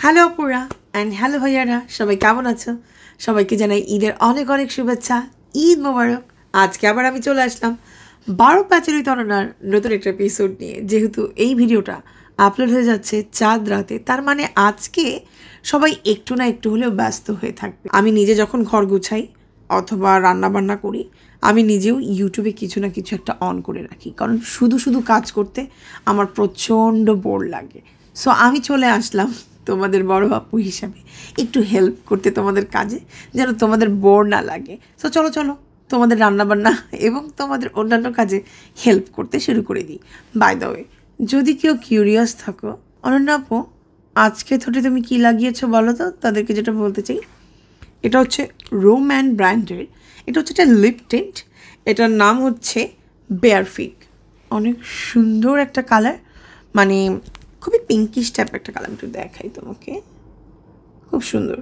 Hello আপুরা and hello ভাইয়ারা, সবাই কেমন আছো? সবাইকে জানাই ঈদের অনেক অনেক শুভেচ্ছা। ঈদ মোবারক। আজকে আবার আমি চলে আসলাম 12 প্যাচেরি তরনার নতুন একটা এপিসোড নিয়ে। যেহেতু এই ভিডিওটা আপলোড হয়ে যাচ্ছে চাঁদ রাতে, তার মানে আজকে সবাই একটু না একটু হলেও ব্যস্ত হয়ে থাকবে। আমি নিজে যখন ঘর গুছাই অথবা রান্না বান্না করি, আমি নিজেও ইউটিউবে কিছু না কিছু একটা অন করে রাখি, কারণ শুধু শুধু কাজ করতে আমার প্রচণ্ড বোর লাগে। সো আমি চলে আসলাম তোমাদের বড় আপু হিসাবে একটু হেল্প করতে তোমাদের কাজে, যেন তোমাদের বোর না লাগে। সো চলো চলো তোমাদের রান্নাবান্না এবং তোমাদের অন্যান্য কাজে হেল্প করতে শুরু করে দিই। বাই দ্য ওয়ে, যদি কেউ কিউরিয়াস থাকো, অনন্যা আপু আজকে ঠোঁটে তুমি কী লাগিয়েছো বলো তো, তাদেরকে যেটা বলতে চাই, এটা হচ্ছে রোম্যান ব্র্যান্ডের, এটা হচ্ছে একটা লিপ টিন্ট, এটার নাম হচ্ছে বেয়ারফিক। অনেক সুন্দর একটা কালার, মানে খুবই পিঙ্কিশ টাইপ একটা কালার। একটু দেখাই তোমাকে, খুব সুন্দর,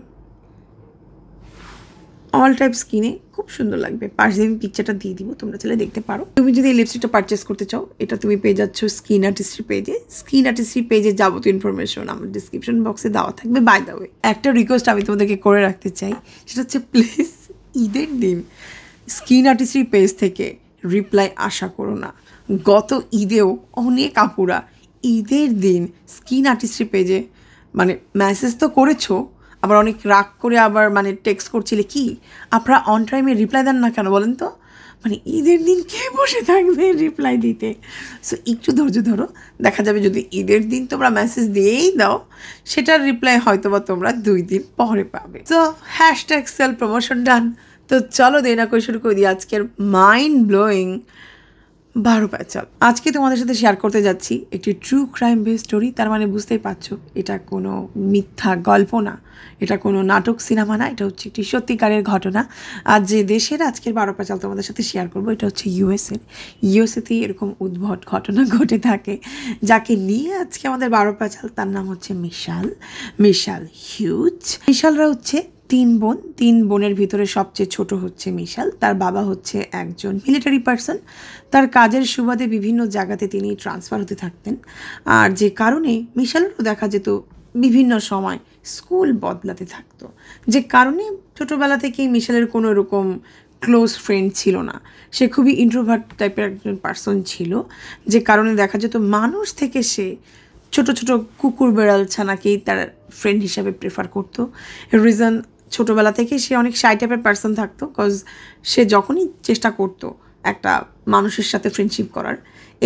অল টাইপ স্কিনে খুব সুন্দর লাগবে। পাশে আমি পিকচারটা দিয়ে দিব, তোমরা চাইলে দেখতে পারো। তুমি যদি এই লিপস্টিকটা পারচেস করতে চাও, এটা তুমি পেয়ে যাচ্ছ স্কিন আর্টিস্ট্রি পেজে। স্কিন আর্টিস্ট্রি পেজে যাবতীয় ইনফরমেশন আমার ডিসক্রিপশন বক্সে দেওয়া থাকবে। বাই দ্য ওয়ে, একটা রিকোয়েস্ট আমি তোমাদেরকে করে রাখতে চাই, সেটা হচ্ছে প্লিজ ঈদের দিন স্কিন আর্টিস্ট্রি পেজ থেকে রিপ্লাই আশা করো না। গত ঈদেও অনেক আপুরা ঈদের দিন স্কিন আর্টিস্ট্রি পেজে মানে মেসেজ তো করেছো, আবার অনেক রাগ করে আবার মানে টেক্সট করছিলে, কি আপনারা অন টাইমে রিপ্লাই দেন না কেন বলেন তো? মানে ঈদের দিন কে বসে থাকবে রিপ্লাই দিতে? সো একটু ধৈর্য ধরো, দেখা যাবে যদি ঈদের দিন তোমরা মেসেজ দিয়েই দাও, সেটার রিপ্লাই হয়তো বা তোমরা 2 দিন পরে পাবে। সো হ্যাশট্যাগ সেল প্রমোশন ডান। তো চলো দেরি না করে শুরু করে দিই আজকের মাইন্ড ব্লোয়িং 12 প্যাচাল। আজকে তোমাদের সাথে শেয়ার করতে যাচ্ছি একটি ট্রু ক্রাইম বেস স্টোরি। তার মানে বুঝতেই পারছো, এটা কোনো মিথ্যা গল্প না, এটা কোনো নাটক সিনেমা না, এটা হচ্ছে একটি সত্যিকারের ঘটনা। আর যে দেশের আজকের 12 প্যাচাল তোমাদের সাথে শেয়ার করবো, এটা হচ্ছে ইউএসএতেই এরকম উদ্ভট ঘটনা ঘটে থাকে। যাকে নিয়ে আজকে আমাদের 12 প্যাচাল, তার নাম হচ্ছে মিশাল হিউজ। মিশালরা হচ্ছে 3 বোন। 3 বোনের ভিতরে সবচেয়ে ছোট হচ্ছে মিশাল। তার বাবা হচ্ছে একজন মিলিটারি পার্সন। তার কাজের সুবাদে বিভিন্ন জায়গাতে তিনি ট্রান্সফার হতে থাকতেন, আর যে কারণে মিশালেরও দেখা যেত বিভিন্ন সময় স্কুল বদলাতে থাকতো, যে কারণে ছোটোবেলা থেকেই মিশালের কোনো এরকম ক্লোজ ফ্রেন্ড ছিল না। সে খুবই ইন্ট্রোভার্ট টাইপের একজন পার্সন ছিল, যে কারণে দেখা যেত মানুষ থেকে সে ছোট ছোট কুকুর বেড়াল ছানাকেই তার ফ্রেন্ড হিসাবে প্রেফার করতো। রিজন, ছোটোবেলা থেকে সে অনেক শাই টাইপের পার্সন থাকতো, কজ সে যখনই চেষ্টা করতো একটা মানুষের সাথে ফ্রেন্ডশিপ করার,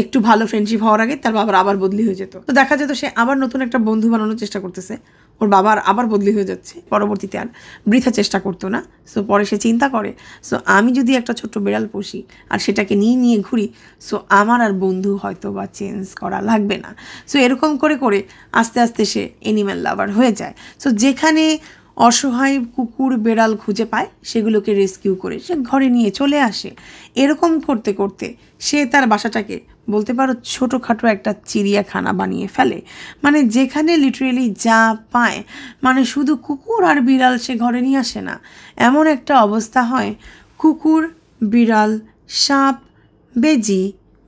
একটু ভালো ফ্রেন্ডশিপ হওয়ার আগে তার বাবার আবার বদলি হয়ে যেত। তো দেখা যেত সে আবার নতুন একটা বন্ধু বানানোর চেষ্টা করতেছে, ওর বাবার আবার বদলি হয়ে যাচ্ছে, পরবর্তীতে আর বৃথা চেষ্টা করতো না। সো পরে সে চিন্তা করে, সো আমি যদি একটা ছোট্ট বিড়াল পুষি আর সেটাকে নিয়ে ঘুরি, সো আমার আর বন্ধু হয়তো বা চেঞ্জ করা লাগবে না। সো এরকম করে করে আস্তে আস্তে সে অ্যানিম্যাল লাভার হয়ে যায়। সো যেখানে অসহায় কুকুর বেড়াল খুঁজে পায়, সেগুলোকে রেস্কিউ করে সে ঘরে নিয়ে চলে আসে। এরকম করতে করতে সে তার বাসাটাকে বলতে পারো ছোটোখাটো একটা চিড়িয়াখানা বানিয়ে ফেলে, মানে যেখানে লিটারেলি যা পায়, মানে শুধু কুকুর আর বিড়াল সে ঘরে নিয়ে আসে না, এমন একটা অবস্থা হয় কুকুর, বিড়াল, সাপ, বেজি,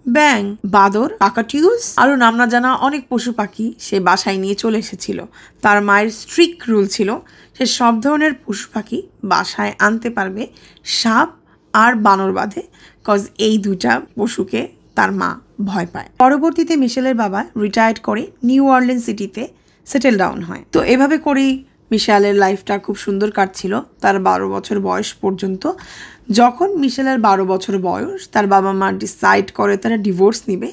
ব্যাং, বাদর, কাকাটিউস, আরও নাম না জানা অনেক পশু পাখি সে বাসায় নিয়ে চলে এসেছিল। তার মায়ের স্ট্রিক্ট রুল ছিল, সে সব ধরনের পশু পাখি বাসায় আনতে পারবে সাপ আর বানর বাদে, কজ এই 2টা পশুকে তার মা ভয় পায়। পরবর্তীতে মিশেলের বাবা রিটায়ার্ড করে নিউ অরলিন্স সিটিতে সেটেল ডাউন হয়। তো এভাবে করেই মিশেলের লাইফটা খুব সুন্দর কাটছিল তার 12 বছর বয়স পর্যন্ত। যখন মিশেলের 12 বছর বয়স, তার বাবা মা ডিসাইড করে তারা ডিভোর্স নিবে।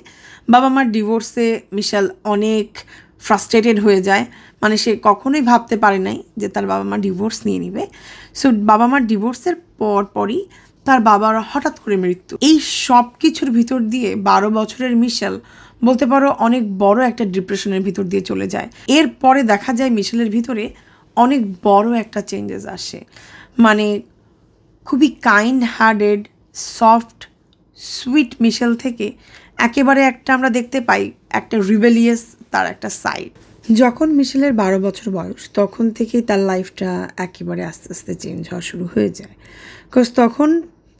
বাবা মার ডিভোর্সে মিশেল অনেক ফ্রাস্ট্রেটেড হয়ে যায়, মানে সে কখনোই ভাবতে পারে নাই যে তার বাবা মা ডিভোর্স নিয়ে নিবে। সো বাবা মার ডিভোর্সের পরই তার বাবার হঠাৎ করে মৃত্যু। এই সব কিছুর ভিতর দিয়ে 12 বছরের মিশেল বলতে পারো অনেক বড় একটা ডিপ্রেশনের ভিতর দিয়ে চলে যায়। এরপরে দেখা যায় মিশেলের ভিতরে অনেক বড় একটা চেঞ্জেস আসে, মানে খুবই কাইন্ড হার্টেড, সফট, সুইট মিশেল থেকে একেবারে একটা আমরা দেখতে পাই একটা রিবেলিয়াস তার একটা সাইড। যখন মিশেলের 12 বছর বয়স, তখন থেকেই তার লাইফটা একেবারে আস্তে আস্তে চেঞ্জ হওয়া শুরু হয়ে যায়। বিকজ তখন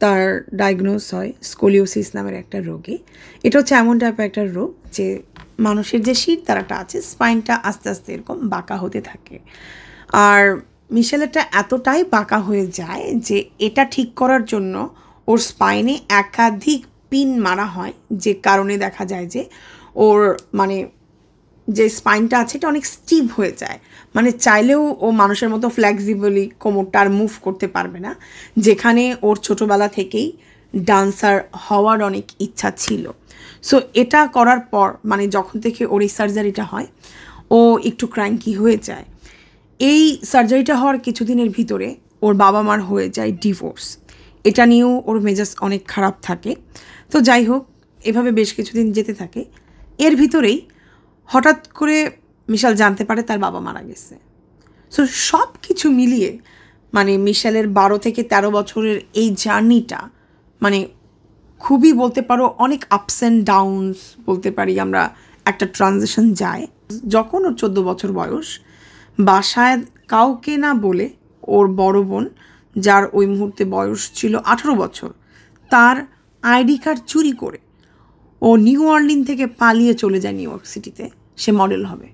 তার ডায়াগনোস হয় স্কোলিওসিস নামের একটা রোগে। এটা হচ্ছে এমন টাইপের একটা রোগ যে মানুষের যে শিরদাঁড়াটা আছে স্পাইনটা আস্তে আস্তে এরকম বাঁকা হতে থাকে। আর মিশেলেরটা এতটাই বাঁকা হয়ে যায় যে এটা ঠিক করার জন্য ওর স্পাইনে একাধিক পিন মারা হয়, যে কারণে দেখা যায় যে ওর মানে যে স্পাইনটা আছে এটা অনেক স্টিভ হয়ে যায়, মানে চাইলেও ও মানুষের মতো ফ্লেক্সিবলি কোমরটা আর মুভ করতে পারবে না, যেখানে ওর ছোটোবেলা থেকেই ডান্সার হওয়ার অনেক ইচ্ছা ছিল। সো এটা করার পর মানে যখন থেকে ওর এই সার্জারিটা হয় ও একটু ক্র্যাঙ্কি হয়ে যায়। এই সার্জারিটা হওয়ার কিছুদিনের ভিতরে ওর বাবা মার হয়ে যায় ডিভোর্স। এটা নিয়েও ওর মেজাজ অনেক খারাপ থাকে। তো যাই হোক, এভাবে বেশ কিছুদিন যেতে থাকে। এর ভিতরেই হঠাৎ করে মিশেল জানতে পারে তার বাবা মারা গেছে। সো সব কিছু মিলিয়ে মানে মিশেলের 12 থেকে 13 বছরের এই জার্নিটা মানে খুবই বলতে পারো অনেক আপস অ্যান্ড ডাউনস বলতে পারি আমরা, একটা ট্রানজিশন যায়। যখন ওর 14 বছর বয়স, বাসায় কাউকে না বলে ওর বড় বোন, যার ওই মুহূর্তে বয়স ছিল 18 বছর, তার আইডি কার্ড চুরি করে ও নিউ অর্লিন থেকে পালিয়ে চলে যায় নিউ ইয়র্ক সিটিতে, সে মডেল হবে।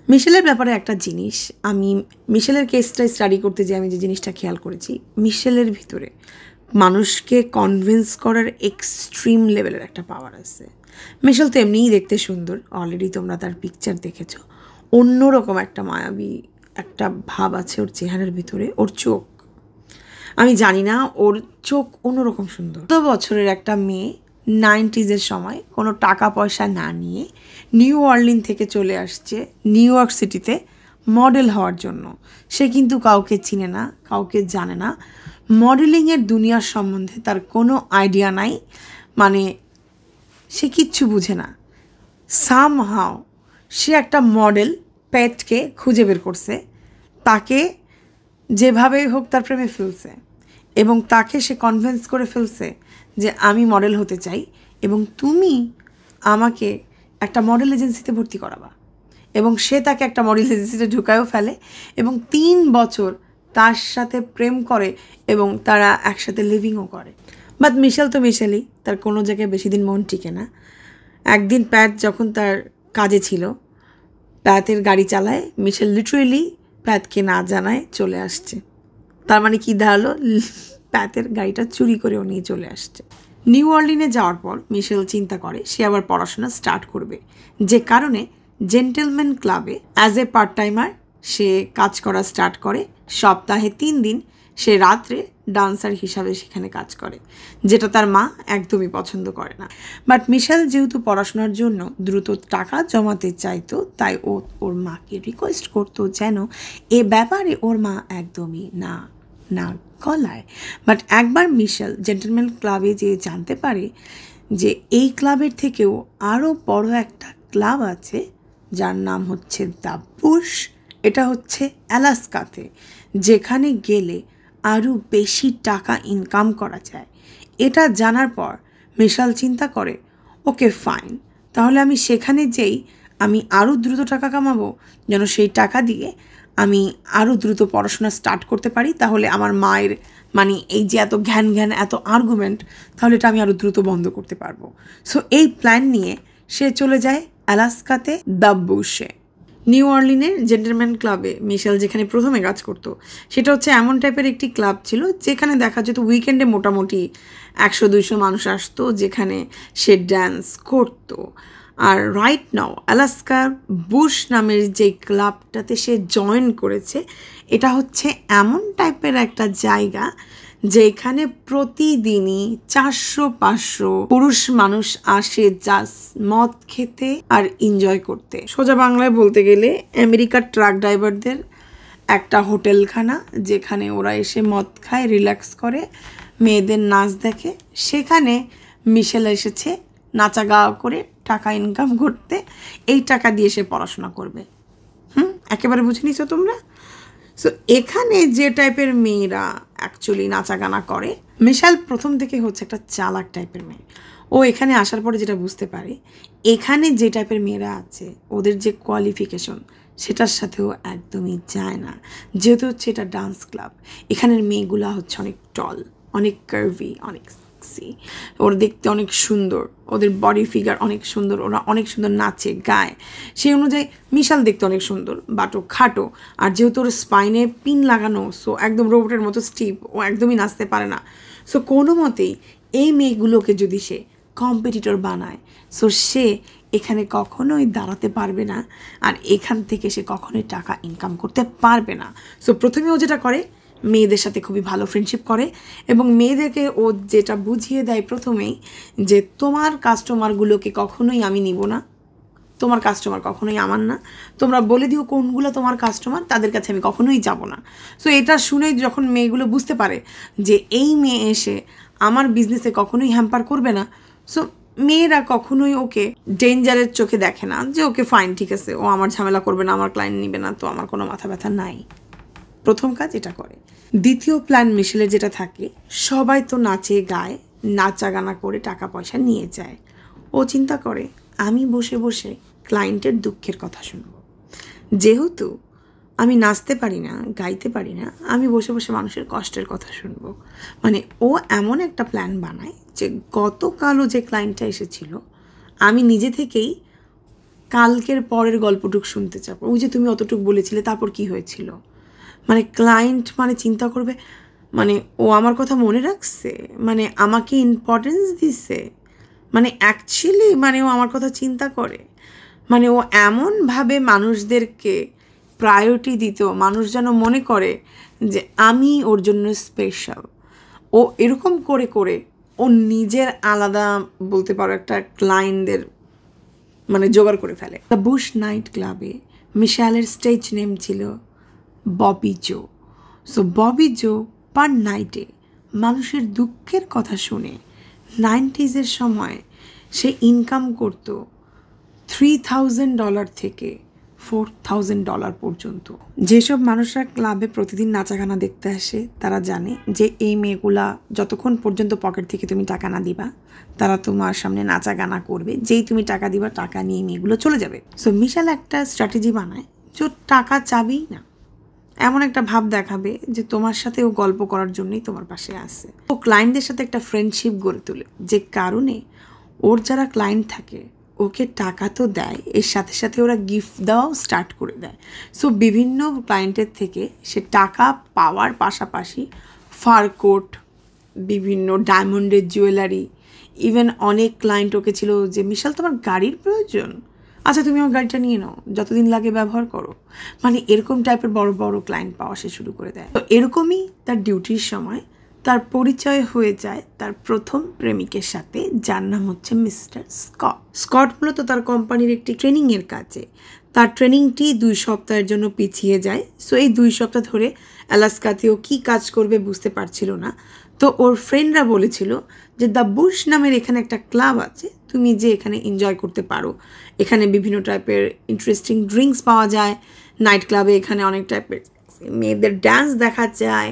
মিশেলের ব্যাপারে একটা জিনিস, আমি মিশেলের কেসটা স্টাডি করতে যে আমি যে জিনিসটা খেয়াল করেছি, মিশেলের ভিতরে মানুষকে কনভিন্স করার এক্সট্রিম লেভেলের একটা পাওয়ার আছে। মিশেল তো এমনিই দেখতে সুন্দর, অলরেডি তোমরা তার পিকচার দেখেছো। অন্যরকম একটা মায়াবী একটা ভাব আছে ওর চেহারার ভিতরে। ওর চোখ, আমি জানি না, ওর চোখ অন্যরকম সুন্দর। 14 বছরের একটা মেয়ে 90s সময় কোনো টাকা পয়সা না নিয়ে নিউ অর্লিন থেকে চলে আসছে নিউ ইয়র্ক সিটিতে মডেল হওয়ার জন্য। সে কিন্তু কাউকে চিনে না, কাউকে জানে না, মডেলিংয়ের দুনিয়ার সম্বন্ধে তার কোনো আইডিয়া নাই, মানে সে কিচ্ছু বুঝে না। সামহাও সে একটা মডেল প্যাটকে খুঁজে বের করছে, তাকে যেভাবেই হোক তার প্রেমে ফেলছে এবং তাকে সে কনভিন্স করে ফেলছে যে আমি মডেল হতে চাই এবং তুমি আমাকে একটা মডেল এজেন্সিতে ভর্তি করাবা। এবং সে তাকে একটা মডেল এজেন্সিতে ঢুকায়ও ফেলে এবং 3 বছর তার সাথে প্রেম করে এবং তারা একসাথে লিভিংও করে। বাট মিশেল তো মিশেলই, তার কোনো জায়গায় বেশি দিন মন টিকে না। একদিন প্যাট যখন তার কাজে ছিল, প্যাথের গাড়ি চালায়, মিশেল লিটারেলি প্যাথকে না জানায় চলে আসছে। তার মানে কি দাঁড়ালো, প্যাথের গাড়িটা চুরি করেও নিয়ে চলে আসছে। নিউ অর্লিনে যাওয়ার পর মিশেল চিন্তা করে সে আবার পড়াশোনা স্টার্ট করবে, যে কারণে জেন্টেলম্যান ক্লাবে অ্যাজ এ পার্ট টাইমার সে কাজ করা স্টার্ট করে। সপ্তাহে 3 দিন সে রাত্রে ডান্সার হিসাবে সেখানে কাজ করে, যেটা তার মা একদমই পছন্দ করে না। বাট মিশেল যেহেতু পড়াশোনার জন্য দ্রুত টাকা জমাতে চাইতো, তাই ও ওর মাকে রিকোয়েস্ট করতো যেন এ ব্যাপারে ওর মা একদমই না গলায়। বাট একবার মিশেল জেন্টেলম্যান ক্লাবে যেয়ে জানতে পারে যে এই ক্লাবের থেকেও আরও বড় একটা ক্লাব আছে যার নাম হচ্ছে দ্য বুশ। এটা হচ্ছে অ্যালাস্কাতে, যেখানে গেলে আরও বেশি টাকা ইনকাম করা যায়। এটা জানার পর মিশেল চিন্তা করে ওকে ফাইন, তাহলে আমি সেখানে যেই আমি আরও দ্রুত টাকা কামাবো, যেন সেই টাকা দিয়ে আমি আরও দ্রুত পড়াশোনা স্টার্ট করতে পারি। তাহলে আমার মায়ের মানে এই যে এত ঘ্যান এত আর্গুমেন্ট, তাহলে এটা আমি আরও দ্রুত বন্ধ করতে পারবো। সো এই প্ল্যান নিয়ে সে চলে যায় অ্যালাস্কাতে দ্য বুশে। নিউ অর্লিনের জেন্টেলম্যান ক্লাবে মিশেল যেখানে প্রথমে কাজ করতো, সেটা হচ্ছে এমন টাইপের একটি ক্লাব ছিল যেখানে দেখা যেত উইকেন্ডে মোটামুটি 100-200 মানুষ আসতো, যেখানে সে ড্যান্স করতো। আর রাইট নাও অ্যালাস্কার বুশ নামের যে ক্লাবটাতে সে জয়েন করেছে, এটা হচ্ছে এমন টাইপের একটা জায়গা যেখানে প্রতিদিনই 400-500 পুরুষ মানুষ আসে জাস্ট মদ খেতে আর এনজয় করতে। সোজা বাংলায় বলতে গেলে আমেরিকার ট্রাক ড্রাইভারদের একটা হোটেলখানা, যেখানে ওরা এসে মদ খায়, রিল্যাক্স করে, মেয়েদের নাচ দেখে। সেখানে মিশেল এসেছে নাচা গাওয়া করে টাকা ইনকাম করতে। এই টাকা দিয়ে সে পড়াশোনা করবে। একেবারে বুঝে নিছো তোমরা? সো এখানে যে টাইপের মেয়েরা অ্যাকচুয়ালি নাচা গানা করে, মিশেল প্রথম থেকে হচ্ছে একটা চালাক টাইপের মেয়ে। ও এখানে আসার পরে যেটা বুঝতে পারে, এখানে যে টাইপের মেয়েরা আছে ওদের যে কোয়ালিফিকেশন সেটার সাথেও একদমই যায় না। যেহেতু হচ্ছে এটা ডান্স ক্লাব, এখানের মেয়েগুলা হচ্ছে অনেক টল, অনেক কার্ভি, অনেক সেক্সি, ওরা দেখতে অনেক সুন্দর, ওদের বডি ফিগার অনেক সুন্দর, ওরা অনেক সুন্দর নাচে গায়, সেই অনুযায়ী মিশাল দেখতে অনেক সুন্দর, বাট ও খাটো, আর যেহেতু ওর স্পাইনে পিন লাগানো, সো একদম রোবটের মতো স্টিপ, ও একদমই নাচতে পারে না। সো কোনো মতেই এই মেয়েগুলোকে যদি সে কম্পিটিটর বানায়, সো সে এখানে কখনোই দাঁড়াতে পারবে না, আর এখান থেকে সে কখনোই টাকা ইনকাম করতে পারবে না। সো প্রথমে ও যেটা করে, মেয়েদের সাথে খুবই ভালো ফ্রেন্ডশিপ করে, এবং মেয়েদেরকে ও যেটা বুঝিয়ে দেয় প্রথমেই যে তোমার কাস্টমারগুলোকে কখনোই আমি নিব না, তোমার কাস্টমার কখনোই আমার না, তোমরা বলে দিও কোনগুলো তোমার কাস্টমার, তাদের কাছে আমি কখনোই যাব না। সো এটা শুনেই যখন মেয়েগুলো বুঝতে পারে যে এই মেয়ে এসে আমার বিজনেসে কখনোই হ্যাম্পার করবে না, সো মেয়েরা কখনোই ওকে ডেঞ্জারের চোখে দেখে না, যে ওকে ফাইন, ঠিক আছে, ও আমার ঝামেলা করবে না, আমার ক্লায়েন্ট নিবে না, তো আমার কোনো মাথা ব্যথা নাই। প্রথম কাজ এটা করে। দ্বিতীয় প্ল্যান মিশেলের যেটা থাকে, সবাই তো নাচে গায়, নাচা গানা করে টাকা পয়সা নিয়ে যায়, ও চিন্তা করে আমি বসে বসে ক্লায়েন্টের দুঃখের কথা শুনবো, যেহেতু আমি নাচতে পারি না, গাইতে পারি না, আমি বসে বসে মানুষের কষ্টের কথা শুনবো। মানে ও এমন একটা প্ল্যান বানায় যে গতকালও যে ক্লায়েন্টটা এসেছিল, আমি নিজে থেকেই কালকের পরের গল্পটুক শুনতে চাবো, ওই যে তুমি অতটুক বলেছিলে তারপর কি হয়েছিল। মানে ক্লায়েন্ট মানে চিন্তা করবে, মানে ও আমার কথা মনে রাখছে, মানে আমাকে ইম্পর্টেন্স দিছে, মানে অ্যাকচুয়ালি মানে ও আমার কথা চিন্তা করে, মানে ও এমনভাবে মানুষদেরকে প্রায়োরিটি দিত, মানুষ যেন মনে করে যে আমি ওর জন্য স্পেশাল। ও এরকম করে করে ও নিজের আলাদা বলতে পারো একটা ক্লায়েন্টদের মানে জোগাড় করে ফেলে। দ্য বুশ নাইট ক্লাবে মিশেলের স্টেজ নেম ছিল ববি জো। সো ববি জো পার নাইটে মানুষের দুঃখের কথা শুনে 90s সময় সে ইনকাম করত $3000 থেকে $4000 পর্যন্ত। যেসব মানুষরা ক্লাবে প্রতিদিন নাচা গানা দেখতে আসে, তারা জানে যে এই মেয়েগুলা যতক্ষণ পর্যন্ত পকেট থেকে তুমি টাকা না দিবা, তারা তোমার সামনে নাচা গানা করবে, যেই তুমি টাকা দিবা টাকা নিয়ে মেয়েগুলো চলে যাবে। সো মিশেল একটা স্ট্র্যাটেজি বানায় যে টাকা চাবেই না, এমন একটা ভাব দেখাবে যে তোমার সাথে ও গল্প করার জন্যই তোমার পাশে আসে। ও ক্লায়েন্টদের সাথে একটা ফ্রেন্ডশিপ গড়ে তোলে, যে কারণে ওর যারা ক্লায়েন্ট থাকে ওকে টাকা তো দেয়, এর সাথে সাথে ওরা গিফট দেওয়াও স্টার্ট করে দেয়। সো বিভিন্ন ক্লায়েন্টের থেকে সে টাকা পাওয়ার পাশাপাশি ফার কোট, বিভিন্ন ডায়মন্ডের জুয়েলারি, ইভেন অনেক ক্লায়েন্ট ওকে ছিল যে মিশেল তোমার গাড়ির প্রয়োজন, আচ্ছা তুমি আমার গাড়িটা নিয়ে নাও, যতদিন লাগে ব্যবহার করো, মানে এরকম টাইপের বড় বড় ক্লায়েন্ট পাওয়া সে শুরু করে দেয়। তো এরকমই তার ডিউটির সময় তার পরিচয় হয়ে যায় তার প্রথম প্রেমিকের সাথে, যার নাম হচ্ছে মিস্টার স্কট। স্কট মূলত তার কোম্পানির একটি ট্রেনিংয়ের কাজে, তার ট্রেনিংটি 2 সপ্তাহের জন্য পিছিয়ে যায়। সো এই 2 সপ্তাহ ধরে অ্যালাস্কাতেও কী কাজ করবে বুঝতে পারছিল না। তো ওর ফ্রেন্ডরা বলেছিল যে দ্য বুশ নামের এখানে একটা ক্লাব আছে, তুমি যে এখানে এনজয় করতে পারো, এখানে বিভিন্ন টাইপের ইন্টারেস্টিং ড্রিঙ্কস পাওয়া যায়, নাইট ক্লাবে এখানে অনেক টাইপের মেয়েদের ড্যান্স দেখা যায়,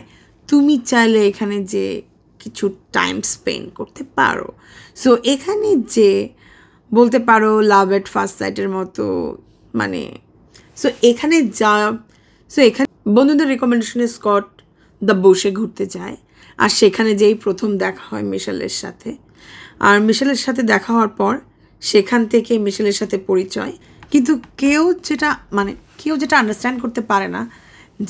তুমি চাইলে এখানে যে কিছু টাইম স্পেন্ড করতে পারো। সো এখানে যে বলতে পারো লাভ এট ফার্স্ট সাইটের মতো, মানে সো এখানে বন্ধুদের রেকমেন্ডেশনে স্কট দ্য বুশে ঘুরতে যায়, আর সেখানে যেই প্রথম দেখা হয় মিশেলের সাথে, আর মিশেলের সাথে দেখা হওয়ার পর সেখান থেকে মিশেলের সাথে পরিচয়। কিন্তু কেউ যেটা আন্ডারস্ট্যান্ড করতে পারে না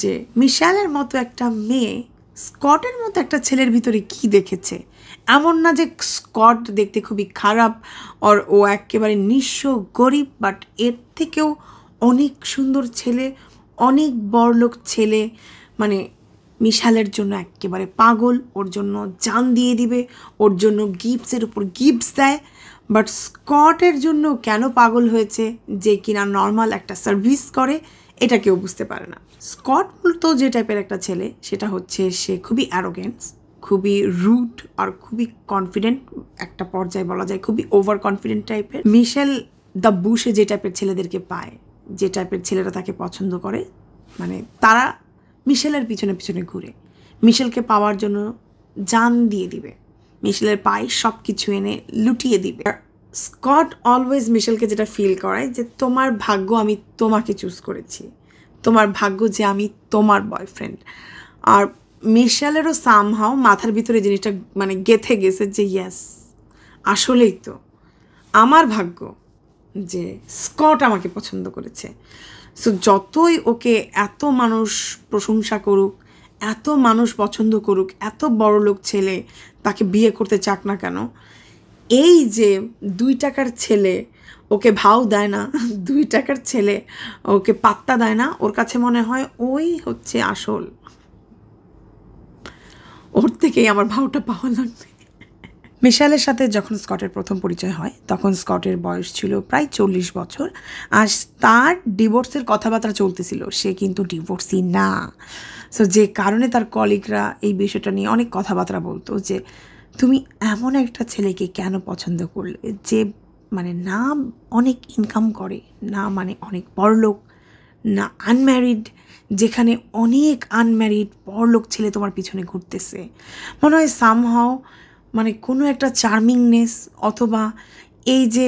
যে মিশেলের মতো একটা মেয়ে স্কটের মতো একটা ছেলের ভিতরে কি দেখেছে। এমন না যে স্কট দেখতে খুবই খারাপ, ও একেবারে নিঃস্ব গরিব, বাট এর থেকেও অনেক সুন্দর ছেলে, অনেক বড়লোক ছেলে, মানে মিশেলের জন্য একেবারে পাগল, ওর জন্য জান দিয়ে দিবে, ওর জন্য গিফটসের উপর গিফটস দেয়। বাট স্কটের জন্য কেন পাগল হয়েছে, যে কিনা নর্মাল একটা সার্ভিস করে, এটা কেউ বুঝতে পারে না। স্কট মূলত যে টাইপের একটা ছেলে, সেটা হচ্ছে সে খুবই অ্যারোগেন্স, খুবই রুড, আর খুবই কনফিডেন্ট, একটা পর্যায়ে বলা যায় খুবই ওভার কনফিডেন্ট টাইপের। মিশেল দ্য বুশে যে টাইপের ছেলেদেরকে পায়, যে টাইপের ছেলেরা তাকে পছন্দ করে, মানে তারা মিশেলের পিছনে পিছনে ঘুরে, মিশেলকে পাওয়ার জন্য জান দিয়ে দিবে, মিশেলের পায়ে সব কিছু এনে লুটিয়ে দিবে। স্কট অলওয়েজ মিশেলকে যেটা ফিল করায় যে তোমার ভাগ্য আমি তোমাকে চুজ করেছি, তোমার ভাগ্য যে আমি তোমার বয়ফ্রেন্ড। আর মিশেলেরও সামহাও মাথার ভিতরে জিনিসটা মানে গেঁথে গেছে যে ইয়াস, আসলেই তো আমার ভাগ্য যে স্কট আমাকে পছন্দ করেছে। সো যতই ওকে এত মানুষ প্রশংসা করুক, এত মানুষ পছন্দ করুক, এত বড় লোক ছেলে তাকে বিয়ে করতে চাক না কেন, এই যে 2 টাকার ছেলে ওকে ভাও দেয় না, 2 টাকার ছেলে ওকে পাত্তা দেয় না, ওর কাছে মনে হয় ওই হচ্ছে আসল, ওর থেকেই আমার ভাওটা পাওয়া লাগবে। মিশেলের সাথে যখন স্কটের প্রথম পরিচয় হয় তখন স্কটের বয়স ছিল প্রায় 40 বছর, আর তার ডিভোর্সের কথাবার্তা চলতেছিল, সে কিন্তু ডিভোর্সই না। সো যে কারণে তার কলিগরা এই বিষয়টা নিয়ে অনেক কথাবার্তা বলতো যে তুমি এমন একটা ছেলেকে কেন পছন্দ করলে যে মানে না অনেক ইনকাম করে, না মানে অনেক বড়লোক, না আনম্যারিড, যেখানে অনেক আনম্যারিড বড়লোক ছেলে তোমার পিছনে ঘুরতেছে। মনে হয় সামহাও মানে কোনো একটা চার্মিংনেস, অথবা এই যে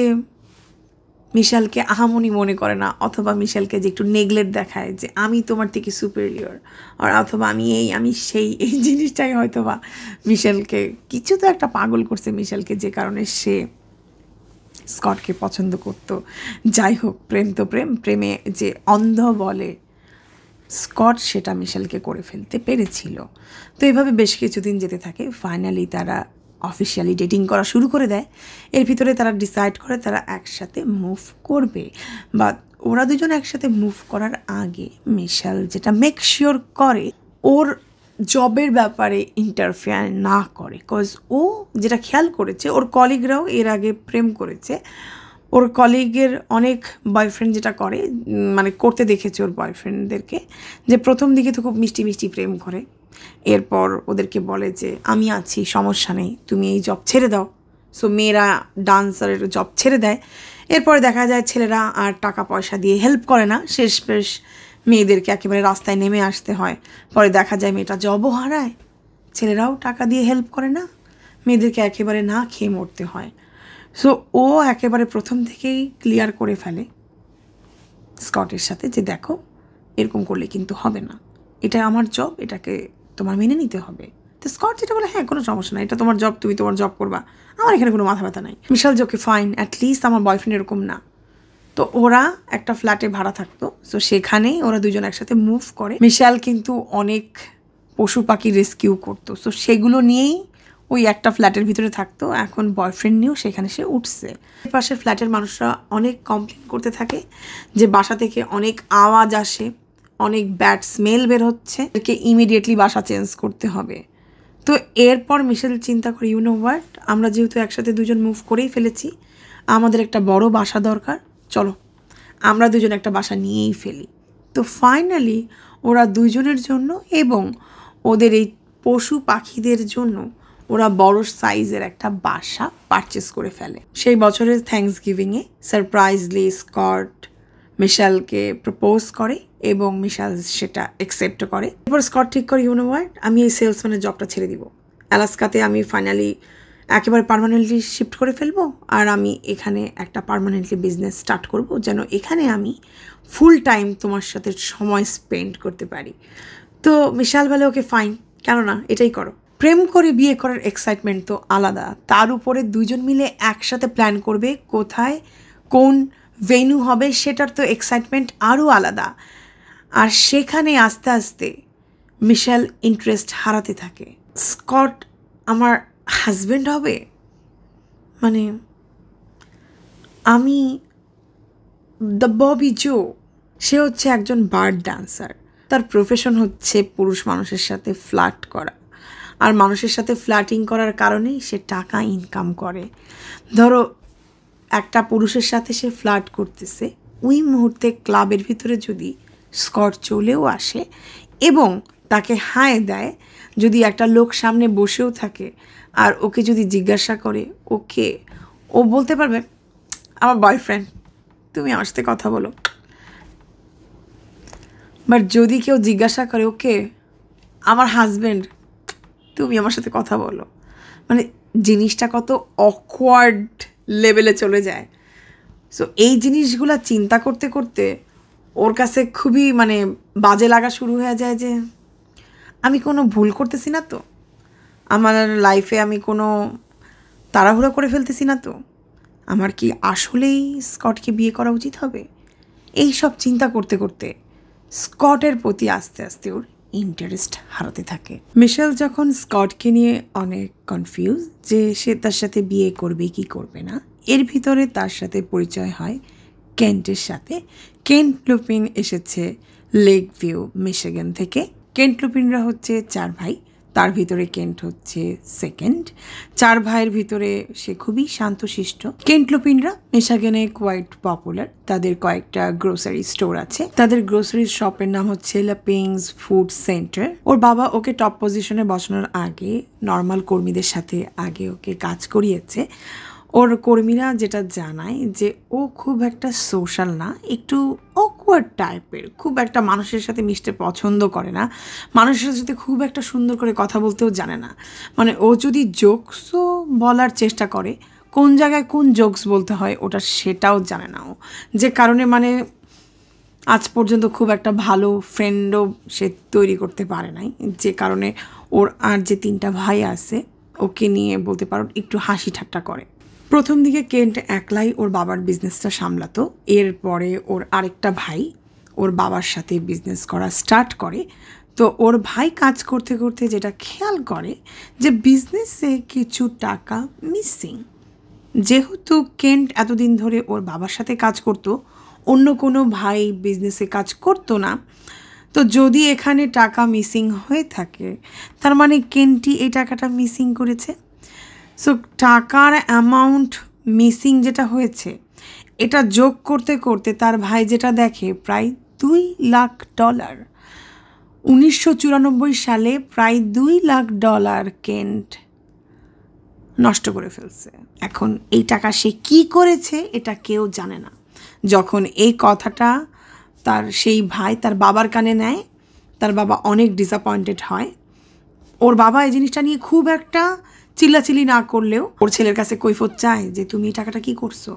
মিশেলকে আহামনি মনে করে না, অথবা মিশেলকে যে একটু নেগলেক্ট দেখায় যে আমি তোমার থেকে সুপেরিয়র, আর অথবা আমি সেই এই জিনিসটাই হয়তো বা মিশেলকে কিছু তো একটা পাগল করছে মিশেলকে, যে কারণে সে স্কটকে পছন্দ করতো। যাই হোক, প্রেম তো প্রেম, প্রেমে যে অন্ধ বলে, স্কট সেটা মিশেলকে করে ফেলতে পেরেছিল। তো এইভাবে বেশ কিছুদিন যেতে থাকে, ফাইনালি তারা অফিসিয়ালি ডেটিং করা শুরু করে দেয়। এর ভিতরে তারা ডিসাইড করে তারা একসাথে মুভ করবে, বা ওরা দুজন একসাথে মুভ করার আগে মিশেল যেটা মেক শিওর করে ওর জবের ব্যাপারে ইন্টারফেয়ার না করে, কজ ও যেটা খেয়াল করেছে ওর কলিগরাও এর আগে প্রেম করেছে। ওর কলিগের অনেক বয়ফ্রেন্ড যেটা করে মানে করতে দেখেছে ওর বয়ফ্রেন্ডদেরকে, যে প্রথম দিকে তো খুব মিষ্টি মিষ্টি প্রেম করে, এরপর ওদেরকে বলে যে আমি আছি, সমস্যা নেই, তুমি এই জব ছেড়ে দাও। সো মেয়েরা ডান্সারের জব ছেড়ে দেয়। এরপরে দেখা যায় ছেলেরা আর টাকা পয়সা দিয়ে হেল্প করে না, শেষমেশ মেয়েদেরকে একেবারে রাস্তায় নেমে আসতে হয়। পরে দেখা যায় মেয়েটা জবও হারায়, ছেলেরাও টাকা দিয়ে হেল্প করে না, মেয়েদেরকে একেবারে না খেয়ে মরতে হয়। সো ও একেবারে প্রথম থেকেই ক্লিয়ার করে ফেলে স্কটের সাথে যে দেখো এরকম করলে কিন্তু হবে না, এটা আমার জব, এটাকে তোমার মেনে নিতে হবে। তো স্কট যেটা বলে হ্যাঁ কোনো সমস্যা নাই, এটা তোমার জব, তুমি তোমার জব করবা, আমার এখানে কোনো মাথা ব্যথা নাই। মিশেল যে ওকে ফাইন, অ্যাটলিস্ট আমার বয়ফ্রেন্ড এরকম না। তো ওরা একটা ফ্ল্যাটে ভাড়া থাকতো, সো সেখানেই ওরা দুজন একসাথে মুভ করে। মিশেল কিন্তু অনেক পশু পাখি রেস্কিউ করতো, সো সেগুলো নিয়েই ওই একটা ফ্ল্যাটের ভিতরে থাকতো। এখন বয়ফ্রেন্ড নিয়েও সেখানে সে উঠছে। পাশের ফ্ল্যাটের মানুষরা অনেক কমপ্লেন করতে থাকে যে বাসা থেকে অনেক আওয়াজ আসে, অনেক ব্যাড স্মেল বের হচ্ছে, একে ইমিডিয়েটলি বাসা চেঞ্জ করতে হবে। তো এরপর মিশেল চিন্তা করে ইউ নো হোয়াট, আমরা যেহেতু একসাথে দুজন মুভ করেই ফেলেছি, আমাদের একটা বড় বাসা দরকার, চলো আমরা দুজন একটা বাসা নিয়েই ফেলি। তো ফাইনালি ওরা দুজনের জন্য এবং ওদের এই পশু পাখিদের জন্য ওরা বড় সাইজের একটা বাসা পারচেস করে ফেলে। সেই বছরের থ্যাঙ্কসগিভিংয়ে সারপ্রাইজলি স্কট মিশেলকে প্রপোজ করে এবং মিশেল সেটা অ্যাকসেপ্ট করে। এরপর স্কট ঠিক করে ইউ নো হোয়াট, আমি এই সেলসম্যানের জবটা ছেড়ে দিব, অ্যালাস্কাতে আমি ফাইনালি একেবারে পার্মানেন্টলি শিফট করে ফেলবো, আর আমি এখানে একটা পার্মানেন্টলি বিজনেস স্টার্ট করব, যেন এখানে আমি ফুল টাইম তোমার সাথে সময় স্পেন্ড করতে পারি। তো মিশেল বলে ওকে ফাইন, কেন না, এটাই করো। প্রেম করে বিয়ে করার এক্সাইটমেন্ট তো আলাদা, তার উপরে দুজন মিলে একসাথে প্ল্যান করবে কোথায় কোন ভেন্যু হবে, সেটার তো এক্সাইটমেন্ট আরও আলাদা। আর সেখানে আস্তে আস্তে মিশেল ইন্টারেস্ট হারাতে থাকে। স্কট আমার হাজব্যান্ড হবে, মানে আমি দ্য ববি জো। সে হচ্ছে একজন বার্ড ডান্সার, তার প্রফেশন হচ্ছে পুরুষ মানুষের সাথে ফ্লার্ট করা, আর মানুষের সাথে ফ্লার্টিং করার কারণেই সে টাকা ইনকাম করে। ধরো একটা পুরুষের সাথে সে ফ্লার্ট করতেছে, ওই মুহূর্তে ক্লাবের ভিতরে যদি স্কট চলেও আসে এবং তাকে হাই দেয়, যদি একটা লোক সামনে বসেও থাকে আর ওকে যদি জিজ্ঞাসা করে ওকে, ও বলতে পারবে আমার বয়ফ্রেন্ড, তুমি আমার সাথে কথা বলো। বাট যদি কেউ জিজ্ঞাসা করে ওকে আমার হাজব্যান্ড, তুমি আমার সাথে কথা বলো, মানে জিনিসটা কত অকওয়ার্ড লেভেলে চলে যায়। সো এই জিনিসগুলো চিন্তা করতে করতে ওর কাছে খুবই মানে বাজে লাগা শুরু হয়ে যায় যে আমি কোনো ভুল করতেছি না তো? আমার লাইফে আমি কোনো তাড়াহুড়ো করে ফেলতেছি না তো? আমার কি আসলেই স্কটকে বিয়ে করা উচিত হবে? এই সব চিন্তা করতে করতে স্কটের প্রতি আস্তে আস্তে ওর ইন্টারেস্ট হারাতে থাকে। মিশেল যখন স্কটকে নিয়ে অনেক কনফিউজ যে সে তার সাথে বিয়ে করবে কি করবে না, এর ভিতরে তার সাথে পরিচয় হয় কেন্টের সাথে। কেন্ট লুপিন এসেছে লেক ভিউ মিশিগান থেকে। কেন্ট লুপিনরা হচ্ছে 4 ভাই, তার ভিতরে কেন্ট হচ্ছে সেকেন্ড। 4 ভাইয়ের ভিতরে সে খুবই শান্তশিষ্ট। কেন্ট লুপিনরা মিশিগানে কোয়াইট পপুলার, তাদের কয়েকটা গ্রোসারি স্টোর আছে। তাদের গ্রোসারি শপের নাম হচ্ছে লাপিংস ফুড সেন্টার। ওর বাবা ওকে টপ পজিশনে বসানোর আগে নর্মাল কর্মীদের সাথে আগে ওকে কাজ করিয়েছে। ওর কর্মীরা যেটা জানায় যে ও খুব একটা সোশ্যাল না, একটু অকওয়ার্ড টাইপের, খুব একটা মানুষের সাথে মিশতে পছন্দ করে না, মানুষের সাথে খুব একটা সুন্দর করে কথা বলতেও জানে না। মানে ও যদি জোকসও বলার চেষ্টা করে, কোন জায়গায় কোন জোকস বলতে হয় ওটা সেটাও জানে না ও, যে কারণে মানে আজ পর্যন্ত খুব একটা ভালো ফ্রেন্ডও সে তৈরি করতে পারে নাই, যে কারণে ওর আর যে 3টা ভাই আছে ওকে নিয়ে বলতে পারো একটু হাসি ঠাট্টা করে। প্রথম দিকে কেন্ট একলাই ওর বাবার বিজনেসটা সামলাতো। এরপরে ওর আরেকটা ভাই ওর বাবার সাথে বিজনেস করা স্টার্ট করে। তো ওর ভাই কাজ করতে করতে যেটা খেয়াল করে যে বিজনেসে কিছু টাকা মিসিং। যেহেতু কেন্ট এতদিন ধরে ওর বাবার সাথে কাজ করতো, অন্য কোনো ভাই বিজনেসে কাজ করতো না, তো যদি এখানে টাকা মিসিং হয়ে থাকে তার মানে কেন্টই এই টাকাটা মিসিং করেছে। সো টাকার অ্যামাউন্ট মিসিং যেটা হয়েছে এটা যোগ করতে করতে তার ভাই যেটা দেখে প্রায় $2 লাখ। 1994 সালে প্রায় $2 লাখ কেন্ট নষ্ট করে ফেলছে। এখন এই টাকা সে কি করেছে এটা কেউ জানে না। যখন এই কথাটা তার সেই ভাই তার বাবার কানে নেয়, তার বাবা অনেক ডিসঅ্যাপয়েন্টেড হয়। ওর বাবা এই জিনিসটা নিয়ে খুব একটা চিল্লাচিল্লি না করলেও ওর ছেলের কাছে কৈফত চায় যে তুমি এই টাকাটা কি করছো,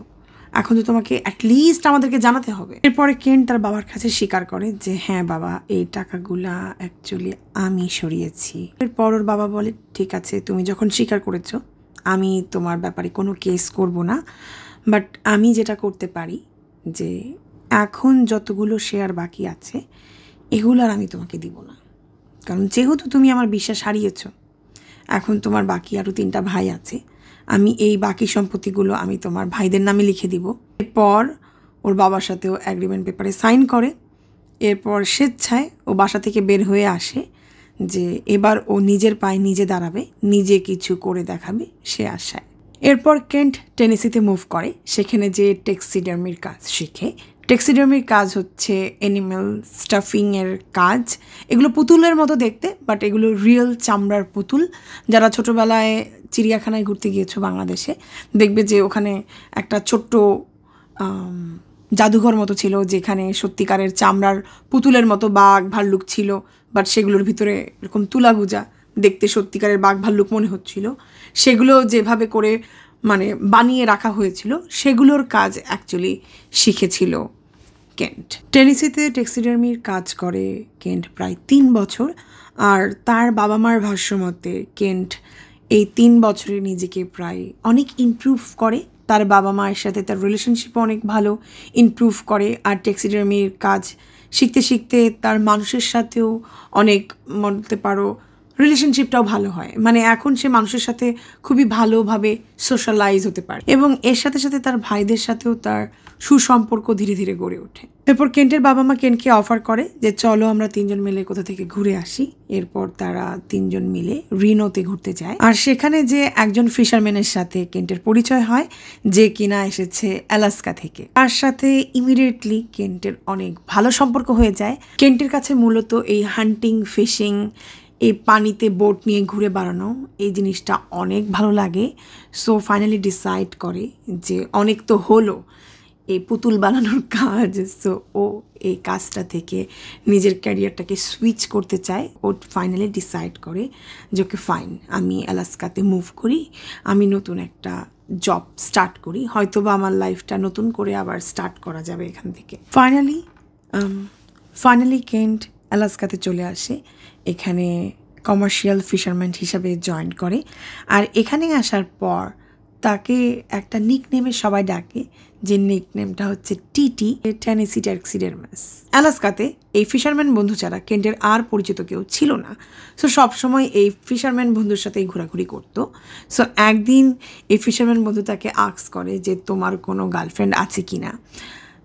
এখন তো তোমাকে অ্যাটলিস্ট আমাদেরকে জানাতে হবে। এরপরে কেন্ট তার বাবার কাছে স্বীকার করে যে হ্যাঁ বাবা, এই টাকাগুলা অ্যাকচুয়ালি আমি সরিয়েছি। এরপর ওর বাবা বলে ঠিক আছে, তুমি যখন স্বীকার করেছো আমি তোমার ব্যাপারে কোনো কেস করব না, বাট আমি যেটা করতে পারি যে এখন যতগুলো শেয়ার বাকি আছে এগুলো আর আমি তোমাকে দিব না, কারণ যেহেতু তুমি আমার বিশ্বাস হারিয়েছো, এখন তোমার বাকি আরও 3টা ভাই আছে, আমি এই বাকি সম্পত্তিগুলো আমি তোমার ভাইদের নামে লিখে দিব। এরপর ওর বাবার সাথেও অ্যাগ্রিমেন্ট পেপারে সাইন করে। এরপর স্বেচ্ছায় ও বাসা থেকে বের হয়ে আসে যে এবার ও নিজের পায়ে নিজে দাঁড়াবে, নিজে কিছু করে দেখাবে সে আশায়। এরপর কেন্ট টেনেসিতে মুভ করে, সেখানে যে টেক্সিডার্মির কাজ শিখে। টেক্সিডার্মির কাজ হচ্ছে অ্যানিম্যাল স্টাফিংয়ের কাজ। এগুলো পুতুলের মতো দেখতে, বাট এগুলো রিয়েল চামড়ার পুতুল। যারা ছোটোবেলায় চিড়িয়াখানায় ঘুরতে গিয়েছো বাংলাদেশে, দেখবে যে ওখানে একটা ছোট্ট জাদুঘর মতো ছিল যেখানে সত্যিকারের চামড়ার পুতুলের মতো বাঘ ভাল্লুক ছিল, বাট সেগুলোর ভিতরে এরকম তুলাগুজা, দেখতে সত্যিকারের বাঘ ভাল্লুক মনে হচ্ছিল। সেগুলো যেভাবে করে মানে বানিয়ে রাখা হয়েছিল সেগুলোর কাজ অ্যাকচুয়ালি শিখেছিল কেন্ট। টেনেসিতে টেক্সিডার্মির কাজ করে কেন্ট প্রায় 3 বছর। আর তার বাবা মার ভাষ্যমতে কেন্ট এই 3 বছরে নিজেকে প্রায় অনেক ইমপ্রুভ করে। তার বাবা মায়ের সাথে তার রিলেশনশিপও অনেক ভালো ইমপ্রুভ করে। আর টেক্সিডার্মির কাজ শিখতে শিখতে তার মানুষের সাথেও অনেক বলতে পারো রিলেশনশিপটাও ভালো হয়। মানে এখন সে মানুষের সাথে খুবই ভালোভাবে সোশ্যালাইজ হতে পারে, এবং এর সাথে সাথে তার ভাইদের সাথেও তার সুসম্পর্ক ধীরে ধীরে গড়ে ওঠে। এরপর কেন্টের বাবা মা কেন্টকে অফার করে যে চলো আমরা 3 জন মিলে কোথা থেকে ঘুরে আসি। এরপর তারা 3 জন মিলে রিনোতে ঘুরতে যায়। আর সেখানে যে একজন ফিশারম্যানের সাথে কেন্টের পরিচয় হয়, যে কিনা এসেছে অ্যালাস্কা থেকে। তার সাথে ইমিডিয়েটলি কেন্টের অনেক ভালো সম্পর্ক হয়ে যায়। কেন্টের কাছে মূলত এই হান্টিং, ফিশিং, এই পানিতে বোট নিয়ে ঘুরে বেড়ানো এই জিনিসটা অনেক ভালো লাগে। সো ফাইনালি ডিসাইড করে যে অনেক তো হলো এই পুতুল বানানোর কাজ, সো ও এই কাজটা থেকে নিজের ক্যারিয়ারটাকে সুইচ করতে চায়। ও ফাইনালি ডিসাইড করে যে ওকে ফাইন, আমি অ্যালাস্কাতে মুভ করি, আমি নতুন একটা জব স্টার্ট করি, হয়তো বা আমার লাইফটা নতুন করে আবার স্টার্ট করা যাবে এখান থেকে। ফাইনালি কেন্ট অ্যালাস্কাতে চলে আসে, এখানে কমার্শিয়াল ফিশারম্যান হিসাবে জয়েন করে। আর এখানে আসার পর তাকে একটা নিকনেমে সবাই ডাকে, যে নিকনেমটা হচ্ছে টিটি, টেনেসি ট্যাক্সিডার্মাস। অ্যালাস্কাতে এই ফিশারম্যান বন্ধু ছাড়া কেন্টের আর পরিচিত কেউ ছিল না। সো সবসময় এই ফিশারম্যান বন্ধুর সাথেই ঘোরাঘুরি করতো। সো একদিন এই ফিশারম্যান বন্ধু তাকে আস্ক করে যে তোমার কোনো গার্লফ্রেন্ড আছে কি না।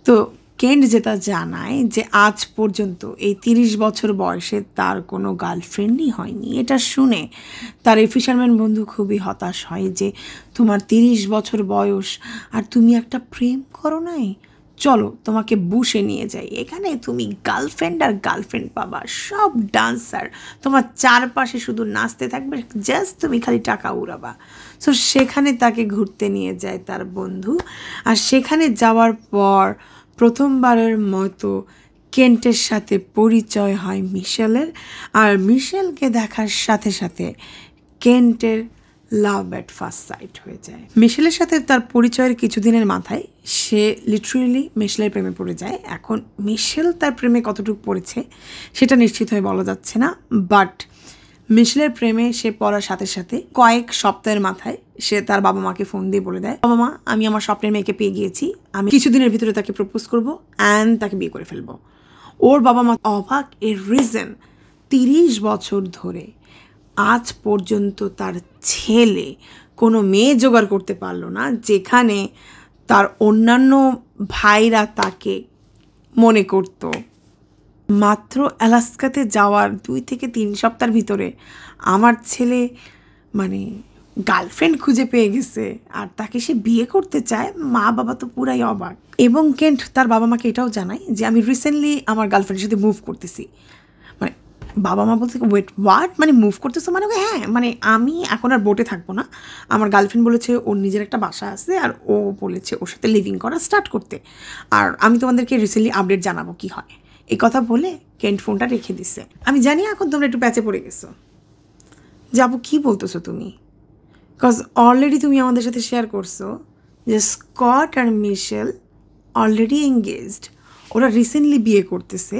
তো কেন্ট যেটা জানায় যে আজ পর্যন্ত এই 30 বছর বয়সে তার কোনো গার্লফ্রেন্ডই হয়নি। এটা শুনে তার এই ফিশারম্যান বন্ধু খুবই হতাশ হয় যে তোমার 30 বছর বয়স আর তুমি একটা প্রেম করো নাই, চলো তোমাকে বুশে নিয়ে যাই, এখানে তুমি গার্লফ্রেন্ড আর গার্লফ্রেন্ড পাবা, সব ডান্সার তোমার চারপাশে শুধু নাচতে থাকবে, জাস্ট তুমি খালি টাকা উড়াবা। সো সেখানে তাকে ঘুরতে নিয়ে যায় তার বন্ধু। আর সেখানে যাওয়ার পর প্রথমবারের মতো কেন্টের সাথে পরিচয় হয় মিশেলের। আর মিশেলকে দেখার সাথে সাথে কেন্টের লাভ অ্যাট ফার্স্ট সাইট হয়ে যায়। মিশেলের সাথে তার পরিচয়ের কিছুদিনের মাথায় সে লিটারেলি মিশেলের প্রেমে পড়ে যায়। এখন মিশেল তার প্রেমে কতটুকু পড়েছে সেটা নিশ্চিত হয়ে বলা যাচ্ছে না, বাট মিশেলের প্রেমে সে পড়ার সাথে সাথে কয়েক সপ্তাহের মাথায় সে তার বাবা মাকে ফোন দিয়ে বলে দেয়, বাবা মা আমি আমার স্বপ্নের মেয়েকে পেয়ে গিয়েছি, আমি কিছুদিনের ভিতরে তাকে প্রপোজ করবো অ্যান্ড তাকে বিয়ে করে ফেলবো। ওর বাবা মা অবাক। এর রিজন 30 বছর ধরে আজ পর্যন্ত তার ছেলে কোনো মেয়ে জোগাড় করতে পারলো না যেখানে তার অন্যান্য ভাইরা তাকে মনে করত। মাত্র অ্যালাস্কাতে যাওয়ার 2 থেকে 3 সপ্তাহের ভিতরে আমার ছেলে মানে গার্লফ্রেন্ড খুঁজে পেয়ে গেছে আর তাকে সে বিয়ে করতে চায়। মা বাবা তো পুরাই অবাক। এবং কেন্ট তার বাবা মাকে এটাও জানায় যে আমি রিসেন্টলি আমার গার্লফ্রেন্ডের সাথে মুভ করতেছি। মানে বাবা মা বলতে ওয়েট হোয়াট, মানে মুভ করতেছো মানে? হ্যাঁ, মানে আমি এখন আর বোটে থাকবো না, আমার গার্লফ্রেন্ড বলেছে ওর নিজের একটা বাসা আছে আর ও বলেছে ওর সাথে লিভিং করা স্টার্ট করতে, আর আমি তোমাদেরকে রিসেন্টলি আপডেট জানাবো কি হয়। এই কথা বলে কেন্ট ফোনটা রেখে দিছে। আমি জানি এখন তোমরা একটু প্যাচে পড়ে গেছো, যাবো কি বলতেছো তুমি, বিকজ অলরেডি তুমি আমাদের সাথে শেয়ার করছো যে স্কট আর মিশেল অলরেডি এঙ্গেজড, ওরা রিসেন্টলি বিয়ে করতেছে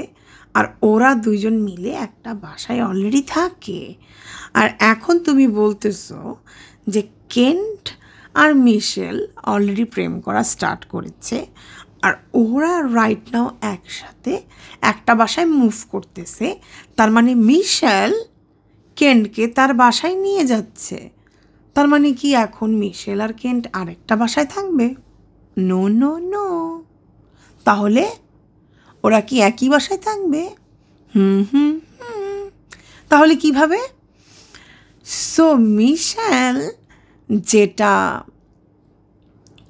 আর ওরা দুইজন মিলে একটা বাসায় অলরেডি থাকে। আর এখন তুমি বলতেছো যে কেন্ট আর মিশেল অলরেডি প্রেম করা স্টার্ট করেছে আর ওরা রাইট নাও একসাথে একটা বাসায় মুভ করতেছে। তার মানে মিশেল কেন্টকে তার বাসায় নিয়ে যাচ্ছে। তার মানে কি এখন মিশেল আর কেন্ট আরেকটা বাসায় থাকবে? No no no. তাহলে ওরা কি একই বাসায় থাকবে? তাহলে কিভাবে? সো মিশেল যেটা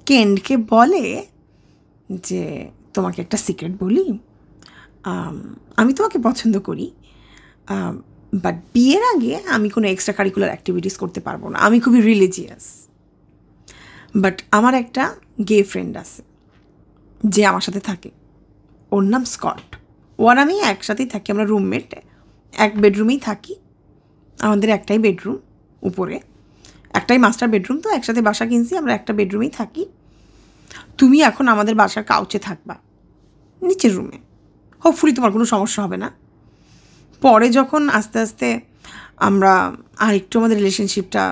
কেন্টকে বলে যে তোমাকে একটা সিক্রেট বলি, আমি তোমাকে পছন্দ করি, বাট বিয়ের আগে আমি কোনো এক্সট্রা কারিকুলার অ্যাক্টিভিটিস করতে পারবো না, আমি খুবই রিলিজিয়াস। বাট আমার একটা গে ফ্রেন্ড আছে যে আমার সাথে থাকে, ওর নাম স্কট। ও আর আমি একসাথেই থাকি, আমরা রুমমেট, এক বেডরুমেই থাকি। আমাদের একটাই বেডরুম, উপরে একটাই মাস্টার বেডরুম, তো একসাথে বাসা কিনছি, আমরা একটা বেডরুমেই থাকি। তুমি এখন আমাদের বাসার কাউচে থাকবা, নিচের রুমে, হোপফুলি তোমার কোনো সমস্যা হবে না। পরে যখন আস্তে আস্তে আমরা আর একটু আমাদের রিলেশনশিপটা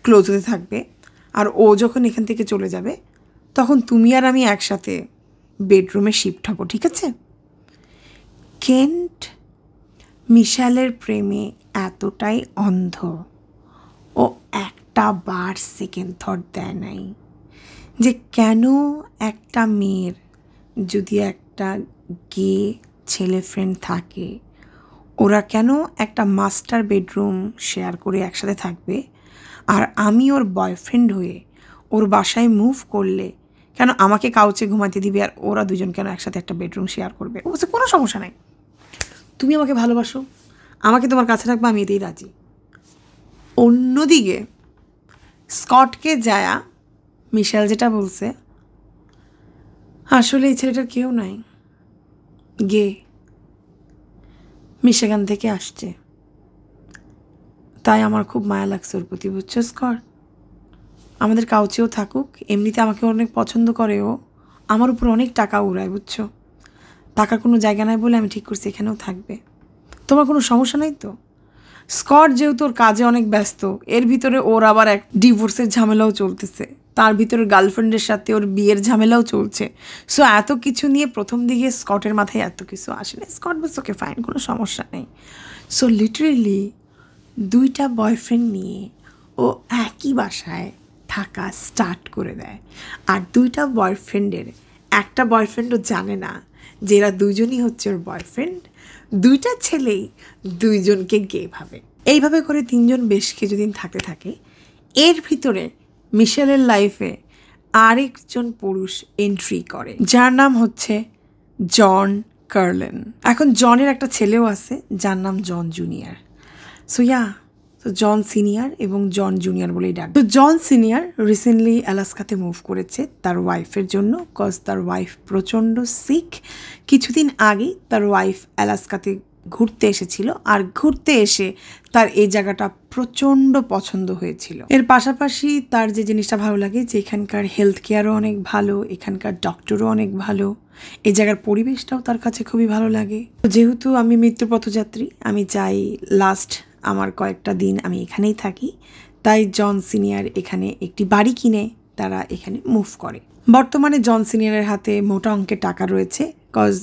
ক্লোজ হতে থাকবে আর ও যখন এখান থেকে চলে যাবে তখন তুমি আর আমি একসাথে বেডরুমে শিফট হব, ঠিক আছে? কেন্ট মিশেলের প্রেমে এতটাই অন্ধ, ও একটা বার সেকেন্ড থট দেয় নাই যে কেন একটা মেয়ের যদি একটা গে ছেলে ফ্রেন্ড থাকে ওরা কেন একটা মাস্টার বেডরুম শেয়ার করে একসাথে থাকবে, আর আমি ওর বয়ফ্রেন্ড হয়ে ওর বাসায় মুভ করলে কেন আমাকে কাউচে ঘুমাতে দিবে আর ওরা দুজন কেন একসাথে একটা বেডরুম শেয়ার করবে? অবশ্য কোনো সমস্যা নাই, তুমি আমাকে ভালোবাসো, আমাকে তোমার কাছে রাখবে, আমি এতেই রাজি। অন্যদিকে স্কটকে যায়া মিশেল যেটা বলছে, আসলে এই ছেলেটার কেউ নাই, গে, মিশিগান থেকে আসছে, তাই আমার খুব মায়া লাগছে ওর প্রতি, বুঝছো স্কট? আমাদের কাউচেও থাকুক, এমনিতে আমাকে অনেক পছন্দ করে, ও আমার উপর অনেক টাকা উড়ায়, বুঝছো? টাকার কোনো জায়গা নাই বলে আমি ঠিক করছি এখানেও থাকবে। তোমার কোনো সমস্যা নেই তো? স্কট যেহেতু ওর কাজে অনেক ব্যস্ত, এর ভিতরে ওর আবার এক ডিভোর্সের ঝামেলাও চলতেছে, তার ভিতরে গার্লফ্রেন্ডের সাথে ওর বিয়ের ঝামেলাও চলছে। সো এত কিছু নিয়ে প্রথম দিকে স্কটের মাথায় এত কিছু আসে না। স্কট বলছে ওকে ফাইন, কোনো সমস্যা নেই। সো লিটারেলি 2টা বয়ফ্রেন্ড নিয়ে ও একই বাসায় থাকা স্টার্ট করে দেয়। আর 2টা বয়ফ্রেন্ডের একটা বয়ফ্রেন্ডও জানে না যে এরা দুজনই হচ্ছে ওর বয়ফ্রেন্ড। 2টা ছেলেই 2জনকে গে ভাবে। এইভাবে করে 3জন বেশ কিছুদিন থাকতে থাকে। এর ভিতরে মিশেলের লাইফে আরেকজন পুরুষ এন্ট্রি করে, যার নাম হচ্ছে জন কার্লেন। এখন জনের একটা ছেলেও আছে যার নাম জন জুনিয়র। সো তো জন সিনিয়র এবং জন জুনিয়র বলেই ডাক। তো জন সিনিয়র রিসেন্টলি আলাস্কাতে মুভ করেছে তার ওয়াইফের জন্য, কজ তার ওয়াইফ প্রচণ্ড সিক। কিছুদিন আগেই তার ওয়াইফ আলাস্কাতে ঘুরতে এসেছিল, আর ঘুরতে এসে তার এই জায়গাটা প্রচণ্ড পছন্দ হয়েছিল। এর পাশাপাশি তার যে জিনিসটা ভালো লাগে যে এখানকার হেলথ কেয়ারও অনেক ভালো, এখানকার ডক্টরও অনেক ভালো, এই জায়গার পরিবেশটাও তার কাছে খুবই ভালো লাগে। যেহেতু আমি মৃত্যুর পথযাত্রী, আমি চাই লাস্ট আমার কয়েকটা দিন আমি এখানেই থাকি, তাই জন সিনিয়র এখানে একটি বাড়ি কিনে তারা এখানে মুভ করে। বর্তমানে জন সিনিয়রের হাতে মোটা অঙ্কের টাকা রয়েছে, কজ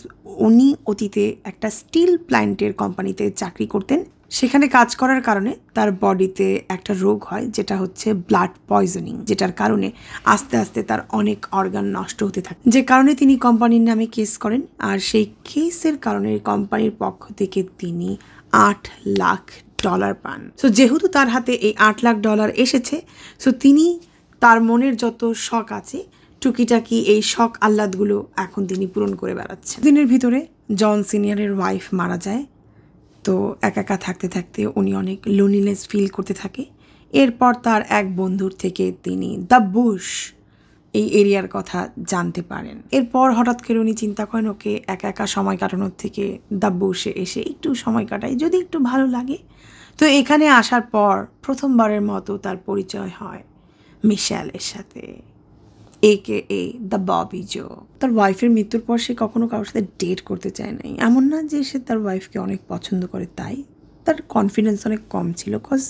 উনি অতীতে একটা স্টিল প্ল্যান্টের কোম্পানিতে চাকরি করতেন। সেখানে কাজ করার কারণে তার বডিতে একটা রোগ হয় যেটা হচ্ছে ব্লাড পয়জনিং, যেটার কারণে আস্তে আস্তে তার অনেক অর্গান নষ্ট হতে থাকে, যে কারণে তিনি কোম্পানির নামে কেস করেন। আর সেই কেসের কারণে কোম্পানির পক্ষ থেকে তিনি $8 লাখ পান। সো যেহেতু তার হাতে এই $8 লাখ এসেছে, সো তিনি তার মনের যত শখ আছে টুকিটাকি এই শখ আহ্লাদগুলো এখন তিনি পূরণ করে বেড়াচ্ছেন। দিনের ভিতরে জন সিনিয়রের ওয়াইফ মারা যায়। তো একা একা থাকতে থাকতে উনি অনেক লোনলিনেস ফিল করতে থাকে। এরপর তার এক বন্ধুর থেকে তিনি দ্য বুশ এই এরিয়ার কথা জানতে পারেন। এরপর হঠাৎ করে উনি চিন্তা করেন ওকে একা একা সময় কাটানোর থেকে দ্য বুশে এসে একটু সময় কাটাই, যদি একটু ভালো লাগে। তো এখানে আসার পর প্রথমবারের মতো তার পরিচয় হয় মিশেলের সাথে, AKA দ্য ববি জো। তার ওয়াইফের মৃত্যুর পর সে কখনো কারোর সাথে ডেট করতে চায় নাই। এমন না যে সে তার ওয়াইফকে অনেক পছন্দ করে, তাই তার কনফিডেন্স অনেক কম ছিল, কজ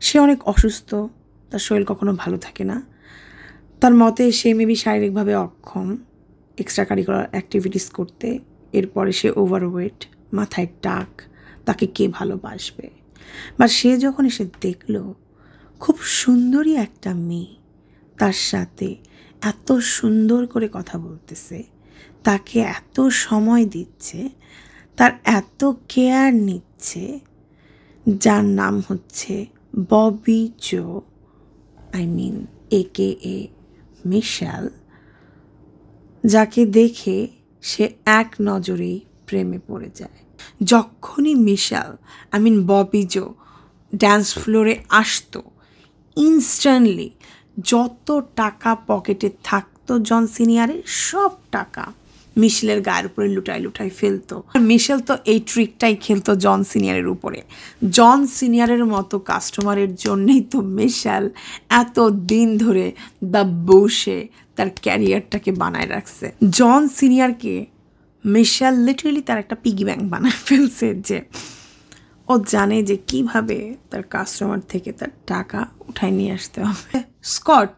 সে অনেক অসুস্থ, তার শরীর কখনো ভালো থাকে না। তার মতে সে মেবি শারীরিকভাবে অক্ষম এক্সট্রা কারিকুলার অ্যাক্টিভিটিস করতে। এরপরে সে ওভারওয়েট, মাথায় টাক, তাকে কে ভালোবাসবে। বা সে যখন এসে দেখলো খুব সুন্দরী একটা মেয়ে তার সাথে এত সুন্দর করে কথা বলতেছে, তাকে এত সময় দিচ্ছে, তার এত কেয়ার নিচ্ছে, যার নাম হচ্ছে ববি জো, AKA মিশেল, যাকে দেখে সে এক নজরেই প্রেমে পড়ে যায়। যখনই মিশেল ববি জো ড্যান্স ফ্লোরে আসতো, ইনস্ট্যান্টলি যত টাকা পকেটে থাকতো জন সিনিয়রের সব টাকা মিশেলের গায়ের উপরে লুটাই ফেলতো। মিশেল তো এই ট্রিকটাই খেলতো জন সিনিয়রের উপরে। জন সিনিয়রের মতো কাস্টমারের জন্যই তো মিশেল এত দিন ধরে দ্য বুশে তার ক্যারিয়ারটাকে বানায় রাখছে। জন সিনিয়রকে মিশেল লিটারালি তার একটা পিগি ব্যাংক বানায় ফেলছে, যে ও জানে যে কিভাবে তার কাস্টমার থেকে তার টাকা উঠায় নিয়ে আসতে হবে। স্কট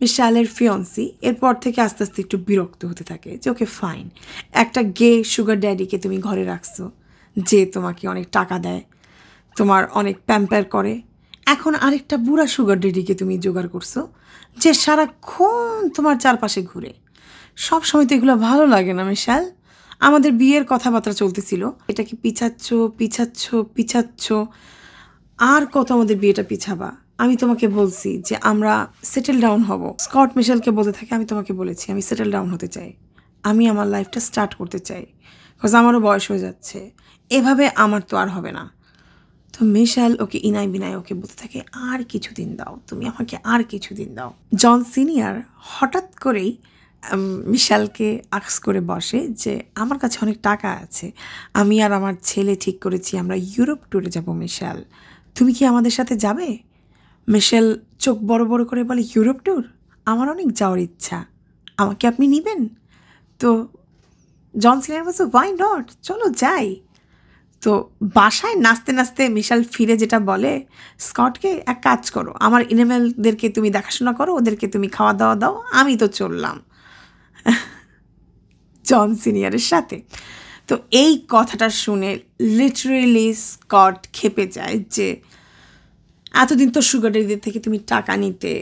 মিশেলের ফিয়ন্সি এরপর থেকে আস্তে আস্তে একটু বিরক্ত হতে থাকে যে ওকে ফাইন, একটা গে সুগার ড্যাডিকে তুমি ঘরে রাখছো যে তোমাকে অনেক টাকা দেয়, তোমার অনেক প্যাম্পার করে, এখন আরেকটা বুড়া সুগার ড্যাডিকে তুমি জোগাড় করছো যে সারাক্ষণ তোমার চারপাশে ঘুরে। সব সময় তো এগুলো ভালো লাগে না মিশেল। আমাদের বিয়ের কথাবার্তা চলতেছিল, এটা কি পিছাচ্ছ, আর কত আমাদের বিয়েটা পিছাবা? আমি তোমাকে বলছি যে আমরা সেটেল ডাউন হব। স্কট মিশেলকে বলতে থাকে আমি তোমাকে বলেছি আমি সেটেল ডাউন হতে চাই, আমি আমার লাইফটা স্টার্ট করতে চাই, বিকজ আমারও বয়স হয়ে যাচ্ছে, এভাবে আমার তো আর হবে না। তো মিশেল ওকে ইনাই বিনায় ওকে বলতে থাকে আর কিছুদিন দাও, তুমি আমাকে আর কিছুদিন দাও। জন সিনিয়র হঠাৎ করেই মিশেলকে আক্স করে বসে যে আমার কাছে অনেক টাকা আছে, আমি আর আমার ছেলে ঠিক করেছি আমরা ইউরোপ ট্যুরে যাব, মিশেল তুমি কি আমাদের সাথে যাবে? মিশেল চোখ বড় বড় করে বলে ইউরোপ ট্যুর, আমার অনেক যাওয়ার ইচ্ছা, আমাকে আপনি নেবেন? তো জন সিনিয়র বলছে ওয়াই নট, চলো যাই। তো বাসায় নাচতে নাচতে মিশেল ফিরে যেটা বলে স্কটকে, এক কাজ করো, আমার এনিমেলদেরকে তুমি দেখাশোনা করো, ওদেরকে তুমি খাওয়া দাওয়া দাও, আমি তো চললাম জন সিনিয়রের সাথে। তো এই কথাটা শুনে লিটারেলি স্কট খেপে যায় যে এতদিন তো সুগার ড্যাডিদের থেকে তুমি টাকা নিতে,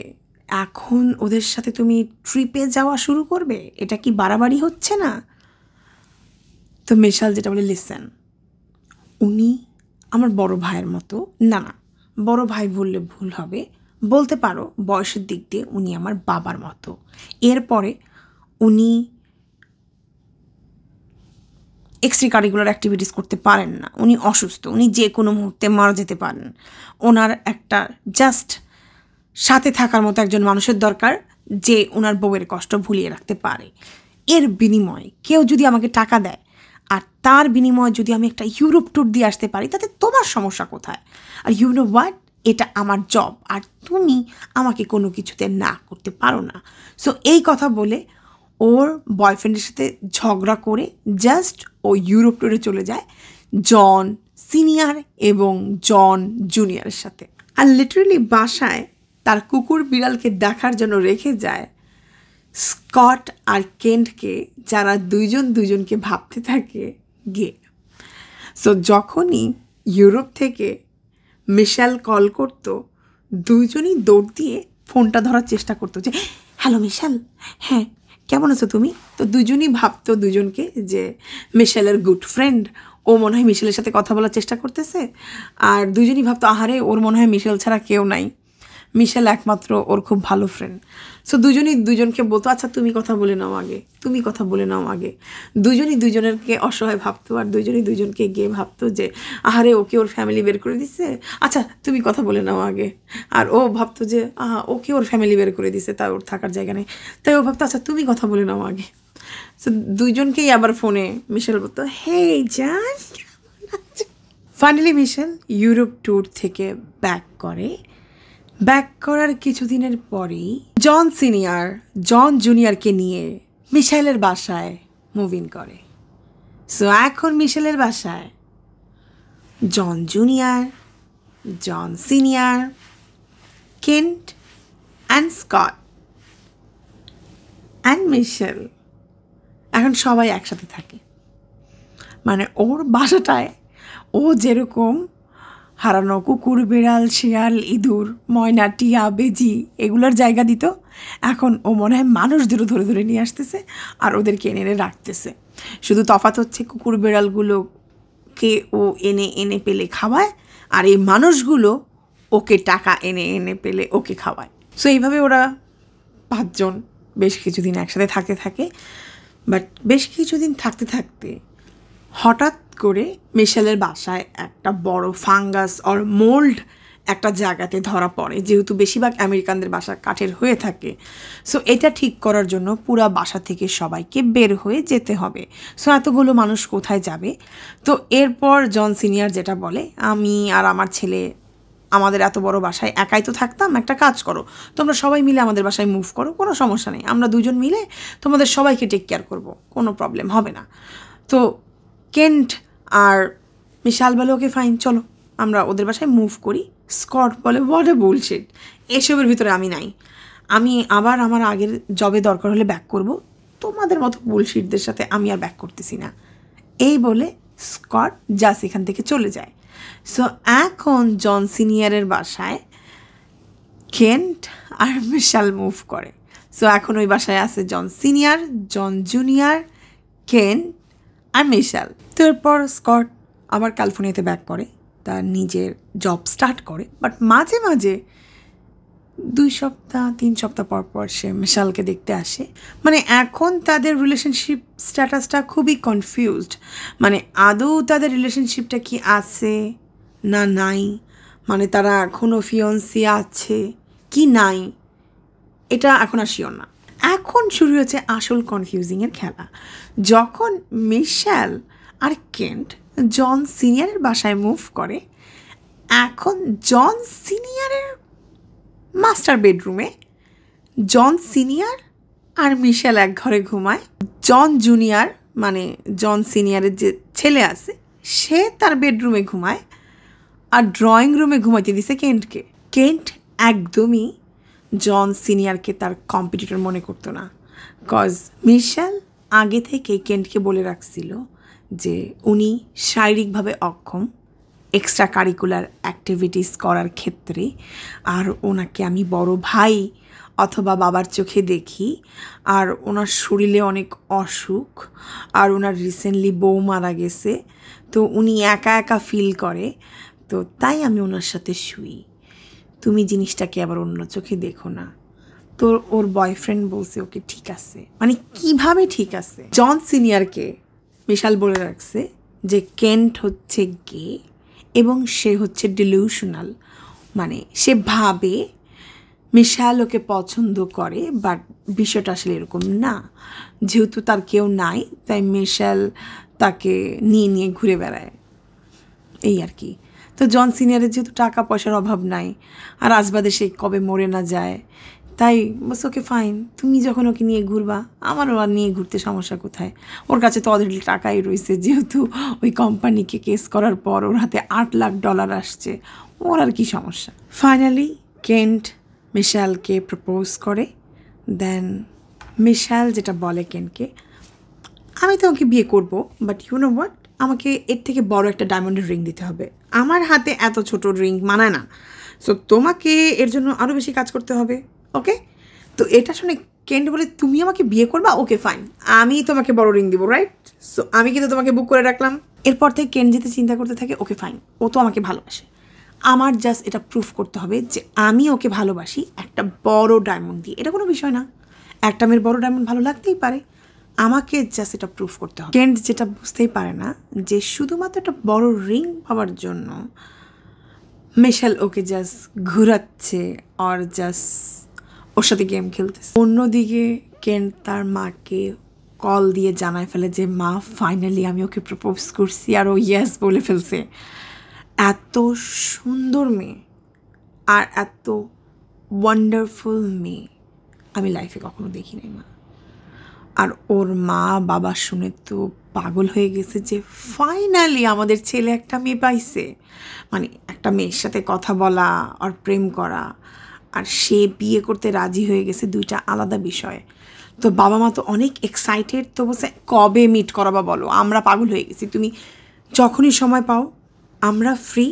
এখন ওদের সাথে তুমি ট্রিপে যাওয়া শুরু করবে, এটা কি বাড়াবাড়ি হচ্ছে না? তো মিশেল যেটা বলে, লিসেন, উনি আমার বড় ভাইয়ের মতো, না না বড় ভাই বললে ভুল হবে, বলতে পারো বয়সের দিক দিয়ে উনি আমার বাবার মতো। এরপরে উনি এক্সট্রা কারিকুলার অ্যাক্টিভিটিস করতে পারেন না, উনি অসুস্থ, উনি যে কোনো মুহূর্তে মারা যেতে পারেন। ওনার একটা জাস্ট সাথে থাকার মতো একজন মানুষের দরকার যে ওনার বউয়ের কষ্ট ভুলিয়ে রাখতে পারে। এর বিনিময়ে কেউ যদি আমাকে টাকা দেয় আর তার বিনিময়ে যদি আমি একটা ইউরোপ ট্যুর দিয়ে আসতে পারি, তাতে তোমার সমস্যা কোথায়? আর ইউ নো হোয়াট, এটা আমার জব, আর তুমি আমাকে কোনো কিছুতে না করতে পারো না। সো এই কথা বলে ওর বয়ফ্রেন্ডের সাথে ঝগড়া করে জাস্ট ও ইউরোপ ট্যুরে চলে যায় জন সিনিয়র এবং জন জুনিয়রের সাথে। আর লিটারেলি বাসায় তার কুকুর বিড়ালকে দেখার জন্য রেখে যায় স্কট আর কেন্টকে, যারা দুইজন দুজনকে ভাবতে থাকে গে। সো যখনই ইউরোপ থেকে মিশেল কল করতো, দুইজনই দৌড় দিয়ে ফোনটা ধরার চেষ্টা করতো যে হ্যালো মিশেল, হ্যাঁ কেমন আছো তুমি? তো দুজনই ভাবতো দুজনকে যে মিশেলের গুড ফ্রেন্ড, ও মনে হয় মিশেলের সাথে কথা বলার চেষ্টা করতেছে, আর দুজনই ভাবতো আহারে ওর মনে হয় মিশেল ছাড়া কেউ নাই, মিশেল একমাত্র ওর খুব ভালো ফ্রেন্ড। সো দুজনই দুজনকে বলতো আচ্ছা তুমি কথা বলে নাও আগে, তুমি কথা বলে নাও আগে। দুজনই দুজনেরকে অসহায় ভাবতো, আর দুজনই দুজনকে গিয়ে ভাবতো যে আহারে ওকে ওর ফ্যামিলি বের করে দিচ্ছে, আচ্ছা তুমি কথা বলে নাও আগে। আর ও ভাবতো যে ওকে ওর ফ্যামিলি বের করে দিচ্ছে, তাই ওর থাকার জায়গা নেই, তাই ও ভাবতো আচ্ছা তুমি কথা বলে নাও আগে। সো দুজনকেই আবার ফোনে মিশেল বলতো হে জান। ফাইনালি মিশেল ইউরোপ ট্যুর থেকে ব্যাক করে। ব্যাক করার কিছুদিনের পরেই জন সিনিয়র জন জুনিয়রকে নিয়ে মিশেলের বাসায় মুভ ইন করে। সো এখন মিশেলের বাসায় John junior, John senior, Kent and Scott and Michelle এখন সবাই একসাথে থাকে। মানে ওর বাসাটায় ও যেরকম হারানো কুকুর বিড়াল শিয়াল ইঁদুর ময়না টিয়া বেজি এগুলোর জায়গা দিত, এখন ও মনে হয় মানুষদেরও ধরে ধরে নিয়ে আসতেছে আর ওদেরকে এনে এনে রাখতেছে। শুধু তফাৎ হচ্ছে কুকুর বিড়ালগুলোকে ও এনে এনে পেলে খাওয়ায়, আর এই মানুষগুলো ওকে টাকা এনে এনে পেলে ওকে খাওয়ায়। সো এইভাবে ওরা পাঁচজন বেশ কিছুদিন একসাথে থাকতে থাকে। বাট বেশ কিছুদিন থাকতে থাকতে হঠাৎ করে মিশেলের বাসায় একটা বড় ফাঙ্গাস অর মোল্ড একটা জায়গাতে ধরা পড়ে, যেহেতু বেশিরভাগ আমেরিকানদের বাসা কাঠের হয়ে থাকে। সো এটা ঠিক করার জন্য পুরা বাসা থেকে সবাইকে বের হয়ে যেতে হবে। সো এতগুলো মানুষ কোথায় যাবে? তো এরপর জন সিনিয়র যেটা বলে, আমি আর আমার ছেলে আমাদের এত বড় বাসায় একাই তো থাকতাম, একটা কাজ করো, তোমরা সবাই মিলে আমাদের বাসায় মুভ করো, কোনো সমস্যা নেই, আমরা দুজন মিলে তোমাদের সবাইকে টেক কেয়ার করবো, কোনো প্রবলেম হবে না। তো কেন্ট আর মিশেল বলে ওকে ফাইন, চলো আমরা ওদের বাসায় মুভ করি। স্কট বলে হোয়াট এ বুলশিট, এসবের ভিতরে আমি নাই, আমি আবার আমার আগের জবে দরকার হলে ব্যাক করব, তোমাদের মতো বুলশিটদের সাথে আমি আর ব্যাক করতেছি না। এই বলে স্কট জাস্ট এখান থেকে চলে যায়। সো এখন জন সিনিয়রের বাসায় কেন্ট আর মিশেল মুভ করে। সো এখন ওই বাসায় আছে জন সিনিয়র, জন জুনিয়র, কেন্ট আর মিশেল। তো এরপর স্কট আবার ক্যালিফোর্নিয়াতে ব্যাক করে, তার নিজের জব স্টার্ট করে। বাট মাঝে মাঝে 2 সপ্তাহ 3 সপ্তাহ পর পর সে মিশেলকে দেখতে আসে। মানে এখন তাদের রিলেশনশিপ স্ট্যাটাসটা খুবই কনফিউজড, মানে আদৌ তাদের রিলেশনশিপটা কি আছে না নাই, মানে তারা এখনও ফিয়ন্সি আছে কি নাই, এটা এখন আর শিওর না। এখন শুরু হয়েছে আসল কনফিউজিংয়ের খেলা। যখন মিশেল আর কেন্ট জন সিনিয়রের বাসায় মুভ করে, এখন জন সিনিয়রের মাস্টার বেডরুমে জন সিনিয়র আর মিশেল এক ঘরে ঘুমায়। জন জুনিয়র মানে জন সিনিয়রের যে ছেলে আছে সে তার বেডরুমে ঘুমায় আর ড্রয়িং রুমে ঘুমাইতে দিছে কেন্টকে। কেন্ট একদমই জন সিনিয়রকে তার কম্পিটিটর মনে করতো না, কজ মিশেল আগে থেকে কেন্টকে বলে রাখছিল যে উনি শারীরিকভাবে অক্ষম এক্সট্রা কারিকুলার অ্যাক্টিভিটিস করার ক্ষেত্রে, আর ওনাকে আমি বড় ভাই অথবা বাবার চোখে দেখি, আর ওনার শরীরে অনেক অসুখ, আর ওনার রিসেন্টলি বউ মারা গেছে, তো উনি একা একা ফিল করে, তো তাই আমি ওনার সাথে শুই, তুমি জিনিসটাকে আবার অন্য চোখে দেখো না। তো ওর বয়ফ্রেন্ড বলছে ওকে ঠিক আছে, মানে কিভাবে ঠিক আছে? জন সিনিয়রকে মিশেল বলে রাখছে যে কেন্ট হচ্ছে গে এবং সে হচ্ছে ডিলিউশনাল, মানে সে ভাবে মিশেল ওকে পছন্দ করে, বাট বিষয়টা আসলে এরকম না। যেহেতু তার কেউ নাই তাই মিশেল তাকে নিয়ে নিয়ে ঘুরে বেড়ায়, এই আর কি। তো জন সিনিয়রের যেহেতু টাকা পয়সার অভাব নাই আর আজবাদে সে কবে মরে না যায়, তাই বস ওকে ফাইন, তুমি যখন ওকে নিয়ে ঘুরবা আমারও আর নিয়ে ঘুরতে সমস্যা কোথায়? ওর কাছে তো অলরেডি টাকাই রয়েছে, যেহেতু ওই কোম্পানিকে কেস করার পর ওর হাতে $8 লাখ আসছে, ওর আর কি সমস্যা? ফাইনালি কেন্ট মিশেলকে প্রপোজ করে। দেন মিশেল যেটা বলে কেন্টকে, আমি তো ওকে বিয়ে করবো, বাট ইউ নো হোয়াট, আমাকে এর থেকে বড় একটা ডায়মন্ডের রিং দিতে হবে, আমার হাতে এত ছোট রিং মানায় না, সো তোমাকে এর জন্য আরও বেশি কাজ করতে হবে, ওকে? তো এটা শুনে কেন্ট বলে তুমি আমাকে বিয়ে করবা? ওকে ফাইন, আমি তোমাকে বড় রিং দিব, রাইট? সো আমি কিন্তু তোমাকে বুক করে রাখলাম। এরপর থেকে কেন্ট যেতে চিন্তা করতে থাকে, ওকে ফাইন, ও তো আমাকে ভালোবাসে, আমার জাস্ট এটা প্রুফ করতে হবে যে আমি ওকে ভালোবাসি একটা বড় ডায়মন্ড দিয়ে। এটা কোনো বিষয় না, একটা মেয়ের বড় ডায়মন্ড ভালো লাগতেই পারে, আমাকে জাস্ট এটা প্রুফ করতে হবে। কেন্ট যেটা বুঝতেই পারে না যে শুধুমাত্র একটা বড় রিং পাওয়ার জন্য মিশেল ওকে জাস্ট ঘুরাচ্ছে আর জাস্ট ওর সাথে গেম খেলতেছে। অন্যদিকে কেন্ট তার মাকে কল দিয়ে জানায় ফেলে যে মা ফাইনালি আমি ওকে প্রপোজ করছি, আর ও ইয়েস বলে ফেলছে। এত সুন্দর মেয়ে আর এত ওয়ান্ডারফুল মেয়ে আমি লাইফে কখনো দেখি নাই মা। আর ওর মা বাবা শুনে তো পাগল হয়ে গেছে যে ফাইনালি আমাদের ছেলে একটা মেয়ে পাইছে, মানে একটা মেয়ের সাথে কথা বলা আর প্রেম করা আর সে বিয়ে করতে রাজি হয়ে গেছে, দুইটা আলাদা বিষয়। তো বাবা মা তো অনেক এক্সাইটেড, তো বলছে কবে মিট করাবা বলো, আমরা পাগল হয়ে গেছি, তুমি যখনই সময় পাও আমরা ফ্রি,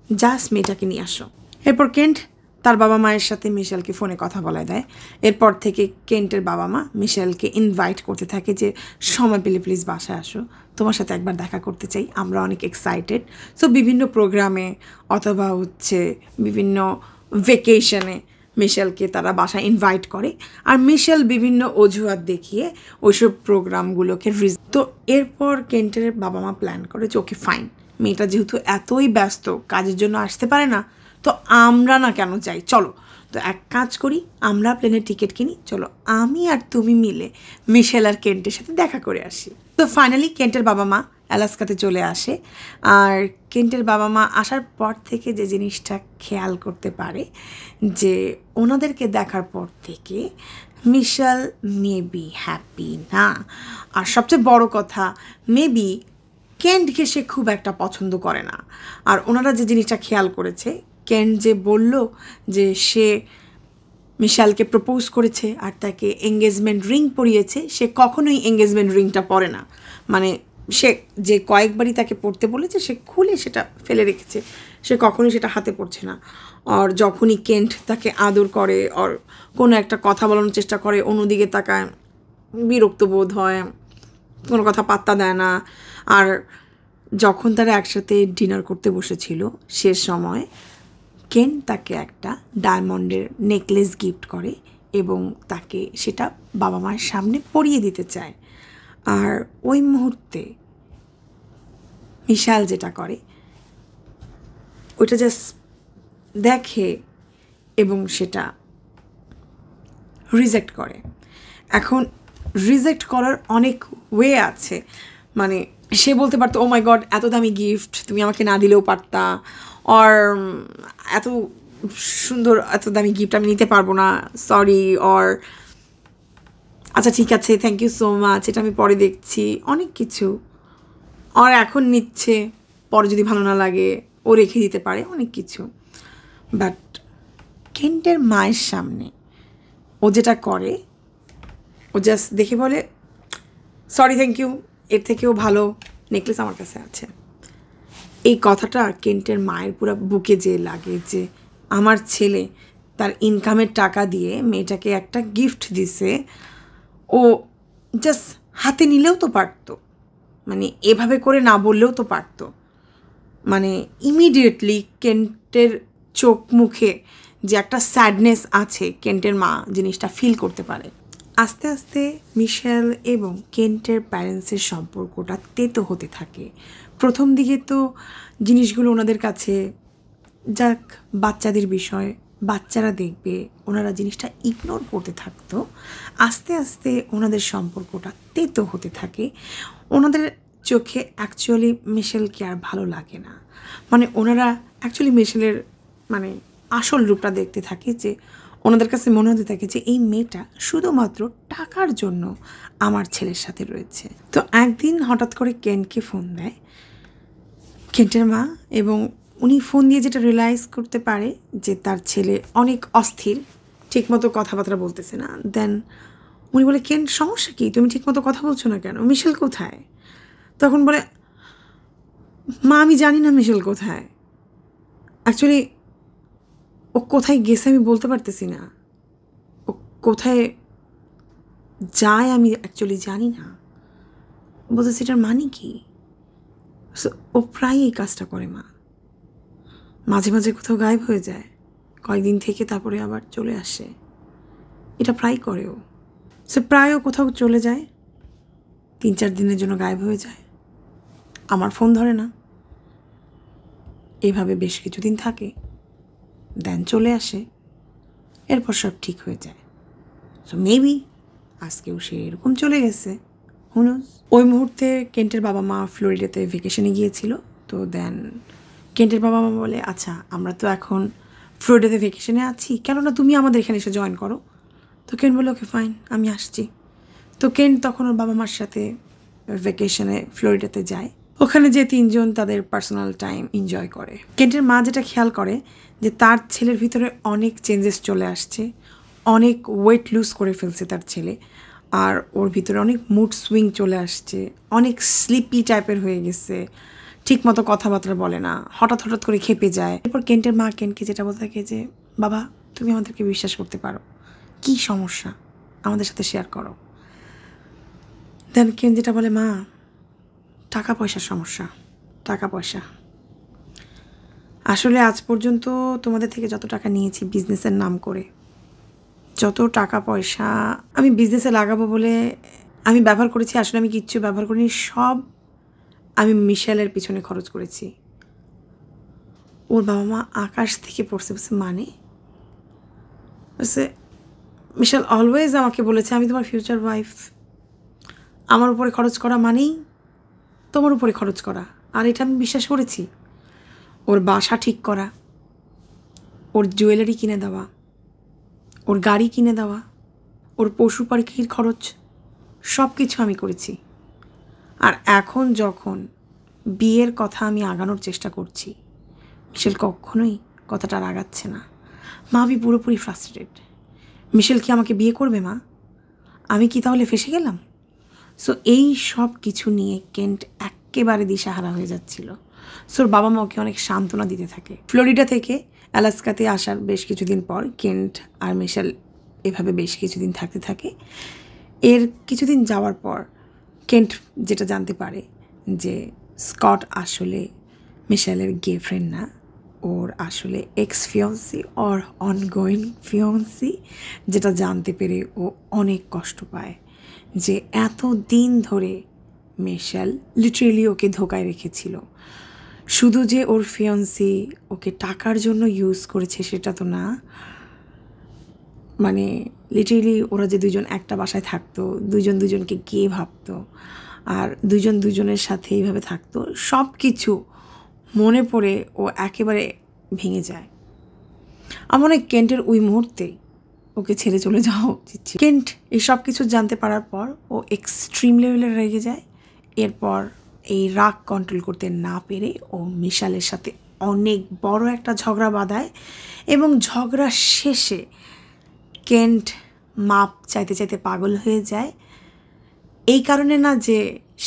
জাস্ট মেয়েটাকে নিয়ে আসো। এরপর কেন্ট তার বাবা মায়ের সাথে মিশেলকে ফোনে কথা বলায় দেয়। এরপর থেকে কেন্টের বাবা মা মিশেলকে ইনভাইট করতে থাকে যে সময় পেলে প্লিজ বাসায় আসো, তোমার সাথে একবার দেখা করতে চাই, আমরা অনেক এক্সাইটেড। সো বিভিন্ন প্রোগ্রামে অথবা হচ্ছে বিভিন্ন ভেকেশনে মিশেলকে তারা বাসায় ইনভাইট করে, আর মিশেল বিভিন্ন অজুহাত দেখিয়ে ওইসব প্রোগ্রামগুলোকে তো এরপর কেন্টের বাবা মা প্ল্যান করে যে ওকে ফাইন, মেয়েটা যেহেতু এতই ব্যস্ত কাজের জন্য আসতে পারে না, তো আমরা না কেন যাই, চলো তো এক কাজ করি, আমরা প্লেনের টিকিট কিনি, চলো আমি আর তুমি মিলে মিশেল আর কেন্টের সাথে দেখা করে আসি। তো ফাইনালি কেন্টের বাবা মা অ্যালাস্কাতে চলে আসে, আর কেন্টের বাবা মা আসার পর থেকে যে জিনিসটা খেয়াল করতে পারে যে ওনাদেরকে দেখার পর থেকে মিশেল মেবি হ্যাপি না, আর সবচেয়ে বড় কথা মেবি কেন্টকে সে খুব একটা পছন্দ করে না। আর ওনারা যে জিনিসটা খেয়াল করেছে, কেন্ট যে বলল যে সে মিশেলকে প্রপোজ করেছে আর তাকে এঙ্গেজমেন্ট রিং পরিয়েছে, সে কখনোই এঙ্গেজমেন্ট রিংটা পরে না, মানে সে যে কয়েকবারই তাকে পড়তে বলেছে সে খুলে সেটা ফেলে রেখেছে, সে কখনোই সেটা হাতে পড়ছে না। আর যখনই কেন্ট তাকে আদর করে আর কোনো একটা কথা বলানোর চেষ্টা করে অন্যদিকে তাকায়, বিরক্ত বোধ হয়, কোনো কথা পাত্তা দেয় না। আর যখন তারা একসাথে ডিনার করতে বসেছিল সে সময় কেন্ট তাকে একটা ডায়মন্ডের নেকলেস গিফট করে এবং তাকে সেটা বাবা মায়ের সামনে পরিয়ে দিতে চায়। আর ওই মুহূর্তে মিশেল যেটা করে ওইটা জাস্ট দেখে এবং সেটা রিজেক্ট করে। এখন রিজেক্ট করার অনেক ওয়ে আছে, মানে সে বলতে পারতো ও মাই গড এত দামি গিফট তুমি আমাকে না দিলেও পারতা, আর এত সুন্দর এত দামি গিফট আমি নিতে পারবো না, সরি, অর আচ্ছা ঠিক আছে থ্যাংক ইউ সো মাচ, এটা আমি পরে দেখছি, অনেক কিছু। আর এখন নিচ্ছে পরে যদি ভালো না লাগে ও রেখে দিতে পারে অনেক কিছু। বাট কেন্টের মায়ের সামনে ও যেটা করে, ও জাস্ট দেখে বলে সরি থ্যাংক ইউ, এর থেকেও ভালো নেকলেস আমার কাছে আছে। এই কথাটা কেন্টের মায়ের পুরো বুকে যে লাগে যে আমার ছেলে তার ইনকামের টাকা দিয়ে মেয়েটাকে একটা গিফট দিছে, ও জাস্ট হাতে নিলেও তো পারতো, মানে এভাবে করে না বললেও তো পারতো। মানে ইমিডিয়েটলি কেন্টের চোখ মুখে যে একটা স্যাডনেস আছে কেন্টের মা জিনিসটা ফিল করতে পারে। আস্তে আস্তে মিশেল এবং কেন্টের প্যারেন্টসের সম্পর্কটা তেতো হতে থাকে। প্রথম দিকে তো জিনিসগুলো ওনাদের কাছে যাক বাচ্চাদের বিষয়, বাচ্চারা দেখবে, ওনারা জিনিসটা ইগনোর করতে থাকতো। আস্তে আস্তে ওনাদের সম্পর্কটা তেতো হতে থাকে। ওনাদের চোখে অ্যাকচুয়ালি মিশেলকে আর ভালো লাগে না, মানে ওনারা অ্যাকচুয়ালি মিশেলের মানে আসল রূপটা দেখতে থাকে, যে ওনাদের কাছে মনে হতে থাকে যে এই মেয়েটা শুধুমাত্র টাকার জন্য আমার ছেলের সাথে রয়েছে। তো একদিন হঠাৎ করে কেন্টকে ফোন দেয় কেন্টের মা, এবং উনি ফোন দিয়ে যেটা রিয়েলাইজ করতে পারে যে তার ছেলে অনেক অস্থির, ঠিকমতো কথাবার্তা বলতেছে না। দেন উনি বলে কেন্ট সমস্যা কি, তুমি ঠিকমতো কথা বলছো না কেন, মিশেল কোথায়? তখন বলে মা আমি জানি না মিশেল কোথায়, অ্যাকচুয়ালি ও কোথায় গেছে আমি বলতে পারতেছি না, ও কোথায় যায় আমি অ্যাকচুয়ালি জানি না। বলতেছি এটার মানে কি? ও প্রায় এই কাজটা করে মা, মাঝে মাঝে কোথাও গায়েব হয়ে যায়, কয়েকদিন থেকে তারপরে আবার চলে আসে, এটা প্রায় করে ও। সে প্রায়ও কোথাও চলে যায়, 3-4 দিনের জন্য গায়েব হয়ে যায়, আমার ফোন ধরে না, এভাবে বেশ কিছুদিন থাকে, দেন চলে আসে, এরপর সব ঠিক হয়ে যায়। সো মেবি আজকেও সে এরকম চলে গেছে, হু নোজ। ওই মুহূর্তে কেন্টের বাবা মা ফ্লোরিডাতে ভেকেশনে গিয়েছিল। তো দেন কেন্টের বাবা মা বলে আচ্ছা আমরা তো এখন ফ্লোরিডাতে ভেকেশনে আছি, কেননা তুমি আমাদের এখানে এসে জয়েন করো। তো কেন্ট বলে ওকে ফাইন আমি আসছি। তো কেন্ট তখন ওর বাবা মার সাথে ভেকেশনে ফ্লোরিডাতে যায়। ওখানে যে 3 জন তাদের পার্সোনাল টাইম এনজয় করে। কেন্টের মা যেটা খেয়াল করে যে তার ছেলের ভিতরে অনেক চেঞ্জেস চলে আসছে, অনেক ওয়েট লুজ করে ফেলছে তার ছেলে, আর ওর ভিতরে অনেক মুড সুইং চলে আসছে, অনেক স্লিপি টাইপের হয়ে গেছে, ঠিকমতো কথাবার্তা বলে না, হঠাৎ হঠাৎ করে খেপে যায়। এরপর কেন্টের মা কেন্টকে যেটা বলতে থাকে যে বাবা তুমি আমাদেরকে বিশ্বাস করতে পারো, কী সমস্যা আমাদের সাথে শেয়ার করো। দেন কেন্ট যেটা বলে মা টাকা পয়সার সমস্যা, টাকা পয়সা আসলে আজ পর্যন্ত তোমাদের থেকে যত টাকা নিয়েছি বিজনেসের নাম করে, যত টাকা পয়সা আমি বিজনেসে লাগাবো বলে আমি ব্যবহার করেছি, আসলে আমি কিচ্ছু ব্যবহার করিনি, সব আমি মিশেলের পিছনে খরচ করেছি। ওর বাবা মা আকাশ থেকে পড়ছে, বলছে মানে বলছে মিশেল অলওয়েজ আমাকে বলেছে আমি তোমার ফিউচার ওয়াইফ, আমার উপরে খরচ করা মানেই তোমার উপরে খরচ করা, আর এটা আমি বিশ্বাস করেছি। ওর বাসা ঠিক করা, ওর জুয়েলারি কিনে দেওয়া, ওর গাড়ি কিনে দেওয়া, ওর পশু পাখির খরচ, সব কিছু আমি করেছি। আর এখন যখন বিয়ের কথা আমি আগানোর চেষ্টা করছি, মিশেল কখনোই কথাটা আগাচ্ছে না। মা আমি পুরোপুরি ফ্রাস্ট্রেটেড, মিশেল কি আমাকে বিয়ে করবে মা? আমি কি তাহলে ফেসে গেলাম? সো এই সব কিছু নিয়ে কেন্ট একেবারে দিশাহারা হয়ে যাচ্ছিল। সোর বাবা মা ওকে অনেক সান্ত্বনা দিতে থাকে। ফ্লোরিডা থেকে অ্যালাস্কাতে আসার বেশ কিছুদিন পর কেন্ট আর মিশেল এভাবে বেশ কিছুদিন থাকতে থাকে। এর কিছুদিন যাওয়ার পর কেন্ট যেটা জানতে পারে যে স্কট আসলে মিশেলের গে ফ্রেন্ড না, ওর আসলে এক্স ফিয়ন্সি ওর অনগোয়িং ফিয়ন্সি। যেটা জানতে পেরে ও অনেক কষ্ট পায় যে এত দিন ধরে মিশেল লিটারেলি ওকে ধোকায় রেখেছিল। শুধু যে ওর ফিয়ন্সি ওকে টাকার জন্য ইউজ করেছে সেটা তো না, মানে লিটারেলি ওরা যে দুজন একটা বাসায় থাকতো, দুজন দুজনকে গে ভাবতো, আর দুজন দুজনের সাথে এইভাবে থাকতো, সব কিছু মনে পড়ে ও একেবারে ভেঙে যায়। আমার মনে হয় কেন্টের ওই মুহূর্তেই ওকে ছেড়ে চলে যাওয়া উচিত ছিল। কেন্ট এই সব কিছু জানতে পারার পর ও এক্সট্রিম লেভেলে রেগে যায়। এরপর এই রাগ কন্ট্রোল করতে না পেরে ও মিশেলের সাথে অনেক বড় একটা ঝগড়া বাঁধায় এবং ঝগড়া শেষে কেন্ট মাপ চাইতে চাইতে পাগল হয়ে যায়। এই কারণে না যে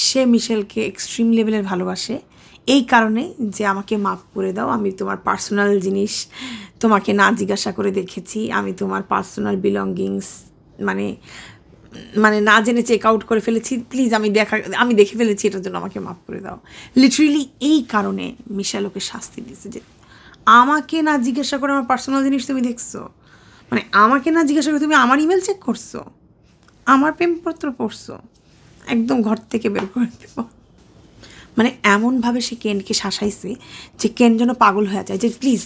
সে মিশেলকে এক্সট্রিম লেভেলের ভালোবাসে, এই কারণে যে আমাকে মাপ করে দাও, আমি তোমার পার্সোনাল জিনিস তোমাকে না জিজ্ঞাসা করে দেখেছি, আমি তোমার পার্সোনাল বিলঙ্গিংস মানে না জেনে চেক আউট করে ফেলেছি, প্লিজ আমি দেখে ফেলেছি, এটার জন্য আমাকে মাফ করে দাও। লিটারেলি এই কারণে মিশেল ওকে শাস্তি দিয়েছে যে আমাকে না জিজ্ঞাসা করে আমার পার্সোনাল জিনিস তুমি দেখছো, মানে আমাকে না জিজ্ঞাসা করে তুমি আমার ইমেল চেক করছো, আমার প্রেমপত্র পড়ছো, একদম ঘর থেকে বের করে দেব। মানে এমনভাবে সে কেনকে শাসাইছে যে কেন যেন পাগল হয়ে যায় যে প্লিজ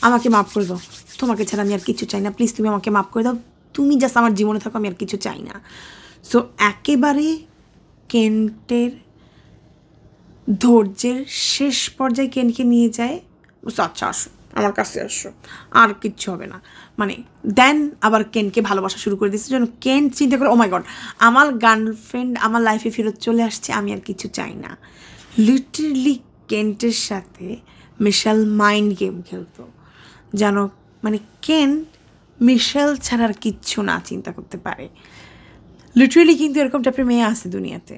আমাকে মাফ করে দাও, তোমাকে ছাড়া আমি আর কিছু চাই না, প্লিজ তুমি আমাকে মাফ করে দাও, তুমি জাস্ট আমার জীবনে থাকো, আমি আর কিছু চাই না। সো একেবারে কেন্টের ধৈর্যের শেষ পর্যায়ে কেনকে নিয়ে যায়, আচ্ছা আসো আমার কাছে আসো, আর কিচ্ছু হবে না, মানে দেন আবার কেনকে ভালোবাসা শুরু করে দিয়েছে। যেন কেন চিন্তা করে ও মাই গড আমার গার্লফ্রেন্ড আমার লাইফে ফেরত চলে আসছে, আমি আর কিছু চাই না। লিটারলি কেন্টের সাথে মিশেল মাইন্ড গেম খেলতো, যেন মানে কেন মিশেল ছাড়া আর কিচ্ছু না চিন্তা করতে পারে। লিটারেলি কিন্তু এরকম টাইপের মেয়ে আছে দুনিয়াতে,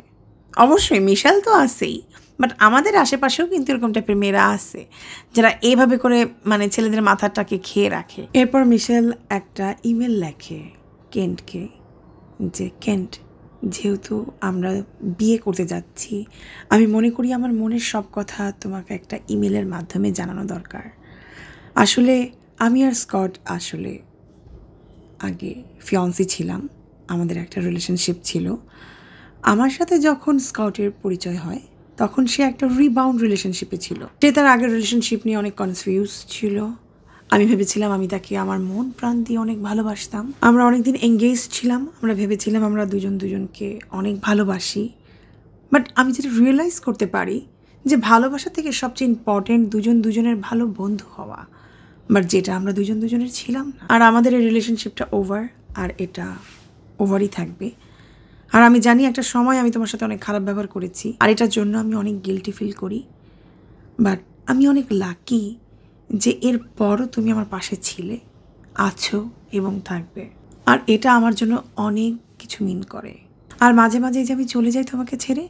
অবশ্যই মিশেল তো আছেই, বাট আমাদের আশেপাশেও কিন্তু এরকম টাইপের মেয়েরা আছে যারা এইভাবে করে মানে ছেলেদের মাথাটাকে খেয়ে রাখে। এরপর মিশেল একটা ইমেল লেখে কেন্টকে যে কেন্ট, যেহেতু আমরা বিয়ে করতে যাচ্ছি, আমি মনে করি আমার মনের সব কথা তোমাকে একটা ইমেলের মাধ্যমে জানানো দরকার। আসলে আমি আর স্কট আসলে আগে ফিয়ন্সি ছিলাম, আমাদের একটা রিলেশনশিপ ছিল। আমার সাথে যখন স্কটের পরিচয় হয় তখন সে একটা রিবাউন্ড রিলেশনশিপে ছিল। সে তার আগের রিলেশনশিপ নিয়ে অনেক কনফিউজ ছিল। আমি ভেবেছিলাম আমি তাকে আমার মন প্রাণ দিয়ে অনেক ভালোবাসতাম, আমরা অনেকদিন এঙ্গেজ ছিলাম, আমরা ভেবেছিলাম আমরা দুজনকে অনেক ভালোবাসি। বাট আমি যেটা রিয়েলাইজ করতে পারি যে ভালোবাসা থেকে সবচেয়ে ইম্পর্টেন্ট দুজনের ভালো বন্ধু হওয়া, বাট যেটা আমরা দুজনের ছিলাম না। আর আমাদের এই রিলেশনশিপটা ওভার, আর এটা ওভারই থাকবে। আর আমি জানি একটা সময় আমি তোমার সাথে অনেক খারাপ ব্যবহার করেছি, আর এটার জন্য আমি অনেক গিল্টি ফিল করি, বাট আমি অনেক লাকি যে এরপরও তুমি আমার পাশে ছিলে, আছো এবং থাকবে। আর এটা আমার জন্য অনেক কিছু মিন করে। আর মাঝে মাঝে যে আমি চলে যাই তোমাকে ছেড়ে,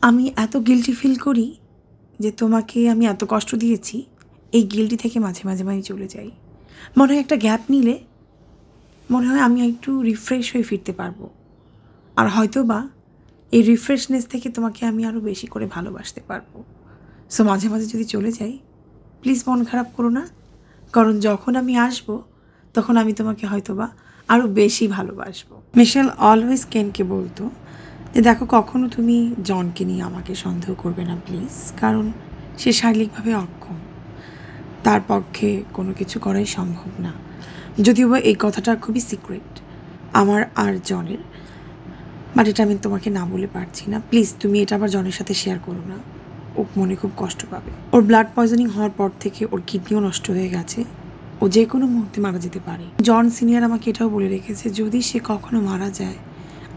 আমি এত গিল্টি ফিল করি যে তোমাকে আমি এত কষ্ট দিয়েছি, এই গিল্টি থেকে মাঝে মাঝে আমি চলে যাই। মনে হয় একটা গ্যাপ নিলে মনে হয় আমি একটু রিফ্রেশ হয়ে ফিরতে পারবো, আর হয়তো বা এই রিফ্রেশনেস থেকে তোমাকে আমি আরও বেশি করে ভালোবাসতে পারবো। সো মাঝে মাঝে যদি চলে যাই প্লিজ মন খারাপ করো না, কারণ যখন আমি আসবো তখন আমি তোমাকে হয়তো বা আরও বেশি ভালোবাসবো। মিশেল অলওয়েজ কেনকে বলতো যে দেখো কখনো তুমি জনকে নিয়ে আমাকে সন্দেহ করবে না প্লিজ, কারণ সে শারীরিকভাবে অক্ষম, তার পক্ষে কোনো কিছু করাই সম্ভব না। যদিও বা এই কথাটা খুবই সিক্রেট আমার আর জনের, বাট এটা আমি তোমাকে না বলে পারছি না, প্লিজ তুমি এটা আবার জনের সাথে শেয়ার করো না, ও মনে খুব কষ্ট পাবে। ওর ব্লাড পয়জনিং হওয়ার পর থেকে ওর কিডনিও নষ্ট হয়ে গেছে, ও যে কোনো মুহূর্তে মারা যেতে পারে। জন সিনিয়র আমাকে এটাও বলে রেখেছে যদি সে কখনো মারা যায়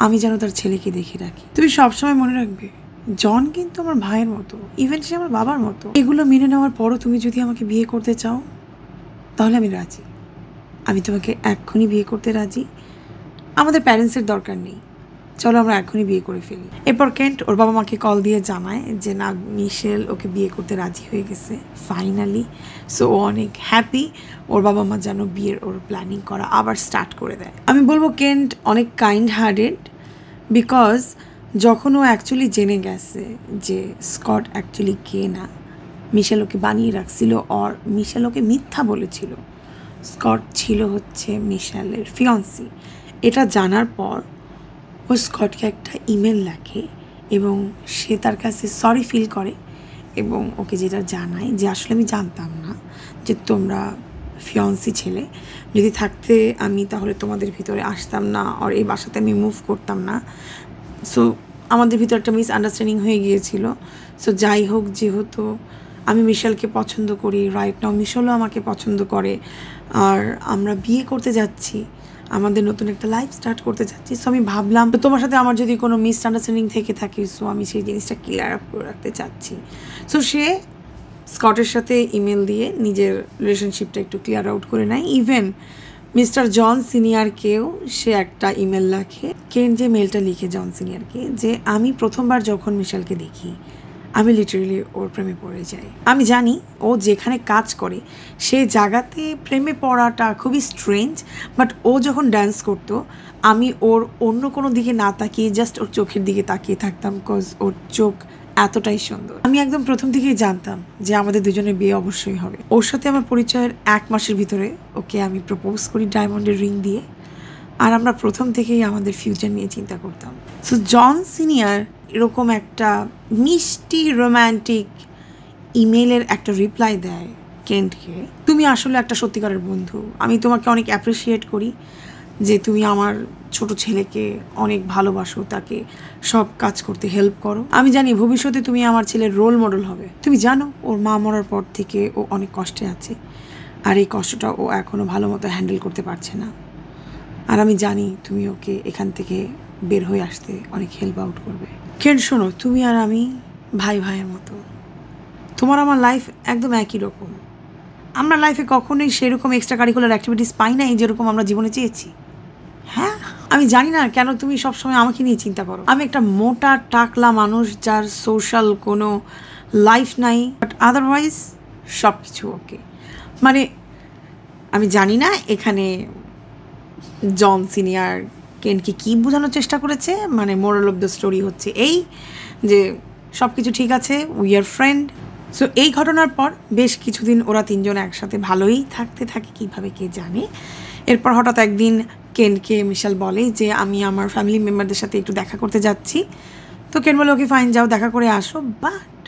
আমি যেন তার ছেলেকে দেখে রাখি। তুমি সবসময় মনে রাখবে জন কিন্তু আমার ভাইয়ের মতো, ইভেন সে আমার বাবার মতো। এগুলো মেনে নেওয়ার পরও তুমি যদি আমাকে বিয়ে করতে চাও তাহলে আমি রাজি, আমি তোমাকে এক্ষুনি বিয়ে করতে রাজি, আমাদের প্যারেন্টসের দরকার নেই, চলো আমরা এখনই বিয়ে করে ফেলি। এরপর কেন্ট ওর বাবা মাকে কল দিয়ে জানায় যে না মিশেল ওকে বিয়ে করতে রাজি হয়ে গেছে ফাইনালি। সো ও অনেক হ্যাপি, ওর বাবা মা যেন বিয়ের ওর প্ল্যানিং করা আবার স্টার্ট করে দেয়। আমি বলবো কেন্ট অনেক কাইন্ড হার্টেড, বিকজ যখন ও অ্যাকচুয়ালি জেনে গেছে যে স্কট অ্যাকচুয়ালি কে না, মিশেল ওকে বানিয়ে রাখছিল, আর মিশেল ওকে মিথ্যা বলেছিল স্কট ছিল হচ্ছে মিশেলের ফিয়ন্সি, এটা জানার পর ও স্কটকে একটা ইমেল লেখে এবং সে তার কাছে সরি ফিল করে এবং ওকে যেটা জানায় যে আসলে আমি জানতাম না যে তোমরা ফিয়ন্সি ছেলে, যদি থাকতে আমি তাহলে তোমাদের ভিতরে আসতাম না, আর এই বাসাতে আমি মুভ করতাম না। সো আমাদের ভিতরে একটা মিসআন্ডারস্ট্যান্ডিং হয়ে গিয়েছিল। সো যাই হোক, যেহেতু আমি মিশেলকে পছন্দ করি, রাইট নাও মিশেলও আমাকে পছন্দ করে, আর আমরা বিয়ে করতে যাচ্ছি, আমাদের নতুন একটা লাইফ স্টার্ট করতে যাচ্ছি। সো আমি ভাবলাম তোমার সাথে আমার যদি কোনো মিসআন্ডারস্ট্যান্ডিং থেকে থাকে, সো আমি সেই জিনিসটা ক্লিয়ার আপ করে রাখতে চাচ্ছি। সো সে স্কটের সাথে ইমেল দিয়ে নিজের রিলেশনশিপটা একটু ক্লিয়ার আউট করে নেয়। ইভেন মিস্টার জন সিনিয়রকেও সে একটা ইমেল লেখে। কেন যে মেলটা লিখে জন সিনিয়রকে যে আমি প্রথমবার যখন মিশেলকে দেখি আমি লিটারেলি ওর প্রেমে পড়ে যাই। আমি জানি ও যেখানে কাজ করে সেই জায়গাতে প্রেমে পড়াটা খুবই স্ট্রেঞ্জ, বাট ও যখন ডান্স করতো আমি ওর অন্য কোনো দিকে না তাকিয়ে জাস্ট ওর চোখের দিকে তাকিয়ে থাকতাম, বিকজ ওর চোখ এতটাই সুন্দর। আমি একদম প্রথম থেকেই জানতাম যে আমাদের দুজনের বিয়ে অবশ্যই হবে। ওর সাথে আমার পরিচয়ের 1 মাসের ভিতরে ওকে আমি প্রপোজ করি ডায়মন্ডের রিং দিয়ে, আর আমরা প্রথম থেকেই আমাদের ফিউচার নিয়ে চিন্তা করতাম। সো জন সিনিয়র এরকম একটা মিষ্টি রোম্যান্টিক ইমেলের একটা রিপ্লাই দেয় কেন্টকে, তুমি আসলে একটা সত্যিকারের বন্ধু, আমি তোমাকে অনেক অ্যাপ্রিসিয়েট করি যে তুমি আমার ছোট ছেলেকে অনেক ভালোবাসো, তাকে সব কাজ করতে হেল্প করো। আমি জানি ভবিষ্যতে তুমি আমার ছেলের রোল মডেল হবে। তুমি জানো ওর মা মরার পর থেকে ও অনেক কষ্টে আছে, আর এই কষ্টটা ও এখনও ভালো মতো হ্যান্ডেল করতে পারছে না। আর আমি জানি তুমি ওকে এখান থেকে বের হয়ে আসতে অনেক হেল্প আউট করবে। কেন শোনো, তুমি আর আমি ভাই ভাইয়ের মতো, তোমার আমার লাইফ একদম একই রকম। আমরা লাইফে কখনোই সেরকম এক্সট্রা কারিকুলার অ্যাক্টিভিটিস পাই নাই যেরকম আমরা জীবনে চেয়েছি। হ্যাঁ, আমি জানি না কেন তুমি সবসময় আমাকে নিয়ে চিন্তা করো। আমি একটা মোটা টাকলা মানুষ যার সোশ্যাল কোনো লাইফ নাই, বাট আদারওয়াইজ সব কিছু ওকে। মানে আমি জানি না এখানে জন সিনিয়র কেনকে কী বোঝানোর চেষ্টা করেছে। মানে মোরাল অফ দ্য স্টোরি হচ্ছে এই যে সব কিছু ঠিক আছে, উই আর ফ্রেন্ড। সো এই ঘটনার পর বেশ কিছুদিন ওরা তিনজন একসাথে ভালোই থাকতে থাকে, কীভাবে কে জানে। এরপর হঠাৎ একদিন কেনকে মিশেল বলে যে আমি আমার ফ্যামিলি মেম্বারদের সাথে একটু দেখা করতে যাচ্ছি। তো কেন বলে ওকে ফাইন, যাও দেখা করে আসো। বাট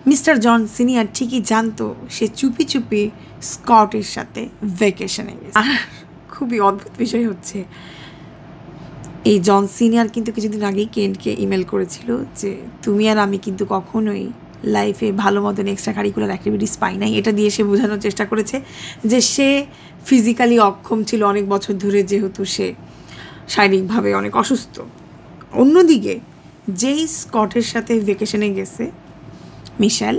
মিস্টার জন সিনিয়র ঠিকই জানতো সে চুপি চুপি স্কটের সাথে ভ্যাকেশনে গেছে। আর খুবই অদ্ভুত বিষয় হচ্ছে এই জন সিনিয়র কিন্তু কিছুদিন আগেই কেনকে ইমেল করেছিল যে তুমি আর আমি কিন্তু কখনোই লাইফে ভালো মতন এক্সট্রা কারিকুলার অ্যাক্টিভিটিস পাই নাই। এটা দিয়ে সে বোঝানোর চেষ্টা করেছে যে সে ফিজিক্যালি অক্ষম ছিল অনেক বছর ধরে, যেহেতু সে শারীরিকভাবে অনেক অসুস্থ। অন্যদিকে যেই স্কটের সাথে ভ্যাকেশনে গেছে মিশেল,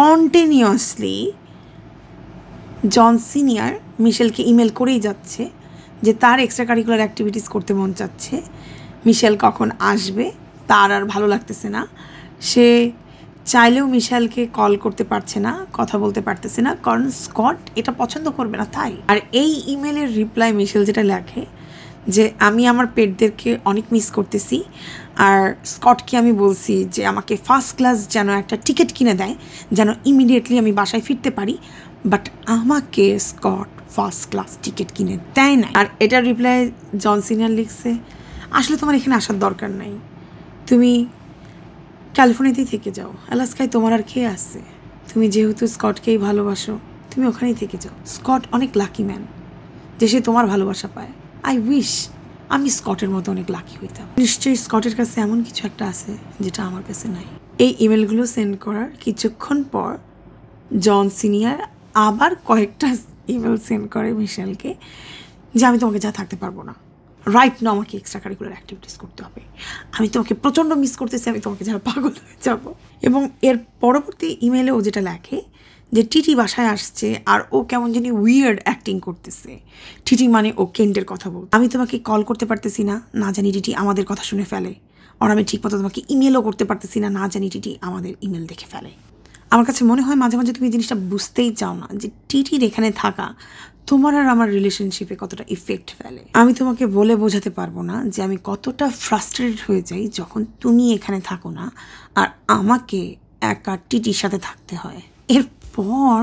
কন্টিনিউয়াসলি জন সিনিয়র মিশেলকে ইমেল করেই যাচ্ছে যে তার এক্সট্রা কারিকুলার অ্যাক্টিভিটিস করতে মন চাচ্ছে, মিশেল কখন আসবে তার আর ভালো লাগতেছে না। সে চাইলেও মিশেলকে কল করতে পারছে না, কথা বলতে পারতেছে না, কারণ স্কট এটা পছন্দ করবে না তাই। আর এই ইমেলের রিপ্লাই মিশেল যেটা লেখে যে আমি আমার পেটদেরকে অনেক মিস করতেছি, আর স্কটকে আমি বলছি যে আমাকে ফার্স্ট ক্লাস যেন একটা টিকিট কিনে দেয় যেন ইমিডিয়েটলি আমি বাসায় ফিরতে পারি, বাট আমাকে স্কট ফার্স্ট ক্লাস টিকিট কিনে দেয় না। আর এটার রিপ্লাই জন সিনিয়র লিখছে আসলে তোমার এখানে আসার দরকার নাই, তুমি ক্যালিফোর্নিয়াতেই থেকে যাও, আলাস্কায় তোমার আর কে আছে, তুমি যেহেতু স্কটকেই ভালোবাসো তুমি ওখানেই থেকে যাও। স্কট অনেক লাকি ম্যান যে সে তোমার ভালোবাসা পায়। আই উইশ আমি স্কটের মতো অনেক লাকি হইতাম। নিশ্চয়ই স্কটের কাছে এমন কিছু একটা আছে যেটা আমার কাছে নাই। এই ইমেলগুলো সেন্ড করার কিছুক্ষণ পর জন সিনিয়র আবার কয়েকটা ইমেল সেন্ড করে মিশেলকে যে আমি তোমাকে যা থাকতে পারবো না, রাইট না আমাকে এক্সট্রা কারিকুলার অ্যাক্টিভিটিস করতে হবে, আমি তোমাকে প্রচণ্ড মিস করতেছি, আমি তোমাকে যারা পাগল হয়ে যাব। এবং এর পরবর্তী ইমেলে ও যেটা লেখে যে টিটি বাসায় আসছে আর ও কেমন জানি উইয়ার্ড অ্যাক্টিং করতেছে। টিটি মানে ও কেন্টের কথা বল, আমি তোমাকে কল করতে পারতেছি না, না জানি টিটি আমাদের কথা শুনে ফেলে, আর আমি ঠিকমতো তোমাকে ইমেলও করতে পারতেছি না, না জানি টিটি আমাদের ইমেল দেখে ফেলে। আমার কাছে মনে হয় মাঝে মাঝে তুমি জিনিসটা বুঝতেই চাও না যে টিটির এখানে থাকা তোমার আর আমার রিলেশনশিপে কতটা ইফেক্ট ফেলে। আমি তোমাকে বলে বোঝাতে পারবো না যে আমি কতটা ফ্রাস্ট্রেটেড হয়ে যাই যখন তুমি এখানে থাকো না আর আমাকে একা টিটির সাথে থাকতে হয়। এরপর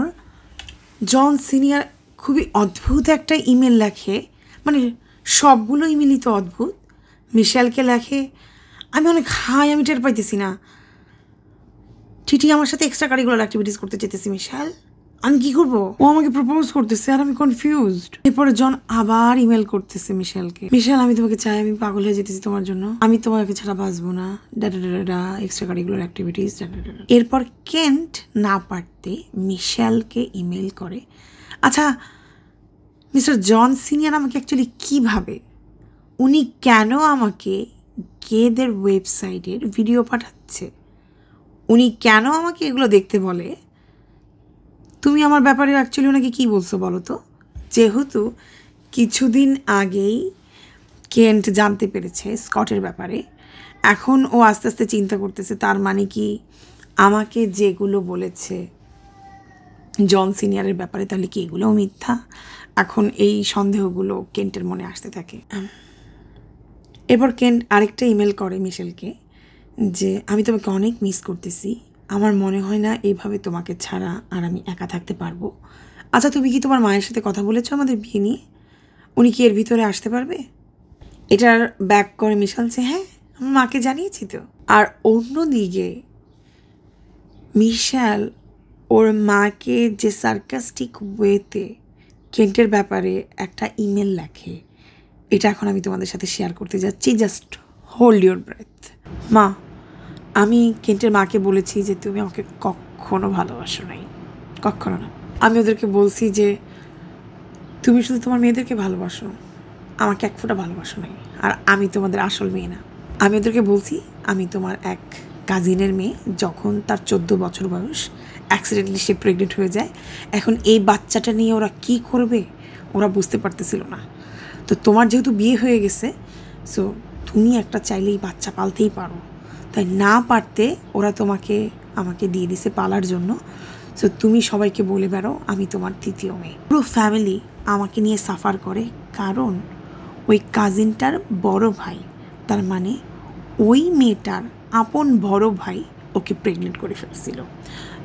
জন সিনিয়র খুবই অদ্ভুত একটা ইমেল লেখে, মানে সবগুলো ইমেলই তো অদ্ভুত। মিশেলকে লেখে আমি অনেক হাই, আমি টের পাইতেছি না, টিটি আমার সাথে এক্সট্রা কারিকুলার অ্যাক্টিভিটিস করতে চেতেছি, মিশেল আমি কি করবো, ও আমাকে প্রপোজ করতেছে আর আমি কনফিউজড। এরপরে জন আবার ইমেল করতেছে মিশেলকে, মিশেল আমি তোমাকে চাই, আমি পাগল হয়ে যেতেছি তোমার জন্য, আমি তোমাকে ছাড়া বাঁচবো না, Dada extra curricular activities Dada. এরপর কেন্ট না পারতে মিশেলকে ইমেল করে, আচ্ছা মিস্টার জন সিনিয়র আমাকে অ্যাকচুয়ালি কীভাবে, উনি কেন আমাকে গেদের ওয়েবসাইটের ভিডিও পাঠাচ্ছে, উনি কেন আমাকে এগুলো দেখতে বলে? তুমি আমার ব্যাপারে অ্যাকচুয়ালি ওনাকে কী বলছো বলো তো? যেহেতু কিছুদিন আগেই কেন্ট জানতে পেরেছে স্কটের ব্যাপারে, এখন ও আস্তে আস্তে চিন্তা করতেছে তার মানে কি আমাকে যেগুলো বলেছে জন সিনিয়রের ব্যাপারে তাহলে কি এগুলোও মিথ্যা? এখন এই সন্দেহগুলো কেন্টের মনে আসতে থাকে। এরপর কেন্ট আরেকটা ইমেল করে মিশেলকে যে আমি তোমাকে অনেক মিস করতেছি, আমার মনে হয় না এইভাবে তোমাকে ছাড়া আর আমি একা থাকতে পারবো। আচ্ছা তুমি কি তোমার মায়ের সাথে কথা বলেছো আমাদের বিয়ে নিয়ে? উনি কি এর ভিতরে আসতে পারবে? এটার ব্যাক করে মিশেল যে হ্যাঁ আমার মাকে জানিয়েছি তো। আর অন্যদিকে মিশেল ওর মাকে যে সার্কাস্টিক ওয়েতে কেন্টের ব্যাপারে একটা ইমেল লেখে, এটা এখন আমি তোমাদের সাথে শেয়ার করতে যাচ্ছি। Just hold your breath. মা, আমি কেন্টের মাকে বলেছি যে তুমি আমাকে কখনো ভালোবাসো নাই, কখনো না। আমি ওদেরকে বলছি যে তুমি শুধু তোমার মেয়েদেরকে ভালোবাসো, আমাকে এক ফোঁটা ভালোবাসো নাই, আর আমি তোমাদের আসল মেয়ে না। আমি ওদেরকে বলছি আমি তোমার এক কাজিনের মেয়ে, যখন তার 14 বছর বয়স অ্যাক্সিডেন্টলি সে প্রেগনেন্ট হয়ে যায়। এখন এই বাচ্চাটা নিয়ে ওরা কি করবে ওরা বুঝতে পারতেছিল না। তো তোমার যেহেতু বিয়ে হয়ে গেছে, সো তুমি একটা চাইলেই বাচ্চা পালতেই পারো, তাই না পারতে ওরা আমাকে দিয়ে দিছে পালার জন্য। সো তুমি সবাইকে বলে বেড়ো আমি তোমার তৃতীয় মেয়ে। পুরো ফ্যামিলি আমাকে নিয়ে সাফার করে, কারণ ওই কাজিনটার বড় ভাই, তার মানে ওই মেয়েটার আপন বড় ভাই ওকে প্রেগনেন্ট করে ফেলছিল।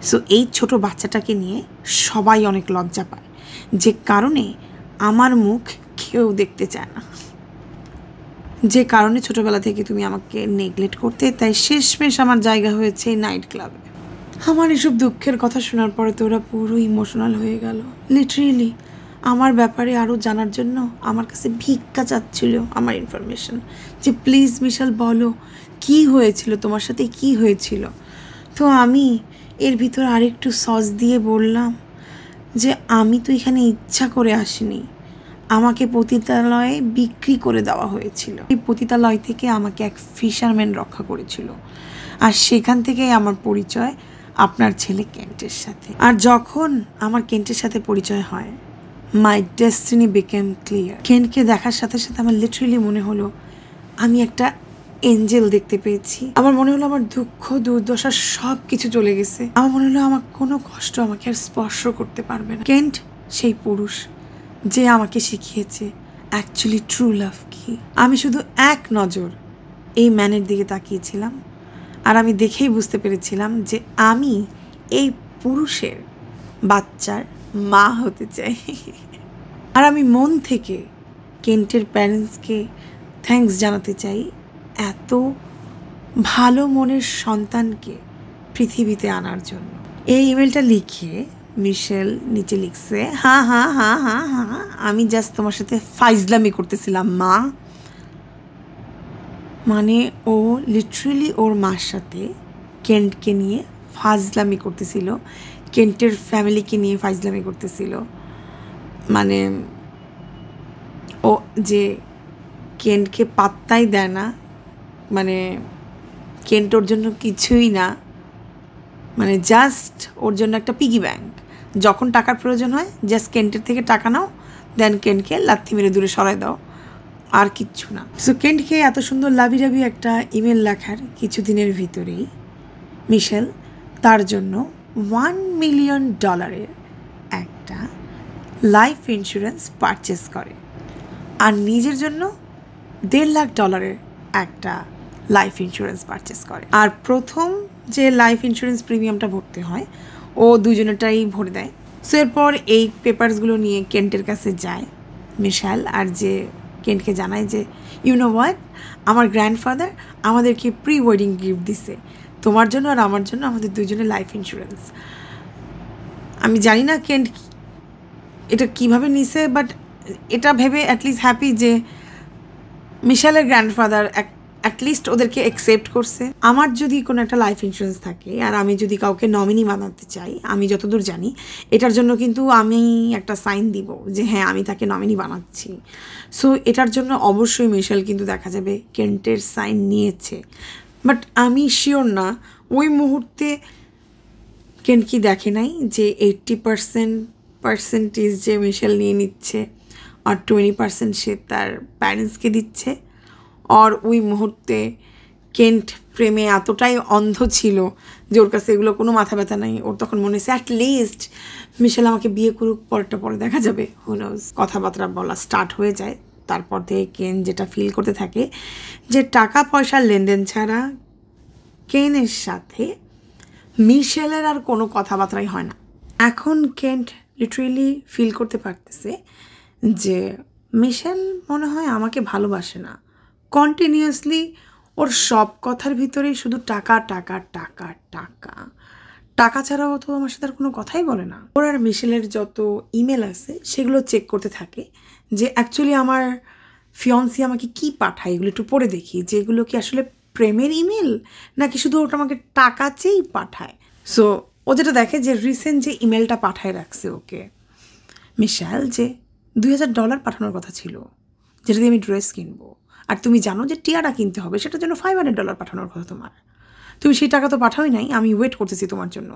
সো এই ছোট বাচ্চাটাকে নিয়ে সবাই অনেক লজ্জা পায়, যে কারণে আমার মুখ কেউ দেখতে চায় না, যে কারণে ছোটোবেলা থেকে তুমি আমাকে নেগলেক্ট করতে, তাই শেষমেশ আমার জায়গা হয়েছে এই নাইট ক্লাবে। আমার এসব দুঃখের কথা শোনার পরে তো ওরা পুরো ইমোশনাল হয়ে গেল। লিটারেলি আমার ব্যাপারে আরও জানার জন্য আমার কাছে ভিক্ষা চাচ্ছিল আমার ইনফরমেশন, যে প্লিজ মিশেল বলো কি হয়েছিল, তোমার সাথে কি হয়েছিল। তো আমি এর ভিতর আরেকটু সস দিয়ে বললাম যে আমি তো এখানে ইচ্ছা করে আসিনি, আমাকে পতিতালয়ে বিক্রি করে দেওয়া হয়েছিল। এই পতিতালয় থেকে আমাকে এক ফিশারম্যান রক্ষা করেছিল, আর সেখান থেকেই আমার পরিচয় আপনার ছেলে কেন্টের সাথে। আর যখন আমার কেন্টের সাথে পরিচয় হয়, মাই ডেস্টিনি বিকেম ক্লিয়ার। কেন্টকে দেখার সাথে সাথে আমার লিটারেলি মনে হলো আমি একটা এঞ্জেল দেখতে পেয়েছি। আমার মনে হলো আমার দুঃখ দুর্দশা সব কিছু চলে গেছে। আমার মনে হলো আমার কোনো কষ্ট আমাকে আর স্পর্শ করতে পারবে না। কেন্ট সেই পুরুষ যে আমাকে শিখিয়েছে অ্যাকচুয়ালি ট্রু লাভ কি। আমি শুধু এক নজর এই ম্যানের দিকে তাকিয়েছিলাম, আর আমি দেখেই বুঝতে পেরেছিলাম যে আমি এই পুরুষের বাচ্চার মা হতে চাই। আর আমি মন থেকে কেন্টের প্যারেন্টসকে থ্যাঙ্কস জানাতে চাই এত ভালো মনের সন্তানকে পৃথিবীতে আনার জন্য। এই ইমেলটা লিখে মিশেল নিচে লিখছে, হ্যাঁ হ্যাঁ হ্যাঁ হ্যাঁ হ্যাঁ আমি জাস্ট তোমার সাথে ফাইজলামি করতেছিলাম মা। মানে ও লিটারেলি ওর মার সাথে কেন্টকে নিয়ে ফাজলামি করতেছিল, কেন্টের ফ্যামিলিকে নিয়ে ফাজলামি করতেছিল। মানে ও যে কেন্টকে পাত্তাই দেয় না, মানে কেন্ট ওর জন্য কিছুই না, মানে জাস্ট ওর জন্য একটা পিগি ব্যাংক। যখন টাকার প্রয়োজন হয় জাস্ট কেন্টের থেকে টাকা নাও, দেন কেন্টকে লাথি মেরে দূরে সরাই দাও, আর কিচ্ছু না। সো কেন্টকে এত সুন্দর লাভি লাভি একটা ইমেল লেখার কিছুদিনের ভিতরেই মিশেল তার জন্য $1 মিলিয়ন একটা লাইফ ইন্স্যুরেন্স পারচেস করে, আর নিজের জন্য $1.5 লাখ একটা লাইফ ইন্স্যুরেন্স পারচেস করে। আর প্রথম যে লাইফ ইন্স্যুরেন্স প্রিমিয়ামটা ভরতে হয় ও দুজনেরটাই ভরে দেয়। সো এরপর এই পেপারসগুলো নিয়ে কেন্টের কাছে যায় মিশেল, আর যে কেন্টকে জানায় যে ইউ নো হোয়াট, আমার গ্র্যান্ডফাদার আমাদেরকে প্রি ওয়েডিং গিফট দিছে তোমার জন্য আর আমার জন্য, আমাদের দুজনের লাইফ ইন্স্যুরেন্স। আমি জানি না কেন্ট এটা কীভাবে নিছে, বাট এটা ভেবে অ্যাটলিস্ট হ্যাপি যে মিশেলের গ্র্যান্ডফাদার অ্যাটলিস্ট ওদেরকে অ্যাকসেপ্ট করছে। আমার যদি কোনো একটা লাইফ ইন্স্যুরেন্স থাকে আর আমি যদি কাউকে নমিনি বানাতে চাই, আমি যতদূর জানি এটার জন্য কিন্তু আমি একটা সাইন দিব যে হ্যাঁ আমি তাকে নমিনি বানাচ্ছি। সো এটার জন্য অবশ্যই মিশেল কিন্তু দেখা যাবে কেন্টের সাইন নিয়েছে, বাট আমি শিওর না ওই মুহূর্তে কেন্ট কি দেখে নাই যে 80% যে মিশেল নিয়ে নিচ্ছে আর 20% সে তার প্যারেন্টসকে দিচ্ছে। আর ওই মুহূর্তে কেন্ট প্রেমে এতটাই অন্ধ ছিল যে ওর কাছে এগুলো কোনো মাথা ব্যথা নাই। ওর তখন মনে হয়েছে অ্যাটলিস্ট মিশেল আমাকে বিয়ে করুক, পরেরটা পরে দেখা যাবে, হু নোজ। কথাবার্তা বলা স্টার্ট হয়ে যায়। তারপর থেকে কেন্ট যেটা ফিল করতে থাকে যে টাকা পয়সার লেনদেন ছাড়া কেনের সাথে মিশেলের আর কোনো কথাবার্তাই হয় না। এখন কেন্ট লিটারেলি ফিল করতে পারতেছে যে মিশেল মনে হয় আমাকে ভালোবাসে না। কন্টিনিউয়াসলি ওর সব কথার ভিতরেই শুধু টাকা টাকা টাকা টাকা টাকা ছাড়াও তো আমার সাথে আর কোনো কথাই বলে না। ওর আর মিশেলের যত ইমেল আছে সেগুলো চেক করতে থাকে যে অ্যাকচুয়ালি আমার ফিয়ন্সি আমাকে কি পাঠায়, এগুলো একটু পড়ে দেখি যে এগুলো কি আসলে প্রেমের ইমেল নাকি শুধু ওটা আমাকে টাকা চেয়েই পাঠায়। সো ও যেটা দেখে যে রিসেন্ট যে ইমেলটা পাঠায় রাখছে ওকে মিশেল, যে $2000 পাঠানোর কথা ছিল যেটা দিয়ে আমি ড্রেস কিনবো, আর তুমি জানো যে টিয়ারা কিনতে হবে, সেটার জন্য $500 পাঠানোর কথা তোমার। তুমি সেই টাকা তো পাঠাওই নাই, আমি ওয়েট করতেছি তোমার জন্য।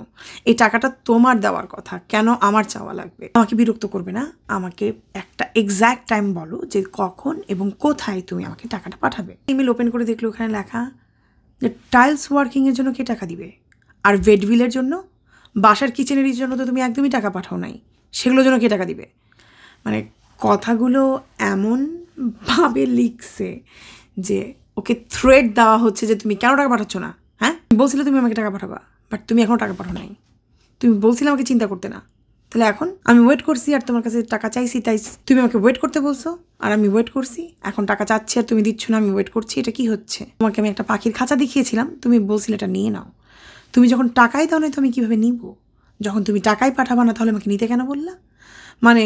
এই টাকাটা তোমার দেওয়ার কথা, কেন আমার চাওয়া লাগবে? আমাকে বিরক্ত করবে না, আমাকে একটা এক্স্যাক্ট টাইম বলো যে কখন এবং কোথায় তুমি আমাকে টাকাটা পাঠাবে। ইমেল ওপেন করে দেখলো ওখানে লেখা যে টাইলস ওয়ার্কিংয়ের জন্য কে টাকা দিবে, আর ভেট বিলের জন্য, বাসার কিচেনের জন্য তো তুমি একদমই টাকা পাঠাও নাই, সেগুলোর জন্য কে টাকা দিবে। মানে কথাগুলো এমনভাবে লিখছে যে ওকে থ্রেট দেওয়া হচ্ছে যে তুমি কেন টাকা পাঠাচ্ছ না, হ্যাঁ বলছিলে তুমি আমাকে টাকা পাঠাবা, বাট তুমি এখনও টাকা পাঠাও নাই। তুমি বলছিলে আমাকে চিন্তা করতে না, তাহলে এখন আমি ওয়েট করছি আর তোমার কাছে টাকা চাইছি, তাই তুমি আমাকে ওয়েট করতে বলছো আর আমি ওয়েট করছি, এখন টাকা চাচ্ছি আর তুমি দিচ্ছ না, আমি ওয়েট করছি, এটা কি হচ্ছে? তোমাকে আমি একটা পাখির খাঁচা দেখিয়েছিলাম, তুমি বলছিলে এটা নিয়ে নাও। তুমি যখন টাকাই দাও না তো আমি কীভাবে নিব? যখন তুমি টাকাই পাঠাবা না তাহলে আমাকে নিতে কেন বললা? মানে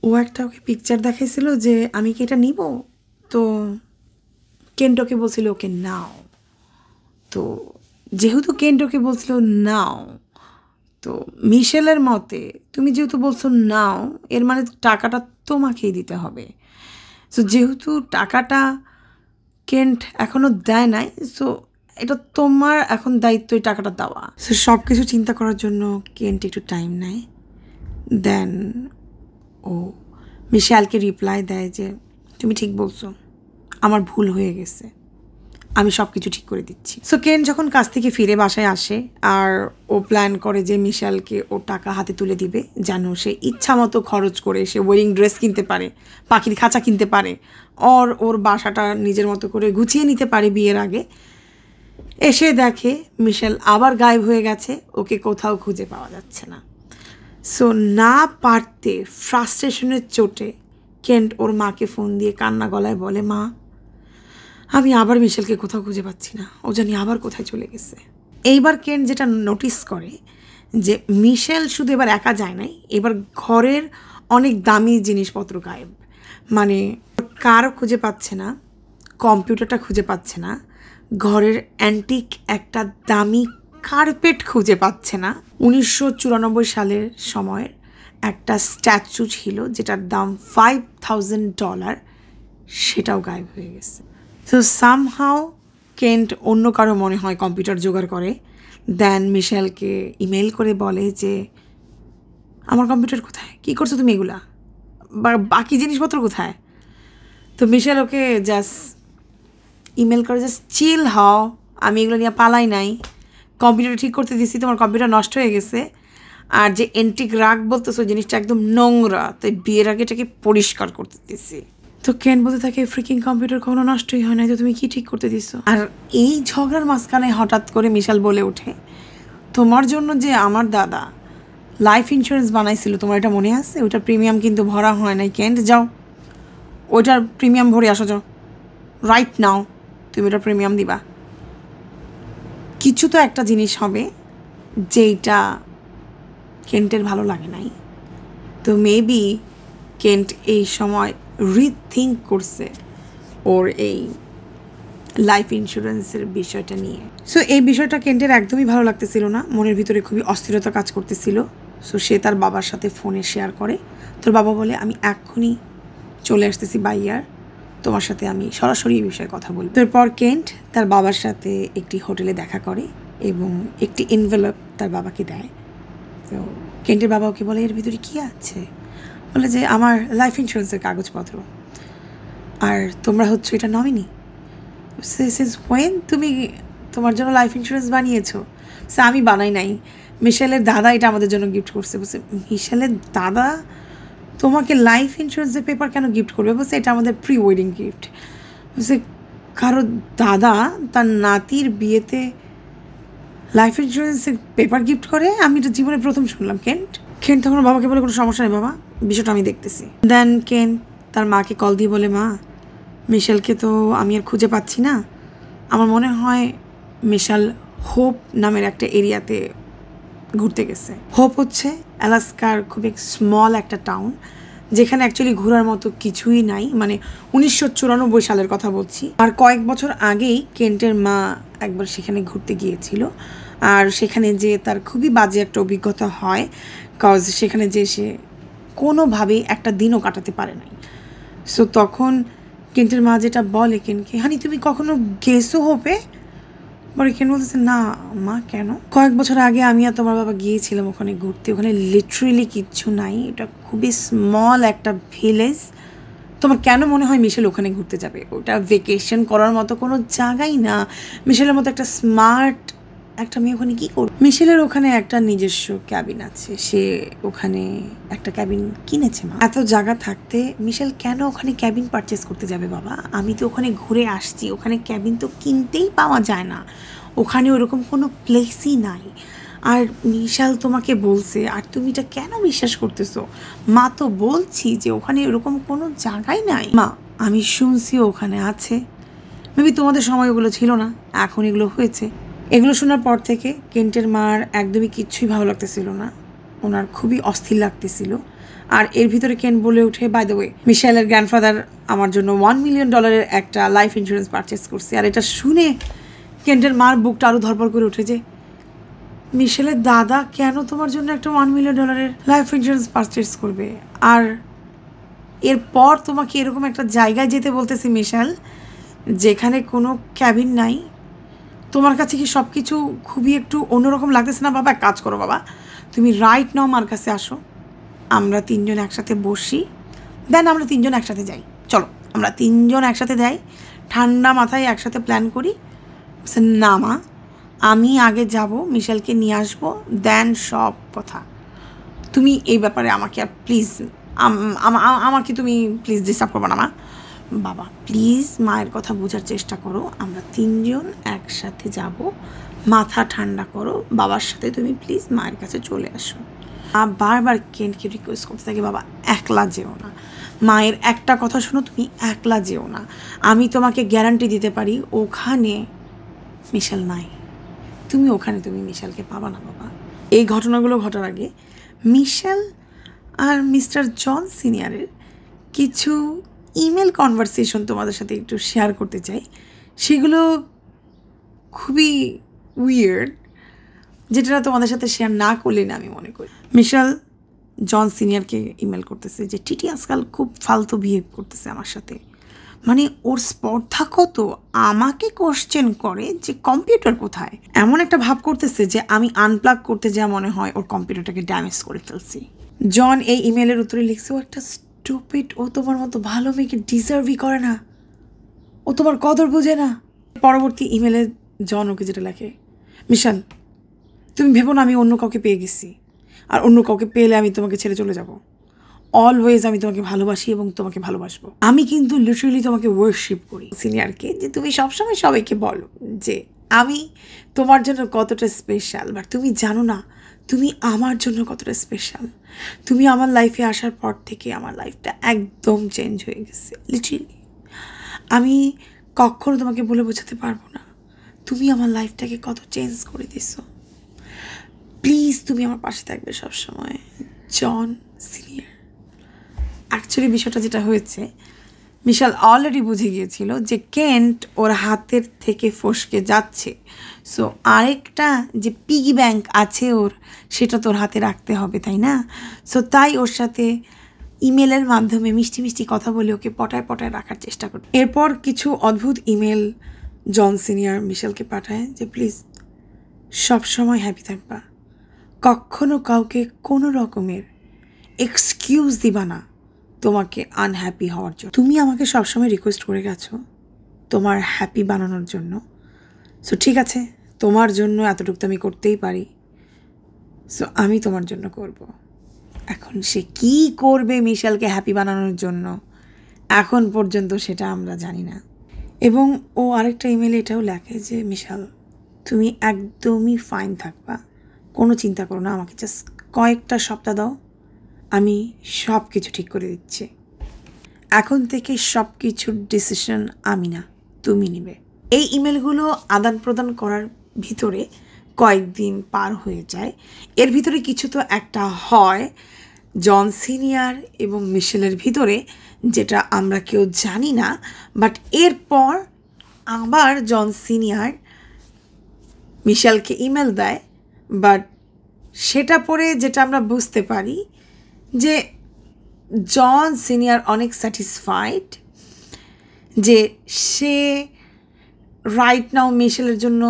ও একটা ওকে পিকচার দেখাইছিল যে আমি কি এটা নিব, তো কেন্ট ওকে বলছিল ওকে নাও। তো যেহেতু কেন্ট ওকে বলছিল নাও, তো মিশেলের মতে তুমি যেহেতু বলছো নাও, এর মানে টাকাটা তোমাকেই দিতে হবে। সো যেহেতু টাকাটা কেন্ট এখনও দেয় নাই, সো এটা তোমার এখন দায়িত্ব এই টাকাটা দেওয়া। সো সব কিছু চিন্তা করার জন্য কেন্ট একটু টাইম নেয়। দেন ও মিশেলকে রিপ্লাই দেয় যে তুমি ঠিক বলছো, আমার ভুল হয়ে গেছে, আমি সব কিছু ঠিক করে দিচ্ছি। সো কেন যখন কাজ থেকে ফিরে বাসায় আসে আর ও প্ল্যান করে যে মিশেলকে ও টাকা হাতে তুলে দিবে যেন সে ইচ্ছা মতো খরচ করে সে ওয়েডিং ড্রেস কিনতে পারে, পাখির খাঁচা কিনতে পারে, ওর বাসাটা নিজের মতো করে গুছিয়ে নিতে পারে বিয়ের আগে। এসে দেখে মিশেল আবার গায়েব হয়ে গেছে, ওকে কোথাও খুঁজে পাওয়া যাচ্ছে না। সো না পারতে ফ্রাস্ট্রেশনের চোটে কেন্ট ওর মাকে ফোন দিয়ে কান্না গলায় বলে, মা আমি আবার মিশেলকে কোথাও খুঁজে পাচ্ছি না, ও জানি আবার কোথায় চলে গেছে। এইবার কেন্ট যেটা নোটিস করে যে মিশেল শুধু এবার একা যায় নাই, এবার ঘরের অনেক দামি জিনিসপত্র গায়েব। মানে কার খুঁজে পাচ্ছে না, কম্পিউটারটা খুঁজে পাচ্ছে না, ঘরের অ্যান্টিক একটা দামি কার্পেট খুঁজে পাচ্ছে না। 1994 সালের সময়ের একটা স্ট্যাচু ছিল যেটার দাম $5000, সেটাও গায়েব হয়ে গেছে। সো সামহাও কেন্ট অন্য কারো মনে হয় কম্পিউটার জোগাড় করে, দেন মিশেলকে ইমেল করে বলে যে আমার কম্পিউটার কোথায়, কী করছো তুমি এগুলা, বা বাকি জিনিসপত্র কোথায়? তো মিশেল ওকে জাস্ট ইমেল করে জাস্ট চিল হও, আমি এগুলো নিয়ে পালাই নাই, কম্পিউটার ঠিক করতে দিচ্ছি, তোমার কম্পিউটার নষ্ট হয়ে গেছে, আর যে এন্টিক রাগ বলতেছো জিনিসটা একদম নোংরা, তাই বিয়ের আগে এটাকে পরিষ্কার করতে দিচ্ছি। তো কেন বলতে থাকে ফ্রিকিং কম্পিউটার কখনো নষ্টই হয় না, তো তুমি কি ঠিক করতে দিচ্ছ? আর এই ঝগড়ার মাঝখানে হঠাৎ করে মিশেল বলে ওঠে, তোমার জন্য যে আমার দাদা লাইফ ইন্স্যুরেন্স বানাইছিল, তোমার এটা মনে আছে? ওইটার প্রিমিয়াম কিন্তু ভরা হয় নাই। কেন্ট যাও ওইটার প্রিমিয়াম ভরে আসো, যাও রাইট নাও, তুমি ওটার প্রিমিয়াম দিবা। কিছু তো একটা জিনিস হবে যেইটা কেন্টের ভালো লাগে নাই। তো মেবি কেন্ট এই সময় রিথিঙ্ক করছে ওর এই লাইফ ইন্স্যুরেন্সের বিষয়টা নিয়ে। সো এই বিষয়টা কেন্টের একদমই ভালো লাগতেছিল না, মনের ভিতরে খুবই অস্থিরতা কাজ করতেছিল। সো সে তার বাবার সাথে ফোনে শেয়ার করে। তোর বাবা বলে, আমি এক্ষুনি চলে আসতেছি বাইয়ার, তোমার সাথে আমি সরাসরি এই বিষয়ে কথা বলব। এরপর কেন্ট তার বাবার সাথে একটি হোটেলে দেখা করে এবং একটি এনভেলপ তার বাবাকে দেয়। তো কেন্টের বাবা ওকে বলে, এর ভিতরে কী আছে? বলে যে আমার লাইফ ইন্স্যুরেন্সের কাগজপত্র, আর তোমরা হচ্ছে এটা নমিনি। সিন্স ওয়েন তুমি তোমার জন্য লাইফ ইন্স্যুরেন্স বানিয়েছো? সে আমি বানাই নাই, মিশেলের দাদা এটা আমাদের জন্য গিফট করছে। বলছে মিশেলের দাদা তোমাকে লাইফ ইন্স্যুরেন্সের পেপার কেন গিফট করবে? বলছে এটা আমাদের প্রি ওয়েডিং গিফট। বলছে কারো দাদা তার নাতির বিয়েতে লাইফ ইন্স্যুরেন্সের পেপার গিফট করে? আমি এটা জীবনে প্রথম শুনলাম। কেন্ট তখন বাবাকে বলে, কোনো সমস্যা নেই বাবা, বিষয়টা আমি দেখতেছি। দেন কেন্ট তার মাকে কল দিয়ে বলে, মা মিশেলকে তো আমি আর খুঁজে পাচ্ছি না, আমার মনে হয় মিশেল হোপ নামের একটা এরিয়াতে ঘুরতে গেছে। হোপ হচ্ছে অ্যালাস্কার খুব স্মল একটা টাউন, যেখানে অ্যাকচুয়ালি ঘোরার মতো কিছুই নাই। মানে 1994 সালের কথা বলছি। আর কয়েক বছর আগেই কেন্টের মা একবার সেখানে ঘুরতে গিয়েছিল, আর সেখানে যে তার খুবই বাজে একটা অভিজ্ঞতা হয়, কজ সেখানে যে সে কোনোভাবেই একটা দিনও কাটাতে পারে নাই। সো তখন কেন্টের মা যেটা বলে কেনকে, হানি তুমি কখনো গেছো হোপে? পরে কেন বলতেছে, না মা কেন? কয়েক বছর আগে আমি আর তোমার বাবা গিয়েছিলাম ওখানে ঘুরতে, ওখানে লিটারেলি কিচ্ছু নাই, এটা খুবই স্মল একটা ভিলেজ। তোমার কেন মনে হয় মিশেল ওখানে ঘুরতে যাবে? ওটা ভেকেশন করার মতো কোনো জায়গাই না। মিশেলের মতো একটা স্মার্ট একটা মেয়ে ওখানে কী করবে? মিশেলের ওখানে একটা নিজস্ব ক্যাবিন আছে, সে ওখানে একটা ক্যাবিন কিনেছে। মা এত জায়গা থাকতে মিশেল কেন ওখানে ক্যাবিন পারচেস করতে যাবে? বাবা আমি তো ওখানে ঘুরে আসছি, ওখানে ক্যাবিন তো কিনতেই পাওয়া যায় না, ওখানে ওরকম কোনো প্লেসই নাই। আর মিশেল তোমাকে বলছে আর তুমি এটা কেন বিশ্বাস করতেছো? মা তো বলছি যে ওখানে এরকম কোনো জায়গাই নাই। মা আমি শুনছি ওখানে আছে, মেবি তোমাদের সময় ওগুলো ছিল না, এখন এগুলো হয়েছে। এগুলো শোনার পর থেকে কেন্টের মার একদমই কিচ্ছুই ভালো লাগতেছিল না, ওনার খুবই অস্থির লাগতেছিল। আর এর ভিতরে কেন্ট বলে উঠে, বাই দ্য ওয়ে মিশেলের গ্র্যান্ডফাদার আমার জন্য $1 মিলিয়ন একটা লাইফ ইন্স্যুরেন্স পারচেস করছে। আর এটা শুনে কেন্টের মার বুকটা আরও ধরপড় করে উঠে যে মিশেলের দাদা কেন তোমার জন্য একটা $1 মিলিয়ন লাইফ ইন্স্যুরেন্স পারচেস করবে? আর এরপর তোমাকে এরকম একটা জায়গায় যেতে বলতেছি মিশেল, যেখানে কোনো ক্যাবিন নাই। তোমার কাছে কি সব কিছু খুবই একটু অন্যরকম লাগতেছে না? বাবা এক কাজ করো, বাবা তুমি রাইট নাও আমার কাছে আসো, আমরা তিনজন একসাথে বসি, দেন আমরা তিনজন একসাথে যাই, চলো আমরা তিনজন একসাথে যাই, ঠান্ডা মাথায় একসাথে প্ল্যান করি। না মা, আমি আগে যাব, মিশেলকে নিয়ে আসবো, দেন সব কথা। তুমি এই ব্যাপারে আমাকে আর প্লিজ আমাকে তুমি প্লিজ ডিস্টার্ব করবো না মা। বাবা প্লিজ মায়ের কথা বোঝার চেষ্টা করো, আমরা তিনজন একসাথে যাব, মাথা ঠান্ডা করো, বাবার সাথে তুমি প্লিজ মায়ের কাছে চলে আসো। বারবার কেন্টকে রিকোয়েস্ট করতে থাকে, বাবা একলা যেও না, মায়ের একটা কথা শোনো, তুমি একলা যেও না, আমি তোমাকে গ্যারান্টি দিতে পারি ওখানে মিশেল নাই, তুমি ওখানে তুমি মিশেলকে পাবা না বাবা। এই ঘটনাগুলো ঘটার আগে মিশেল আর মিস্টার জন সিনিয়রের কিছু ইমেল কনভারসেশন তোমাদের সাথে একটু শেয়ার করতে চাই। সেগুলো খুবই উইয়ার্ড, যেটা তোমাদের সাথে শেয়ার না করলে না আমি মনে করি। মিশেল জন সিনিয়রকে ইমেল করতেছে যে টিটি আজকাল খুব ফালতু বিহেভ করতেছে আমার সাথে, মানে ওর স্পর্ধা কত, আমাকে কোশ্চেন করে যে কম্পিউটার কোথায়, এমন একটা ভাব করতেছে যে আমি আনপ্লাগ করতে যা মনে হয় ওর কম্পিউটারটাকে ড্যামেজ করে ফেলছি। জন এই ইমেলের উত্তরে লিখছে, ও একটা স্টুপিড, ও তোমার মতো ভালো মেয়েকে ডিজার্ভই করে না, ও তোমার কদর বোঝে না। পরবর্তী ইমেলে জন ওকে যেটা লেখে, মিশেল তুমি ভেবো না আমি অন্য কাউকে পেয়ে গেছি, আর অন্য কাউকে পেলে আমি তোমাকে ছেড়ে চলে যাব, অলওয়েজ আমি তোমাকে ভালোবাসি এবং তোমাকে ভালোবাসবো, আমি কিন্তু লিটারালি তোমাকে ওয়ার্শিপ করি। সিনিয়রকে যে তুমি সবসময় সবাইকে বলো যে আমি তোমার জন্য কতটা স্পেশাল, বাট তুমি জানো না তুমি আমার জন্য কতটা স্পেশাল। তুমি আমার লাইফে আসার পর থেকে আমার লাইফটা একদম চেঞ্জ হয়ে গেছে, লিটারালি আমি কখনো তোমাকে বলে বোঝাতে পারবো না তুমি আমার লাইফটাকে কত চেঞ্জ করে দিছো। প্লিজ তুমি আমার পাশে থাকবে সবসময়, জন সিনিয়র। অ্যাকচুয়ালি বিষয়টা যেটা হয়েছে, মিশেল অলরেডি বুঝে গিয়েছিল যে কেন্ট ওর হাতের থেকে ফসকে যাচ্ছে। সো আরেকটা যে পিগি ব্যাংক আছে ওর, সেটা তোর হাতে রাখতে হবে, তাই না? সো তাই ওর সাথে ইমেলের মাধ্যমে মিষ্টি মিষ্টি কথা বলে ওকে পটায় পটায় রাখার চেষ্টা করত। এরপর কিছু অদ্ভুত ইমেল জন সিনিয়র মিশেলকে পাঠায় যে প্লিজ সবসময় হ্যাপি থাকবা, কখনো কাউকে কোনো রকমের এক্সকিউজ দিবা না তোমাকে আনহ্যাপি হওয়ার জন্য। তুমি আমাকে সবসময় রিকোয়েস্ট করে গেছো তোমার হ্যাপি বানানোর জন্য, সো ঠিক আছে, তোমার জন্য এতটুকু তো আমি করতেই পারি, সো আমি তোমার জন্য করব। এখন সে কি করবে মিশেলকে হ্যাপি বানানোর জন্য এখন পর্যন্ত সেটা আমরা জানি না। এবং ও আরেকটা ইমেলে এটাও লেখে যে মিশেল তুমি একদমই ফাইন থাকবা, কোনো চিন্তা করো না, আমাকে জাস্ট কয়েকটা সপ্তাহ দাও, আমি সব কিছু ঠিক করে দিচ্ছি। এখন থেকে সব কিছুর ডিসিশন আমি না, তুমি নিবে। এই ইমেলগুলো আদান প্রদান করার ভিতরে কয়েকদিন পার হয়ে যায়। এর ভিতরে কিছু তো একটা হয় জন সিনিয়র এবং মিশেলের ভিতরে, যেটা আমরা কেউ জানি না। বাট এরপর আবার জন সিনিয়র মিশেলকে ইমেল দেয়, বাট সেটা পরে যেটা আমরা বুঝতে পারি যে জন সিনিয়র অনেক স্যাটিসফাইড যে সে রাইট নাও মিশেলের জন্য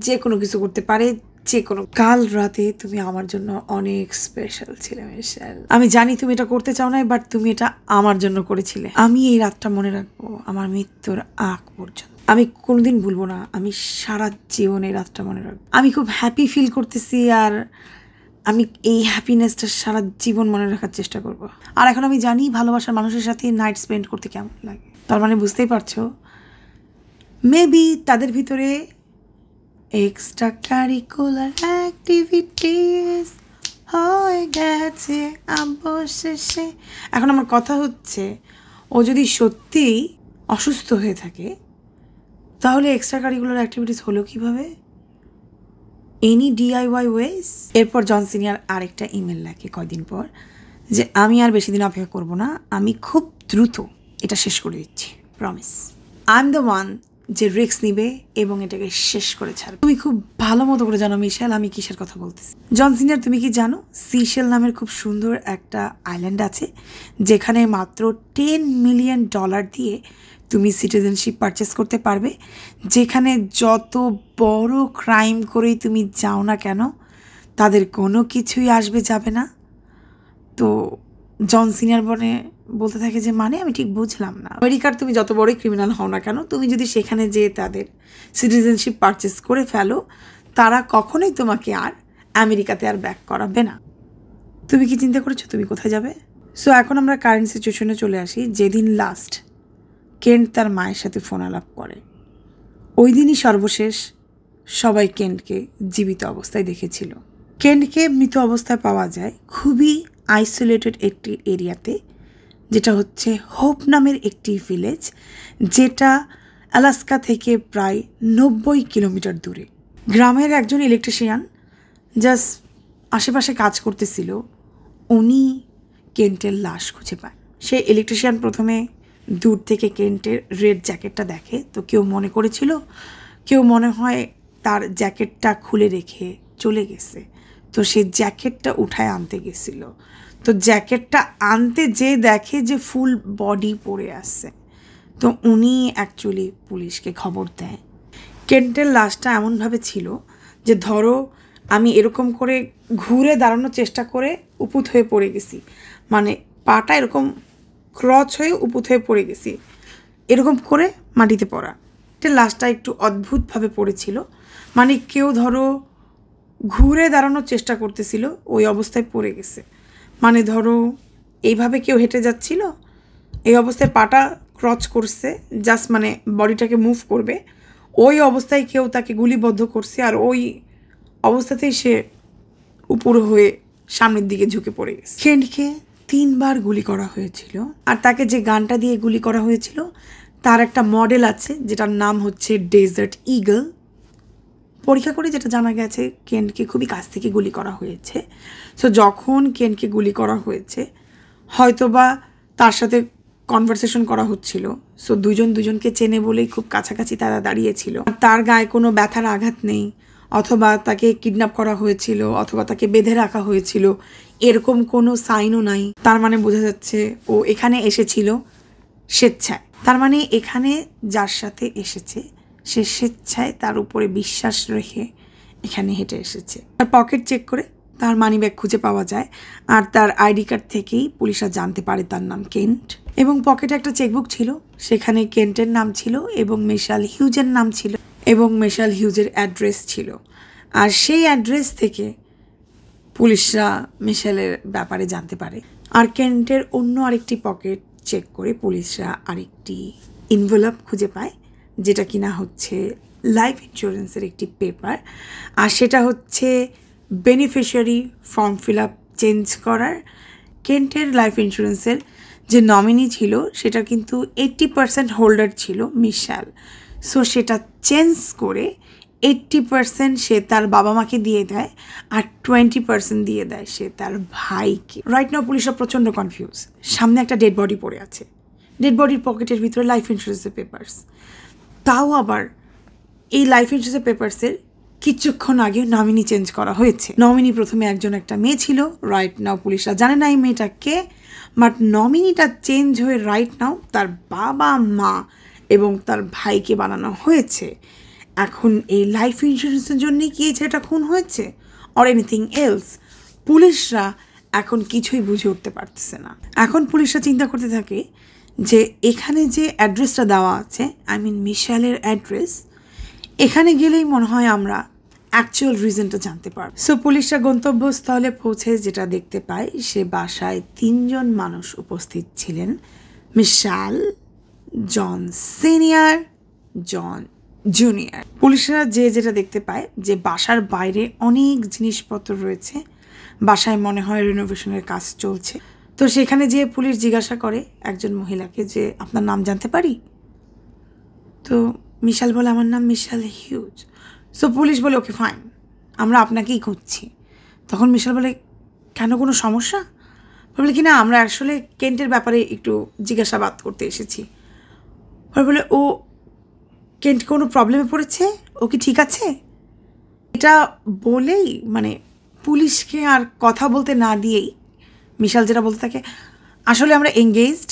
যে কোনো কিছু করতে পারে, যে কোনো। কাল রাতে তুমি আমার জন্য অনেক স্পেশাল ছিলে মিশেল, আমি জানি তুমি এটা করতে চাও না, বাট তুমি এটা আমার জন্য করেছিলে। আমি এই রাতটা মনে রাখবো আমার মৃত্যুর আগ পর্যন্ত, আমি কোনোদিন ভুলবো না, আমি সারা জীবন এই রাতটা মনে রাখবো। আমি খুব হ্যাপি ফিল করতেছি আর আমি এই হ্যাপিনেসটা সারা জীবন মনে রাখার চেষ্টা করব। আর এখন আমি জানি ভালোবাসার মানুষের সাথে নাইট স্পেন্ড করতে কেমন লাগে। তার মানে বুঝতেই পারছো মেবি তাদের ভিতরে এক্সট্রা কারিকুলার অ্যাক্টিভিটিস হয়ে গেছে অবশেষে। এখন আমার কথা হচ্ছে ও যদি সত্যিই অসুস্থ হয়ে থাকে তাহলে এক্সট্রা কারিকুলার অ্যাক্টিভিটিস হলো কীভাবে? Any DIY ways. এরপর জন সিনিয়র আরেকটা ইমেল লেখে কয়দিন পর যে আমি আর বেশি দিন অপেক্ষা করবো না, আমি খুব দ্রুত এটা শেষ করে দিচ্ছি, promise. I am the one যে রিস্ক নিবে এবং এটাকে শেষ করে ছাড়বে। তুমি খুব ভালো মতো করে জানো মিশেল আমি কিসের কথা বলতেছি। জন সিনিয়র তুমি কি জানো সিশেল নামের খুব সুন্দর একটা আইল্যান্ড আছে যেখানে মাত্র $10 মিলিয়ন দিয়ে তুমি সিটিজেনশিপ পারচেস করতে পারবে, যেখানে যত বড় ক্রাইম করেই তুমি যাও না কেন তাদের কোনো কিছুই আসবে যাবে না। তো জন সিনিয়র বলতে থাকে যে মানে আমি ঠিক বুঝলাম না, আমেরিকার তুমি যত বড়ই ক্রিমিনাল হও না কেন তুমি যদি সেখানে যেয়ে তাদের সিটিজেনশিপ পারচেস করে ফেলো তারা কখনোই তোমাকে আর আমেরিকাতে আর ব্যাক করাবে না। তুমি কি চিন্তা করেছো তুমি কোথায় যাবে? সো এখন আমরা কারেন্ট সিচুয়েশনে চলে আসি। যেদিন লাস্ট কেন্ট তার মায়ের সাথে ফোন আলাপ করে ওই দিনই সর্বশেষ সবাই কেন্টকে জীবিত অবস্থায় দেখেছিল। কেন্টকে মৃত অবস্থায় পাওয়া যায় খুবই আইসোলেটেড একটি এরিয়াতে, যেটা হচ্ছে হোপ নামের একটি ভিলেজ, যেটা আলাস্কা থেকে প্রায় 90 কিলোমিটার দূরে। গ্রামের একজন ইলেকট্রিশিয়ান জাস্ট আশেপাশে কাজ করতেছিল, উনি কেন্টের লাশ খুঁজে পান। সে ইলেকট্রিশিয়ান প্রথমে দূর থেকে কেন্টের রেড জ্যাকেটটা দেখে, তো কেউ মনে হয় তার জ্যাকেটটা খুলে রেখে চলে গেছে, তো সে জ্যাকেটটা উঠায় আনতে গেছিল। তো জ্যাকেটটা আনতে যে দেখে যে ফুল বডি পড়ে আসছে, তো উনি অ্যাকচুয়ালি পুলিশকে খবর দেয়। কেন্টের লাশটা এমনভাবে ছিল যে ধরো আমি এরকম করে ঘুরে দাঁড়ানোর চেষ্টা করে উপুত হয়ে পড়ে গেছি, মানে পাটা এরকম ক্রচ হয়ে উপুত হয়ে পড়ে গেছি, এরকম করে মাটিতে পড়া। লাশটা একটু অদ্ভুতভাবে পড়েছিল, মানে কেউ ধরো ঘুরে দাঁড়ানোর চেষ্টা করতেছিল ওই অবস্থায় পড়ে গেছে। মানে ধরো এইভাবে কেউ হেঁটে যাচ্ছিল, এই অবস্থায় পাটা ক্রচ করছে, জাস্ট মানে বডিটাকে মুভ করবে, ওই অবস্থায় কেউ তাকে গুলিবদ্ধ করছে আর ওই অবস্থাতেই সে উপরে হয়ে সামনের দিকে ঝুঁকে পড়ে গেছে। কেন্টকে 3 বার গুলি করা হয়েছিল, আর তাকে যে গানটা দিয়ে গুলি করা হয়েছিল তার একটা মডেল আছে যেটার নাম হচ্ছে ডেজার্ট ইগল। পরীক্ষা করে যেটা জানা গেছে কেন্টকে খুবই কাছ থেকে গুলি করা হয়েছে। সো যখন কেন্টকে গুলি করা হয়েছে হয়তোবা তার সাথে কনভারসেশন করা হচ্ছিল। সো দুজন দুজনকে চেনে বলেই খুব কাছাকাছি তারা দাঁড়িয়েছিল। তার গায়ে কোনো ব্যথার আঘাত নেই, অথবা তাকে কিডন্যাপ করা হয়েছিল, অথবা তাকে বেঁধে রাখা হয়েছিল, এরকম কোনো সাইনও নাই। তার মানে বোঝা যাচ্ছে ও এখানে এসেছিল স্বেচ্ছায়। তার মানে এখানে যার সাথে এসেছে সে স্বেচ্ছায় তার উপরে বিশ্বাস রেখে এখানে হেঁটে এসেছে। তার পকেট চেক করে তার মানিব্যাগ খুঁজে পাওয়া যায়, আর তার আইডি কার্ড থেকেই পুলিশরা জানতে পারে তার নাম কেন্ট। এবং পকেটে একটা চেকবুক ছিল, সেখানে কেন্টের নাম ছিল এবং মিশেল হিউজের নাম ছিল এবং মিশেল হিউজের অ্যাড্রেস ছিল। আর সেই অ্যাড্রেস থেকে পুলিশরা মিশেলের ব্যাপারে জানতে পারে। আর কেন্টের অন্য আরেকটি পকেট চেক করে পুলিশরা আরেকটি ইনভেলপ খুঁজে পায়, যেটা কিনা হচ্ছে লাইফ ইন্স্যুরেন্সের একটি পেপার। আর সেটা হচ্ছে beneficiary form fill up change করার। কেন্টের লাইফ ইন্স্যুরেন্সের যে নমিনি ছিল সেটা কিন্তু 80% হোল্ডার ছিল মিশেল। সো সেটা চেঞ্জ করে 80% সে তার বাবা মাকে দিয়ে দেয়, আর 20% দিয়ে দেয় সে তার ভাইকে। রাইট নাও পুলিশরা প্রচণ্ড কনফিউজ। সামনে একটা ডেড বডি পড়ে আছে, ডেড বডির পকেটের ভিতরে লাইফ ইন্স্যুরেন্সের পেপারস। তাও আবার এই লাইফ ইন্স্যুরেন্সের পেপারসের কিছুক্ষণ আগে নমিনি চেঞ্জ করা হয়েছে। নমিনি প্রথমে একটা মেয়ে ছিল। রাইট নাও পুলিশরা জানে না এই মেয়েটা কে, বাট নমিনিটা চেঞ্জ হয়ে রাইট নাও তার বাবা মা এবং তার ভাইকে বানানো হয়েছে। এখন এই লাইফ ইন্স্যুরেন্সের জন্য কি এই ছেলেটা খুন হয়েছে অর এনিথিং এলস, পুলিশরা এখন কিছুই বুঝে উঠতে পারতেছে না। এখন পুলিশরা চিন্তা করতে থাকে যে এখানে যে অ্যাড্রেসটা দেওয়া আছে, মিশেলের অ্যাড্রেস, এখানে গেলেই মনে হয় আমরা অ্যাকচুয়াল রিজনটা জানতে পারব। সো পুলিশরা গন্তব্যস্থলে পৌঁছে যেটা দেখতে পায়, সে বাসায় 3 জন মানুষ উপস্থিত ছিলেন: মিশেল, জন সিনিয়র, জন জুনিয়র। পুলিশরা যেটা দেখতে পায় যে বাসার বাইরে অনেক জিনিসপত্র রয়েছে, বাসায় মনে হয় রিনোভেশনের কাজ চলছে। তো সেখানে যেয়ে পুলিশ জিজ্ঞাসা করে একজন মহিলাকে যে আপনার নাম জানতে পারি? তো মিশেল বলে আমার নাম মিশেল হিউজ। সো পুলিশ বলে ওকে ফাইন, আমরা আপনাকেই খুঁজছি। তখন মিশেল বলে কেন, কোনো সমস্যা? বলে কি না, আমরা আসলে কেন্টের ব্যাপারে একটু জিজ্ঞাসাবাদ করতে এসেছি। বলে ও কেন্ট কোনো প্রবলেমে পড়েছে, ও কি ঠিক আছে? এটা বলেই পুলিশকে আর কথা বলতে না দিয়েই মিশেল যেটা বলতে থাকে, আসলে আমরা এঙ্গেজড,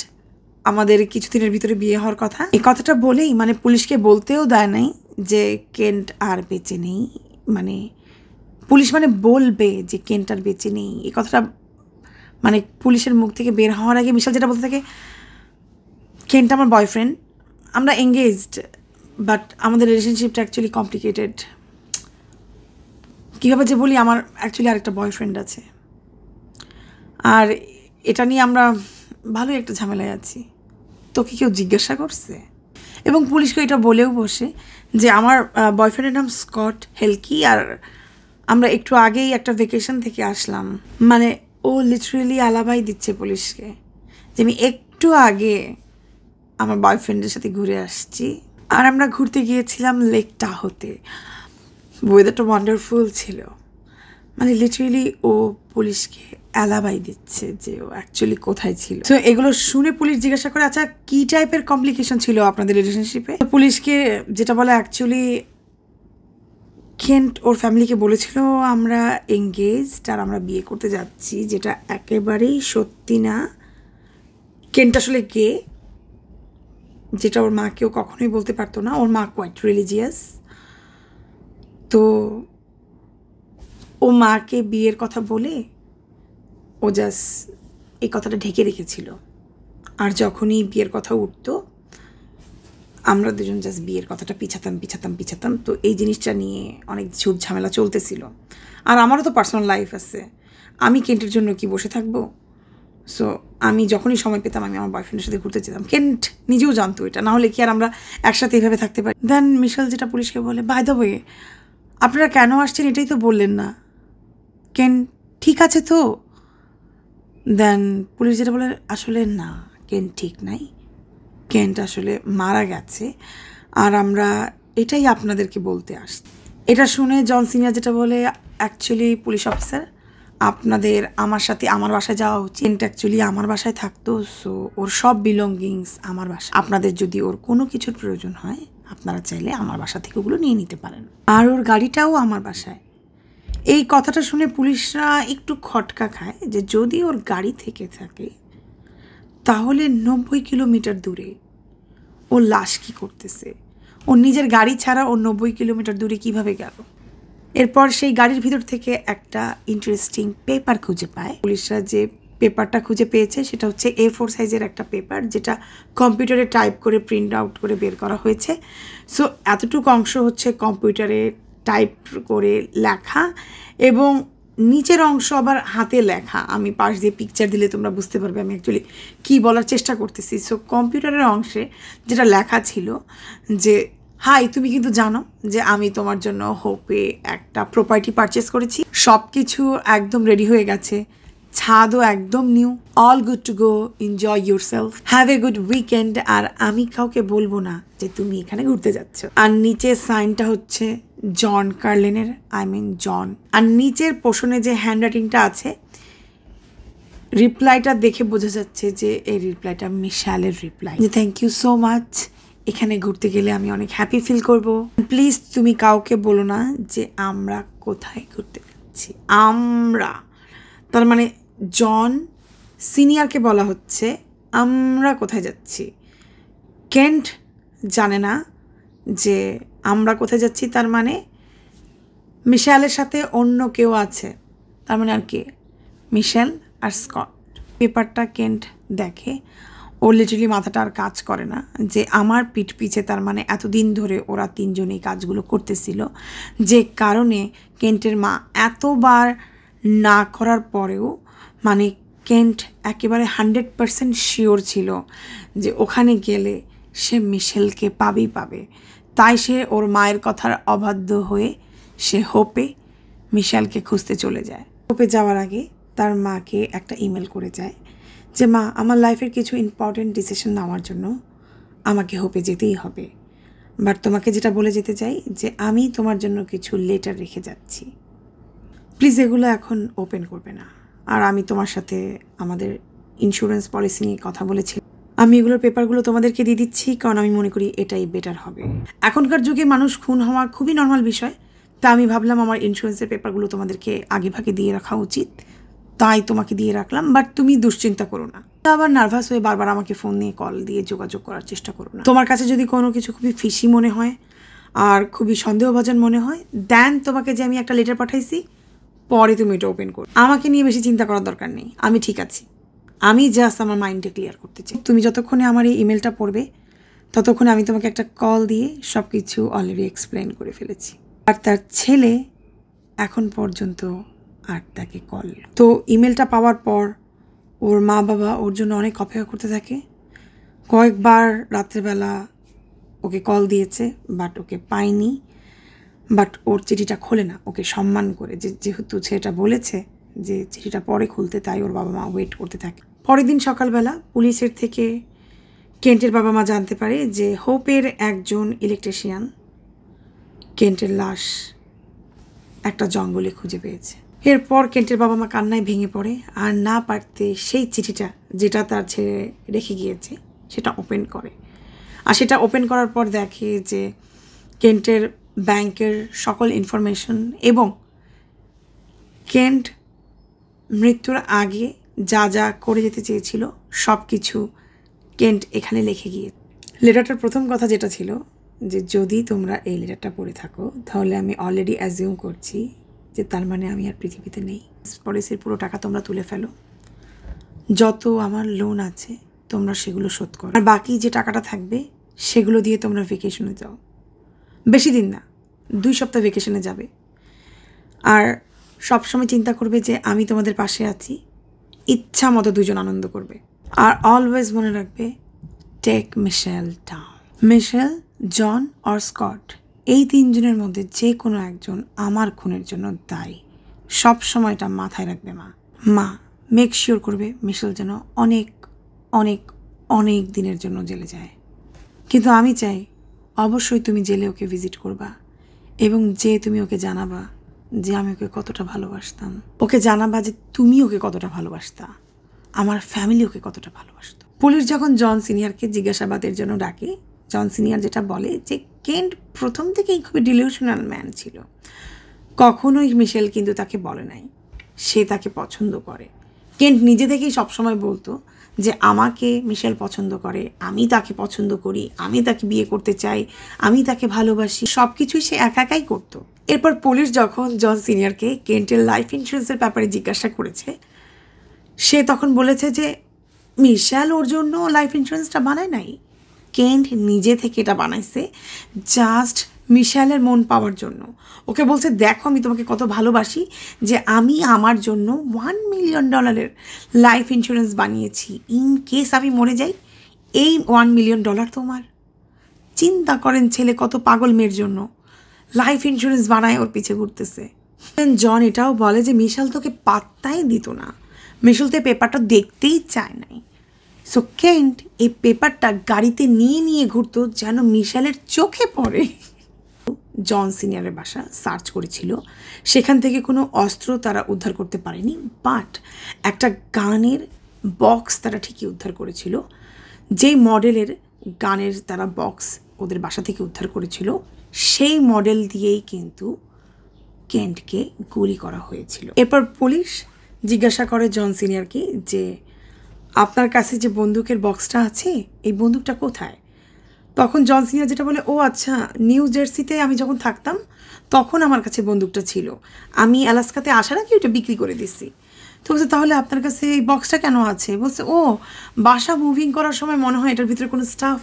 আমাদের কিছুদিনের ভিতরে বিয়ে হওয়ার কথা। এই কথাটা বলেই পুলিশকে বলতেও দেয় নাই যে কেন্ট আর বেঁচে নেই। পুলিশ বলবে যে কেন্ট আর বেঁচে নেই, এই কথাটা পুলিশের মুখ থেকে বের হওয়ার আগে মিশেল যেটা বলতে থাকে, কেন্ট আমার বয়ফ্রেন্ড, আমরা এঙ্গেজড, বাট আমাদের রিলেশনশিপটা অ্যাকচুয়ালি কমপ্লিকেটেড। কীভাবে যে বলি, আমার অ্যাকচুয়ালি আরেকটা বয়ফ্রেন্ড আছে, আর এটা নিয়ে আমরা ভালোই একটা ঝামেলায় আছি। তোকে কেউ জিজ্ঞাসা করছে? এবং পুলিশকে এটা বলেও বসে যে আমার বয়ফ্রেন্ডের নাম স্কট হেলকি, আর আমরা একটু আগেই একটা ভেকেশন থেকে আসলাম। ও লিটারেলি আলাবাই দিচ্ছে পুলিশকে যে আমি একটু আগে আমার বয়ফ্রেন্ডের সাথে ঘুরে আসছি, আর আমরা ঘুরতে গিয়েছিলাম লেক টাহোতে। ওয়েদারটা ওয়ান্ডারফুল ছিল। লিটারেলি ও পুলিশকে অ্যালাবাই দিচ্ছে যে ও অ্যাকচুয়ালি কোথায় ছিল। তো এগুলো শুনে পুলিশ জিজ্ঞাসা করে, আচ্ছা কী টাইপের কমপ্লিকেশন ছিল আপনাদের রিলেশনশিপে? পুলিশকে যেটা বলে, অ্যাকচুয়ালি কেন্ট ওর ফ্যামিলিকে বলেছিল আমরা এঙ্গেজড আর আমরা বিয়ে করতে যাচ্ছি, যেটা একেবারেই সত্যি না। কেন্ট আসলে গে, যেটা ওর মাকেও কখনোই বলতে পারতো না। ওর মা কোয়াইট রিলিজিয়াস। তো ও মাকে বিয়ের কথা বলে ও জাস্ট এই কথাটা ঢেকে রেখেছিল, আর যখনই বিয়ের কথা উঠতো আমরা দুজন জাস্ট বিয়ের কথাটা পিছাতাম। তো এই জিনিসটা নিয়ে অনেক ঝুট ঝামেলা চলতেছিল। আর আমারও তো পার্সোনাল লাইফ আছে, আমি কেন্টের জন্য কি বসে থাকবো? সো আমি যখনই সময় পেতাম আমি আমার বয়ফ্রেন্ডের সাথে ঘুরতে যেতাম। কেন্ট নিজেও জানতো এটা, না হলে কি আর আমরা একসাথে এইভাবে থাকতে পারি? দেন মিশেল যেটা পুলিশকে বলে, বাই দ্য ওয়ে আপনারা কেন আসছেন এটাই তো বললেন না, কেন্ট ঠিক আছে তো? দেন পুলিশ যেটা বলে, আসলে না, কেন্ট ঠিক নাই, কেন্ট আসলে মারা গেছে, আর আমরা এটাই আপনাদেরকে বলতে আসছি। এটা শুনে জন সিনিয়র যেটা বলে, অ্যাকচুয়ালি পুলিশ অফিসার আপনাদের আমার সাথে আমার বাসায় যাওয়া উচিত। অ্যাকচুয়ালি আমার বাসায় থাকতো, সো ওর সব বিলঙ্গিংস আমার বাসায়। আপনাদের যদি ওর কোনো কিছুর প্রয়োজন হয় আপনারা চাইলে আমার বাসা থেকে ওগুলো নিয়ে নিতে পারেন। আর ওর গাড়িটাও আমার বাসায়। এই কথাটা শুনে পুলিশরা একটু খটকা খায় যে যদি ওর গাড়ি থেকে থাকে তাহলে 90 কিলোমিটার দূরে ও লাশ কী করতেছে? ওর নিজের গাড়ি ছাড়া ও 90 কিলোমিটার দূরে কিভাবে গেল? এরপর সেই গাড়ির ভিতর থেকে একটা ইন্টারেস্টিং পেপার খুঁজে পায়। পুলিশরা যে পেপারটা খুঁজে পেয়েছে সেটা হচ্ছে A4 সাইজের একটা পেপার, যেটা কম্পিউটারে টাইপ করে প্রিন্ট আউট করে বের করা হয়েছে। সো এতটুকু অংশ হচ্ছে কম্পিউটারে টাইপ করে লেখা এবং নিচের অংশ আবার হাতে লেখা। আমি পাশ দিয়ে পিকচার দিলে তোমরা বুঝতে পারবে আমি অ্যাকচুয়ালি কী বলার চেষ্টা করতেছি। সো কম্পিউটারের অংশে যেটা লেখা ছিল যে, হাই, তুমি কিন্তু জানো যে আমি তোমার জন্য হোপে একটা প্রপার্টি পারচেস করেছি। সব কিছু একদম রেডি হয়ে গেছে, ছাদও একদম new, all good to go, enjoy yourself, have a good weekend. আর আমি কাউকে বলবো না যে তুমি এখানে ঘুরতে যাচ্ছ। আর নিচে সাইনটা হচ্ছে জন কার্লেনের, জন। আর নিচের পোর্শনে যে হ্যান্ড রাইটিংটা আছে, রিপ্লাইটা দেখে বোঝা যাচ্ছে যে এই রিপ্লাইটা মিশেলের রিপ্লাই, যে থ্যাংক ইউ সো মাচ, এখানে ঘুরতে গেলে আমি অনেক হ্যাপি ফিল করব। প্লিজ তুমি কাউকে বলো না যে আমরা কোথায় ঘুরতে যাচ্ছি। আমরা, তার মানে জন সিনিয়রকে বলা হচ্ছে আমরা কোথায় যাচ্ছি। কেন্ট জানে না যে আমরা কোথায় যাচ্ছি, তার মানে মিশেলের সাথে অন্য কেউ আছে। তার মানে আর কে? মিশেল আর স্কট। পেপারটা কেন্ট দেখে, ওর লিটারালি মাথাটা আর কাজ করে না যে আমার পিঠ পিছে, তার মানে এতদিন ধরে ওরা তিনজনেই কাজগুলো করতেছিল, যে কারণে কেন্টের মা এতবার না করার পরেও মানে কেন্ট একেবারে 100% শিওর ছিল যে ওখানে গেলে সে মিশেলকে পাবেই পাবে। তাই সে ওর মায়ের কথার অবাধ্য হয়ে সে হোপে মিশেলকে খুঁজতে চলে যায়। হোপে যাওয়ার আগে তার মাকে একটা ইমেল করে যায় যে মা, আমার লাইফের কিছু ইম্পর্টেন্ট ডিসিশন নেওয়ার জন্য আমাকে হোপে যেতেই হবে, বাট তোমাকে যেটা বলে যেতে চাই যে আমি তোমার জন্য কিছু লেটার রেখে যাচ্ছি, প্লিজ এগুলো এখন ওপেন করবে না। আর আমি তোমার সাথে আমাদের ইন্স্যুরেন্স পলিসি নিয়ে কথা বলেছি, আমি এগুলোর পেপারগুলো তোমাদেরকে দিয়ে দিচ্ছি, কারণ আমি মনে করি এটাই বেটার হবে। এখনকার যুগে মানুষ খুন হওয়া খুবই নর্মাল বিষয়, তা আমি ভাবলাম আমার ইন্স্যুরেন্সের পেপারগুলো তোমাদেরকে আগে ভাগে দিয়ে রাখা উচিত, তাই তোমাকে দিয়ে রাখলাম। বাট তুমি দুশ্চিন্তা করো না, আবার নার্ভাস হয়ে বারবার আমাকে ফোন নিয়ে কল দিয়ে যোগাযোগ করার চেষ্টা করো না। তোমার কাছে যদি কোনো কিছু খুবই ফিশি মনে হয় আর খুবই সন্দেহভাজন মনে হয়, দেন তোমাকে যে আমি একটা লেটার পাঠাইছি, পরে তুমি এটা ওপেন করো। আমাকে নিয়ে বেশি চিন্তা করার দরকার নেই, আমি ঠিক আছি। আমি জাস্ট আমার মাইন্ডটা ক্লিয়ার করতে চাই। তুমি যতক্ষণে আমার এই ইমেলটা পড়বে ততক্ষণে আমি তোমাকে একটা কল দিয়ে সব কিছু অলরেডি এক্সপ্লেন করে ফেলেছি। আর তার ছেলে এখন পর্যন্ত আর তাকে কল। তো ইমেলটা পাওয়ার পর ওর মা বাবা ওর জন্য অনেক অপেক্ষা করতে থাকে। কয়েকবার রাত্রেবেলা ওকে কল দিয়েছে, বাট ওকে পায়নি। বাট ওর চিঠিটা খোলে না, ওকে সম্মান করে, যেহেতু ছেলেটা বলেছে যে চিঠিটা পরে খুলতে, তাই ওর বাবা মা ওয়েট করতে থাকে। পরের দিন সকালবেলা পুলিশের থেকে কেন্টের বাবা মা জানতে পারে যে হোপের একজন ইলেকট্রিশিয়ান কেন্টের লাশ একটা জঙ্গলে খুঁজে পেয়েছে। এরপর কেন্টের বাবা মা কান্নায় ভেঙে পড়ে, আর না পারতে সেই চিঠিটা যেটা তার ছেলে রেখে গিয়েছে সেটা ওপেন করে। আর সেটা ওপেন করার পর দেখে যে কেন্টের ব্যাংকের সকল ইনফরমেশন এবং কেন্ট মৃত্যুর আগে যা যা করে যেতে চেয়েছিল সব কিছু কেন্ট এখানে লিখে গিয়ে। লেটারটার প্রথম কথা যেটা ছিল যে যদি তোমরা এই লেটারটা পড়ে থাকো তাহলে আমি অলরেডি অ্যাজিউম করছি যে তার মানে আমি আর পৃথিবীতে নেই। পলিসির পুরো টাকা তোমরা তুলে ফেলো, যত আমার লোন আছে তোমরা সেগুলো শোধ করো, আর বাকি যে টাকাটা থাকবে সেগুলো দিয়ে তোমরা ভেকেশনে যাও। বেশি দিন না, 2 সপ্তাহ ভেকেশনে যাবে। আর সবসময় চিন্তা করবে যে আমি তোমাদের পাশে আছি, ইচ্ছা মতো দুজন আনন্দ করবে। আর অলওয়েজ মনে রাখবে, টেক মিশেল ডাউন। মিশেল, জন আর স্কট, এই 3 জনের মধ্যে যে কোনো একজন আমার খুনের জন্য দায়ী। সব সময়টা মাথায় রাখবে মা মেক শিওর করবে মিশেল যেন অনেক অনেক অনেক দিনের জন্য জেলে যায়। কিন্তু আমি চাই অবশ্যই তুমি জেলে ওকে ভিজিট করবা এবং যে তুমি ওকে জানাবা যে আমি ওকে কতটা ভালোবাসতাম, ওকে জানাবা যে তুমি ওকে কতটা ভালোবাসতা, আমার ফ্যামিলি ওকে কতটা ভালোবাসতো। পুলিশ যখন জন সিনিয়রকে জিজ্ঞাসাবাদের জন্য ডাকে, জন সিনিয়র যেটা বলে যে কেন্ট প্রথম থেকেই খুবই ডিলিউশনাল ম্যান ছিল, কখনোই মিশেল কিন্তু তাকে বলে নাই সে তাকে পছন্দ করে। কেন্ট নিজে থেকেই সবসময় বলতো যে আমাকে মিশেল পছন্দ করে, আমি তাকে পছন্দ করি, আমি তাকে বিয়ে করতে চাই, আমি তাকে ভালোবাসি, সব কিছুই সে একা একাই করতো। এরপর পুলিশ যখন জন সিনিয়রকে কেন্টের লাইফ ইন্স্যুরেন্সের ব্যাপারে জিজ্ঞাসা করেছে, সে তখন বলেছে যে মিশেল ওর জন্য লাইফ ইন্স্যুরেন্সটা বানায় নাই, কেন্ট নিজে থেকে এটা বানাইছে জাস্ট মিশেলের মন পাওয়ার জন্য। ওকে বলছে দেখো আমি তোমাকে কত ভালোবাসি যে আমি আমার জন্য $1 মিলিয়ন লাইফ ইন্স্যুরেন্স বানিয়েছি, ইন কেস আমি মরে যাই এই $1 মিলিয়ন তোমার। চিন্তা করেন ছেলে কত পাগল মেয়ের জন্য লাইফ ইন্স্যুরেন্স বানায় ওর পিছে ঘুরতেছে। জন এটাও বলে যে মিশেল তোকে পাত্তাই দিত না, মিশেল তো পেপারটা দেখতেই চায় নাই। সো কেন্ট এই পেপারটা গাড়িতে নিয়ে নিয়ে ঘুরতো যেন মিশেলের চোখে পড়ে। জন সিনিয়রের বাসা সার্চ করেছিল, সেখান থেকে কোনো অস্ত্র তারা উদ্ধার করতে পারেনি, বাট একটা গানের বক্স তারা ঠিকই উদ্ধার করেছিল। যেই মডেলের গানের তারা বক্স ওদের বাসা থেকে উদ্ধার করেছিল সেই মডেল দিয়েই কিন্তু কেন্টকে গুলি করা হয়েছিল। এরপর পুলিশ জিজ্ঞাসা করে জন সিনিয়রকে যে আপনার কাছে যে বন্দুকের বক্সটা আছে এই বন্দুকটা কোথায়? তখন জন সিনিয়র যেটা বলে, ও আচ্ছা, নিউ জার্সিতে আমি যখন থাকতাম তখন আমার কাছে বন্দুকটা ছিল, আমি আলাস্কাতে আসার আগে ওটা বিক্রি করে দিচ্ছি। তো বলছে তাহলে আপনার কাছে এই বক্সটা কেন আছে? বলছে ও বাসা মুভিং করার সময় মনে হয় এটার ভিতরে কোনো স্টাফ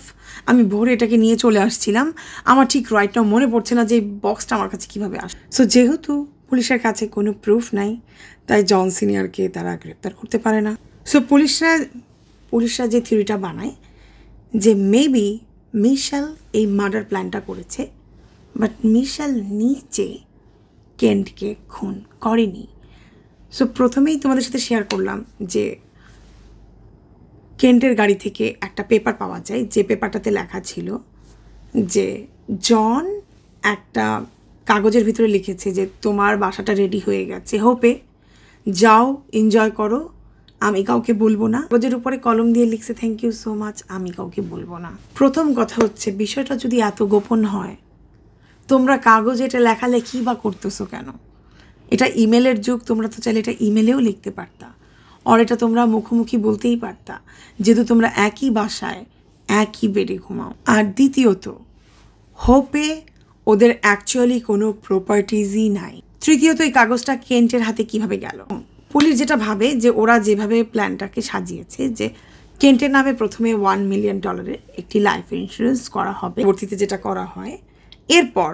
আমি ভরে এটাকে নিয়ে চলে আসছিলাম, আমার ঠিক রাইট নাও মনে পড়ছে না যে এই বক্সটা আমার কাছে কীভাবে আসে। সো যেহেতু পুলিশের কাছে কোনো প্রুফ নাই তাই জন সিনিয়রকে তারা গ্রেপ্তার করতে পারে না। সো পুলিশরা যে থিওরিটা বানায় যে মেবি মিশেল এই মার্ডার প্ল্যানটা করেছে, বাট মিশেল নিজে কেন্টকে খুন করেনি। সো প্রথমেই তোমাদের সাথে শেয়ার করলাম যে কেন্টের গাড়ি থেকে একটা পেপার পাওয়া যায়, যে পেপারটাতে লেখা ছিল যে জন একটা কাগজের ভিতরে লিখেছে যে তোমার বাসাটা রেডি হয়ে গেছে, হোপে যাও এনজয় করো, আমি কাউকে বলবো না। কাগজের উপরে কলম দিয়ে লিখছে থ্যাংক ইউ সো মাচ, আমি কাউকে বলবো না। প্রথম কথা হচ্ছে বিষয়টা যদি এত গোপন হয় তোমরা কাগজে এটা লেখালেখি বা করতেছো কেন? এটা ইমেলের যুগ, তোমরা তো চাইলে এটা ইমেলেও লিখতে পারতা, আর এটা তোমরা মুখোমুখি বলতেই পারতা, যেহেতু তোমরা একই বাসায় একই বেডে ঘুমাও। আর দ্বিতীয়ত হোপে ওদের অ্যাকচুয়ালি কোনো প্রপার্টিজই নাই। তৃতীয়ত এই কাগজটা কেন্টের হাতে কিভাবে গেল? পুলিশ যেটা ভাবে যে ওরা যেভাবে প্ল্যানটাকে সাজিয়েছে যে কেন্টের নামে প্রথমে $1 মিলিয়ন একটি লাইফ ইন্স্যুরেন্স করা হবে, পরবর্তীতে যেটা করা হয় এরপর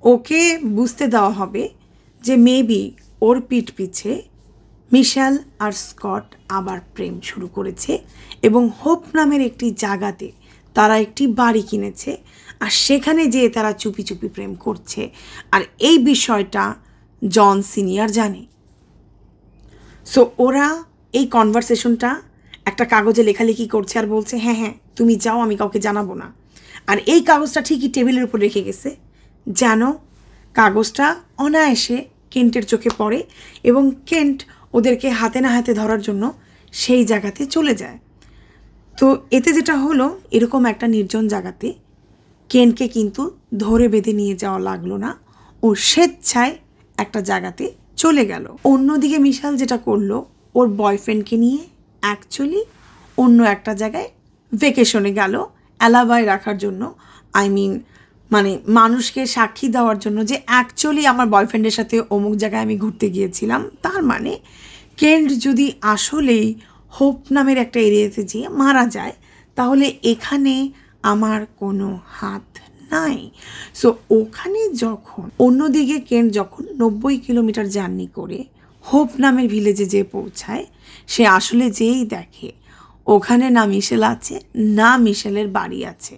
ওকে বুঝতে দেওয়া হবে যে মেবি ওর পিছে মিশেল আর স্কট আবার প্রেম শুরু করেছে এবং হোপ নামের একটি জায়গাতে তারা একটি বাড়ি কিনেছে আর সেখানে যেয়ে তারা চুপি চুপি প্রেম করছে, আর এই বিষয়টা জন সিনিয়র জানে। সো ওরা এই কনভারসেশনটা একটা কাগজে লেখালেখি করছে আর বলছে হ্যাঁ হ্যাঁ তুমি যাও, আমি কাউকে জানাবো না। আর এই কাগজটা ঠিকই টেবিলের উপর রেখে গেছে যেন কাগজটা অনায়াসে কেন্টের চোখে পড়ে এবং কেন্ট ওদেরকে হাতে না হাতে ধরার জন্য সেই জায়গাতে চলে যায়। তো এতে যেটা হলো, এরকম একটা নির্জন জায়গাতে কেন্টকে কিন্তু ধরে বেঁধে নিয়ে যাওয়া লাগলো না, ও স্বেচ্ছায় একটা জায়গাতে চলে গেল। অন্যদিকে মিশেল যেটা করলো, ওর বয়ফ্রেন্ডকে নিয়ে অ্যাকচুয়ালি অন্য একটা জায়গায় ভেকেশনে গেল অ্যালাবাই রাখার জন্য, মানে মানুষকে সাক্ষী দেওয়ার জন্য যে অ্যাকচুয়ালি আমার বয়ফ্রেন্ডের সাথে অমুক জায়গায় আমি ঘুরতে গিয়েছিলাম। তার মানে কেন্ট যদি আসলেই হোপ নামের একটা এরিয়াতে যেয়ে মারা যায় তাহলে এখানে আমার কোনো হাত নাই। সো ওখানে যখন অন্যদিকে কেন্ট যখন 90 কিলোমিটার জার্নি করে হোপ নামের ভিলেজে যেয়ে পৌঁছায়, সে আসলে যেই দেখে ওখানে না মিশেল আছে না মিশেলের বাড়ি আছে,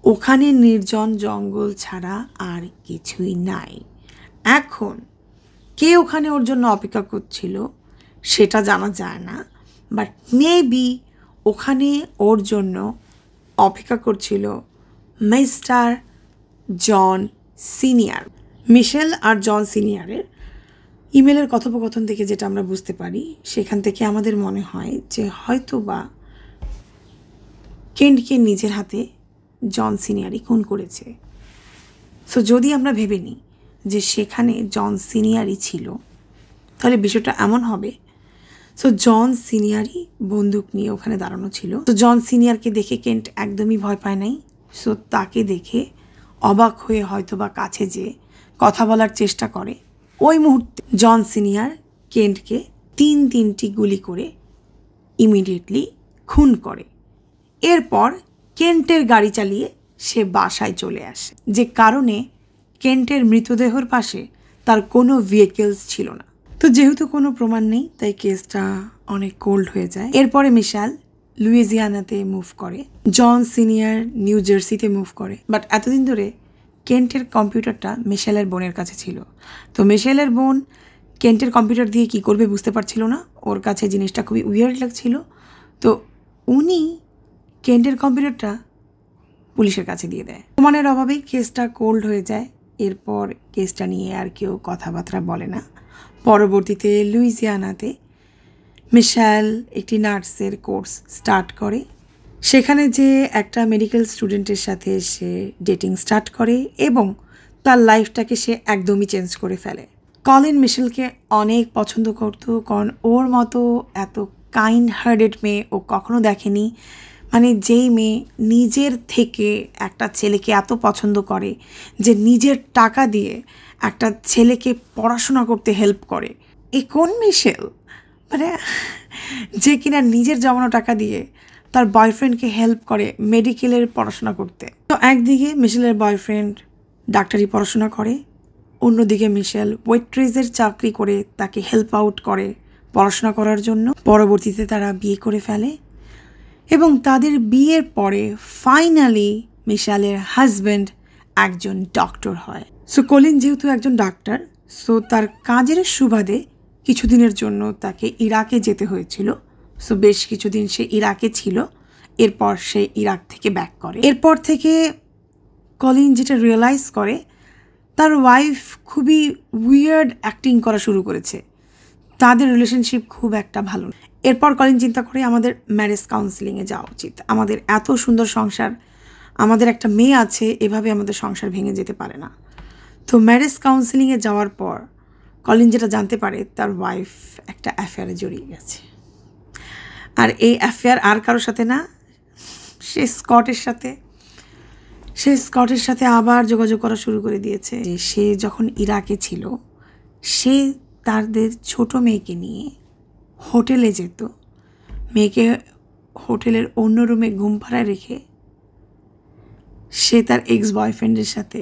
ওখানে নির্জন জঙ্গল ছাড়া আর কিছুই নাই। এখন কে ওখানে ওর জন্য অপেক্ষা করছিল সেটা জানা যায় না, বাট মেবি ওখানে ওর জন্য অপেক্ষা করছিল মিস্টার জন সিনিয়র। মিশেল আর জন সিনিয়রের ইমেলের কথোপকথন থেকে যেটা আমরা বুঝতে পারি, সেখান থেকে আমাদের মনে হয় যে হয়তো বা কেন্টকে নিজের হাতে জন সিনিয়রই খুন করেছে। সো যদি আমরা ভেবে নিই যে সেখানে জন সিনিয়রই ছিল, তাহলে বিষয়টা এমন হবে, সো জন সিনিয়রই বন্দুক নিয়ে ওখানে দাঁড়ানো ছিল। তো জন সিনিয়রকে দেখে কেন্ট একদমই ভয় পায় নাই। সো তাকে দেখে অবাক হয়ে হয়তো বা কাছে যেয়ে কথা বলার চেষ্টা করে। ওই মুহূর্তে জন সিনিয়র কেন্টকে তিনটি গুলি করে ইমিডিয়েটলি খুন করে। এরপর কেন্টের গাড়ি চালিয়ে সে বাসায় চলে আসে, যে কারণে কেন্টের মৃতদেহর পাশে তার কোনো ভেহিকেলস ছিল না। তো যেহেতু কোনো প্রমাণ নেই, তাই কেসটা অনেক কোল্ড হয়ে যায়। এরপরে মিশেল লুইজিয়ানাতে মুভ করে, জন সিনিয়র নিউ জার্সিতে মুভ করে। বাট এতদিন ধরে কেন্টের কম্পিউটারটা মিশেলের বোনের কাছে ছিল। তো মিশেলের বোন কেন্টের কম্পিউটার দিয়ে কি করবে বুঝতে পারছিল না, ওর কাছে জিনিসটা খুবই উইয়ার্ড লাগছিল। তো উনি কেন্টের কম্পিউটারটা পুলিশের কাছে দিয়ে দেয়। প্রমাণের অভাবেই কেসটা কোল্ড হয়ে যায়। এরপর কেসটা নিয়ে আর কেউ কথাবার্তা বলে না। পরবর্তীতে লুইজিয়ানাতে মিশেল একটি নার্সের কোর্স স্টার্ট করে। সেখানে যে একটা মেডিকেল স্টুডেন্টের সাথে সে ডেটিং স্টার্ট করে এবং তার লাইফটাকে সে একদমই চেঞ্জ করে ফেলে। কলিন মিশেলকে অনেক পছন্দ করত, কারণ ওর মতো এত কাইন্ড হার্টেড মেয়ে ও কখনো দেখেনি। মানে যেই মেয়ে নিজের থেকে একটা ছেলেকে এত পছন্দ করে যে নিজের টাকা দিয়ে একটা ছেলেকে পড়াশোনা করতে হেল্প করে, এ কোন মিশেল? মানে যে কিনা নিজের জমানো টাকা দিয়ে তার বয়ফ্রেন্ডকে হেল্প করে মেডিকেলের পড়াশোনা করতে। তো একদিকে মিশেলের বয়ফ্রেন্ড ডাক্তারি পড়াশোনা করে, অন্যদিকে মিশেল ওয়েট্রেসের চাকরি করে তাকে হেল্প আউট করে পড়াশোনা করার জন্য। পরবর্তীতে তারা বিয়ে করে ফেলে এবং তাদের বিয়ের পরে ফাইনালি মিশেলের হাজব্যান্ড একজন ডক্টর হয়। সো কলিন যেহেতু একজন ডাক্তার, সো তার কাজের সুবাদে কিছুদিনের জন্য তাকে ইরাকে যেতে হয়েছিল। সো বেশ কিছুদিন সে ইরাকে ছিল, এরপর সে ইরাক থেকে ব্যাক করে। এরপর থেকে কলিন যেটা রিয়েলাইজ করে, তার ওয়াইফ খুবই উইয়ার্ড অ্যাক্টিং করা শুরু করেছে, তাদের রিলেশনশিপ খুব একটা ভালো না। এরপর কলিন চিন্তা করে আমাদের ম্যারেজ কাউন্সিলিংয়ে যাওয়া উচিত, আমাদের এত সুন্দর সংসার, আমাদের একটা মেয়ে আছে, এভাবে আমাদের সংসার ভেঙে যেতে পারে না। তো ম্যারেজ কাউন্সিলিংয়ে যাওয়ার পর কলিন যেটা জানতে পারে, তার ওয়াইফ একটা অ্যাফেয়ারে জড়িয়ে গেছে। আর এই অ্যাফেয়ার আর কারোর সাথে না, সে স্কটের সাথে আবার যোগাযোগ করা শুরু করে দিয়েছে। সে যখন ইরাকে ছিল, সে তাদের ছোট মেয়েকে নিয়ে হোটেলে যেত, মেয়েকে হোটেলের অন্য রুমে ঘুম পাড়ায় রেখে সে তার এক্স বয়ফ্রেন্ডের সাথে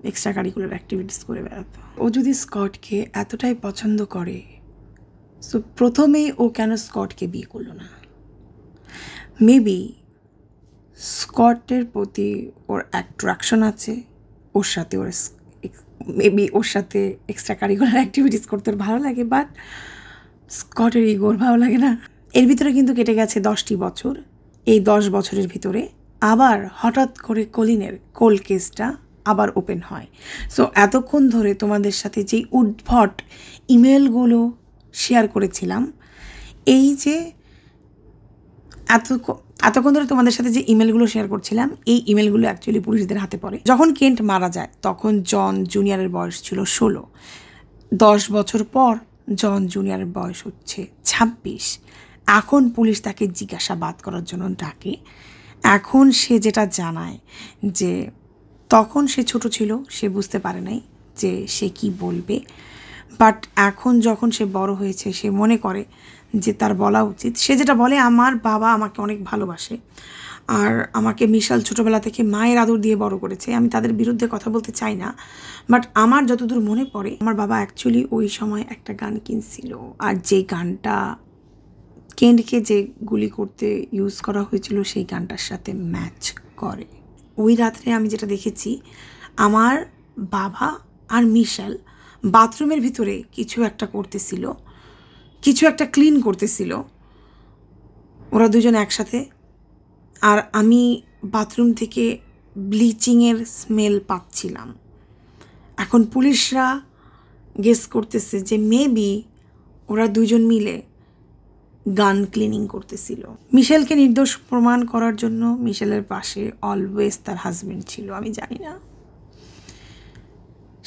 এক্সট্রা কারিকুলার অ্যাক্টিভিটিস করে বেড়াতো। ও যদি স্কটকে এতটাই পছন্দ করে, সো প্রথমেই ও কেন স্কটকে বিয়ে করলো না? মেবি স্কটের প্রতি ওর অ্যাট্রাকশন আছে, ওর সাথে এক্সট্রা কারিকুলার অ্যাক্টিভিটিস করতে ওর ভালো লাগে, বাট স্কটের ইগোর ভালো লাগে না। এর ভিতরে কিন্তু কেটে গেছে 10টি বছর। এই 10 বছরের ভিতরে আবার হঠাৎ করে কলিনের কোল্ড কেসটা আবার ওপেন হয়। সো এতক্ষণ ধরে তোমাদের সাথে যেই উদ্ভট ইমেলগুলো শেয়ার করেছিলাম, এই যে এতক্ষণ ধরে তোমাদের সাথে যে ইমেলগুলো শেয়ার করছিলাম, এই ইমেলগুলো অ্যাকচুয়ালি পুলিশদের হাতে পড়ে। যখন কেন্ট মারা যায় তখন জন জুনিয়রের বয়স ছিল 16। 10 বছর পর জন জুনিয়রের বয়স হচ্ছে 26। এখন পুলিশ তাকে জিজ্ঞাসাবাদ করার জন্য ডাকে। এখন সে যেটা জানায় যে তখন সে ছোট ছিল, সে বুঝতে পারে নাই যে সে কি বলবে, বাট এখন যখন সে বড় হয়েছে সে মনে করে যে তার বলা উচিত। সে যেটা বলে, আমার বাবা আমাকে অনেক ভালোবাসে, আর আমাকে মিশেল ছোটোবেলা থেকে মায়ের আদর দিয়ে বড় করেছে। আমি তাদের বিরুদ্ধে কথা বলতে চাই না, বাট আমার যতদূর মনে পড়ে আমার বাবা অ্যাকচুয়ালি ওই সময় একটা গান কিনছিল, আর যে গানটা কেন্টকে যে গুলি করতে ইউজ করা হয়েছিল সেই গানটার সাথে ম্যাচ করে। ওই রাত্রে আমি যেটা দেখেছি, আমার বাবা আর মিশেল বাথরুমের ভিতরে কিছু একটা করতেছিল, কিছু একটা ক্লিন করতেছিল, ওরা দুজন একসাথে। আর আমি বাথরুম থেকে ব্লিচিংয়ের স্মেল পাচ্ছিলাম। এখন পুলিশরা গেস করতেছে যে মেবি ওরা দুজন মিলে গান ক্লিনিং করতেছিল। মিশেলকে নির্দোষ প্রমাণ করার জন্য মিশেলের পাশে অলওয়েজ তার হাজবেন্ড ছিল। আমি জানি না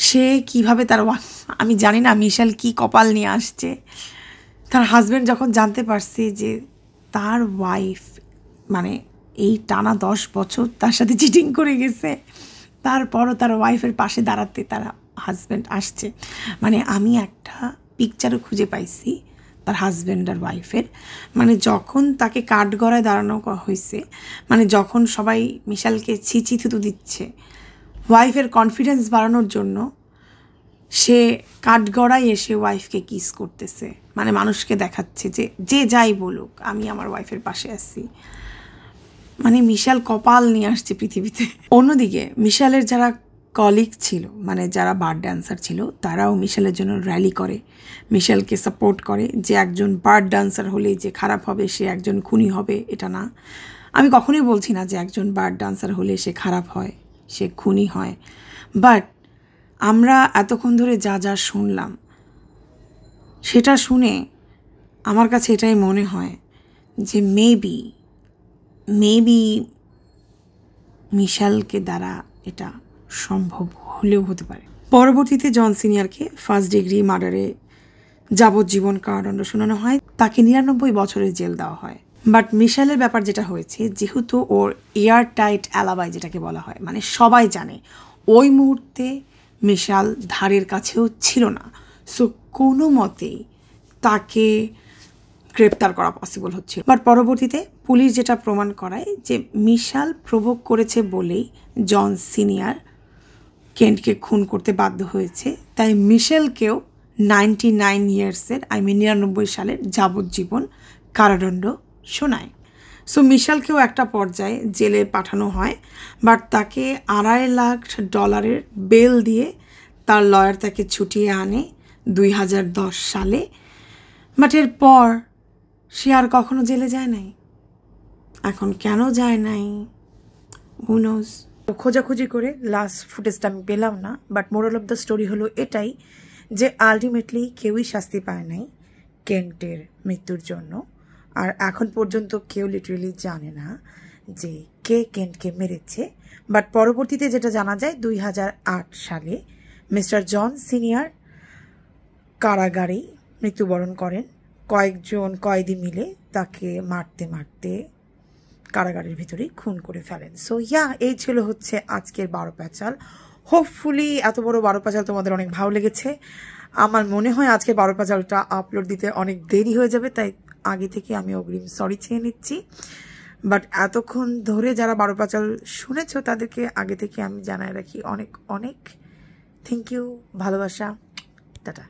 সে কিভাবে আমি জানি না মিশেল কি কপাল নিয়ে আসছে। তার হাজবেন্ড যখন জানতে পারছে যে তার ওয়াইফ মানে এই টানা 10 বছর তার সাথে চিটিং করে গেছে, তারপরও তার ওয়াইফের পাশে দাঁড়াতে তার হাজব্যান্ড আসছে। মানে আমি একটা পিকচারও খুঁজে পাইছি তার হাজব্যান্ড আর ওয়াইফের, মানে যখন তাকে কাঠগড়ায় দাঁড়ানো হয়েছে, মানে যখন সবাই মিশেলকে ছিচি থুতু দিচ্ছে, ওয়াইফের কনফিডেন্স বাড়ানোর জন্য সে কাঠগড়ায় এসে ওয়াইফকে কিস করতেছে, মানে মানুষকে দেখাচ্ছে যে যে যাই বলুক আমি আমার ওয়াইফের পাশে আছি। মানে মিশেল কপাল নিয়ে আসছে পৃথিবীতে। অন্যদিকে মিশেলের যারা কলিগ ছিল, মানে যারা বার ডান্সার ছিল, তারাও মিশেলের জন্য র্যালি করে, মিশেলকে সাপোর্ট করে যে একজন বার ডান্সার হলেই যে খারাপ হবে, সে একজন খুনি হবে, এটা না। আমি কখনোই বলছি না যে একজন বার ডান্সার হলে সে খারাপ হয়, সে খুনি হয়, বাট আমরা এতক্ষণ ধরে যা যা শুনলাম সেটা শুনে আমার কাছে এটাই মনে হয় যে মেবি মিশেলকে দ্বারা এটা সম্ভব হলেও হতে পারে। পরবর্তীতে জন সিনিয়রকে ফার্স্ট ডিগ্রি মার্ডারে যাবজ্জীবন কারাদণ্ড শোনানো হয়, তাকে 99 বছরের জেল দেওয়া হয়। বাট মিশেলের ব্যাপার যেটা হয়েছে, যেহেতু ওর এয়ার টাইট অ্যালাবাই যেটাকে বলা হয়, মানে সবাই জানে ওই মুহূর্তে মিশেল ধারের কাছেও ছিল না, সো কোনো মতেই তাকে গ্রেপ্তার করা পসিবল হচ্ছিল। বাট পরবর্তীতে পুলিশ যেটা প্রমাণ করায় যে মিশেল প্রভোগ করেছে বলেই জন সিনিয়র কেন্টকে খুন করতে বাধ্য হয়েছে, তাই মিশেলকেও 99 ইয়ার্সের 99 সালের যাবজ্জীবন কারাদণ্ড শোনায়। সো মিশেলকেও একটা পর্যায়ে জেলে পাঠানো হয়, বাট তাকে $2.5 লাখ বেল দিয়ে তার লয়ার তাকে ছুটিয়ে আনে 2010 সালে। বাট এরপর সে আর কখনো জেলে যায় নাই। এখন কেন যায় নাই হু নোজ। খোঁজাখুঁজি করে লাস্ট ফুটেজটা আমি পেলাম না, but moral of the story হলো এটাই যে আলটিমেটলি কেউই শাস্তি পায় নাই কেন্টের মৃত্যুর জন্য। আর এখন পর্যন্ত কেউ লিটারেলি জানে না যে কে কেন্টকে মেরেছে। বাট পরবর্তীতে যেটা জানা যায় 2008 সালে মিস্টার জন সিনিয়র কারাগারেই মৃত্যুবরণ করেন। কয়েকজন কয়েদি মিলে তাকে মারতে মারতে কারাগারের ভিতরেই খুন করে ফেলেন। সো এই ছিল হচ্ছে আজকের 12 প্যাচাল। হোপফুলি এত বড় 12 প্যাচাল তোমাদের অনেক ভালো লেগেছে। আমার মনে হয় আজকে 12 প্যাচালটা আপলোড দিতে অনেক দেরি হয়ে যাবে, তাই আগে থেকে আমি অগ্রিম সরি চেয়ে নিচ্ছি। বাট এতক্ষণ ধরে যারা 12 প্যাচাল শুনেছো তাদেরকে আগে থেকে আমি জানাই রাখি অনেক অনেক থ্যাংক ইউ, ভালোবাসা, টাটা।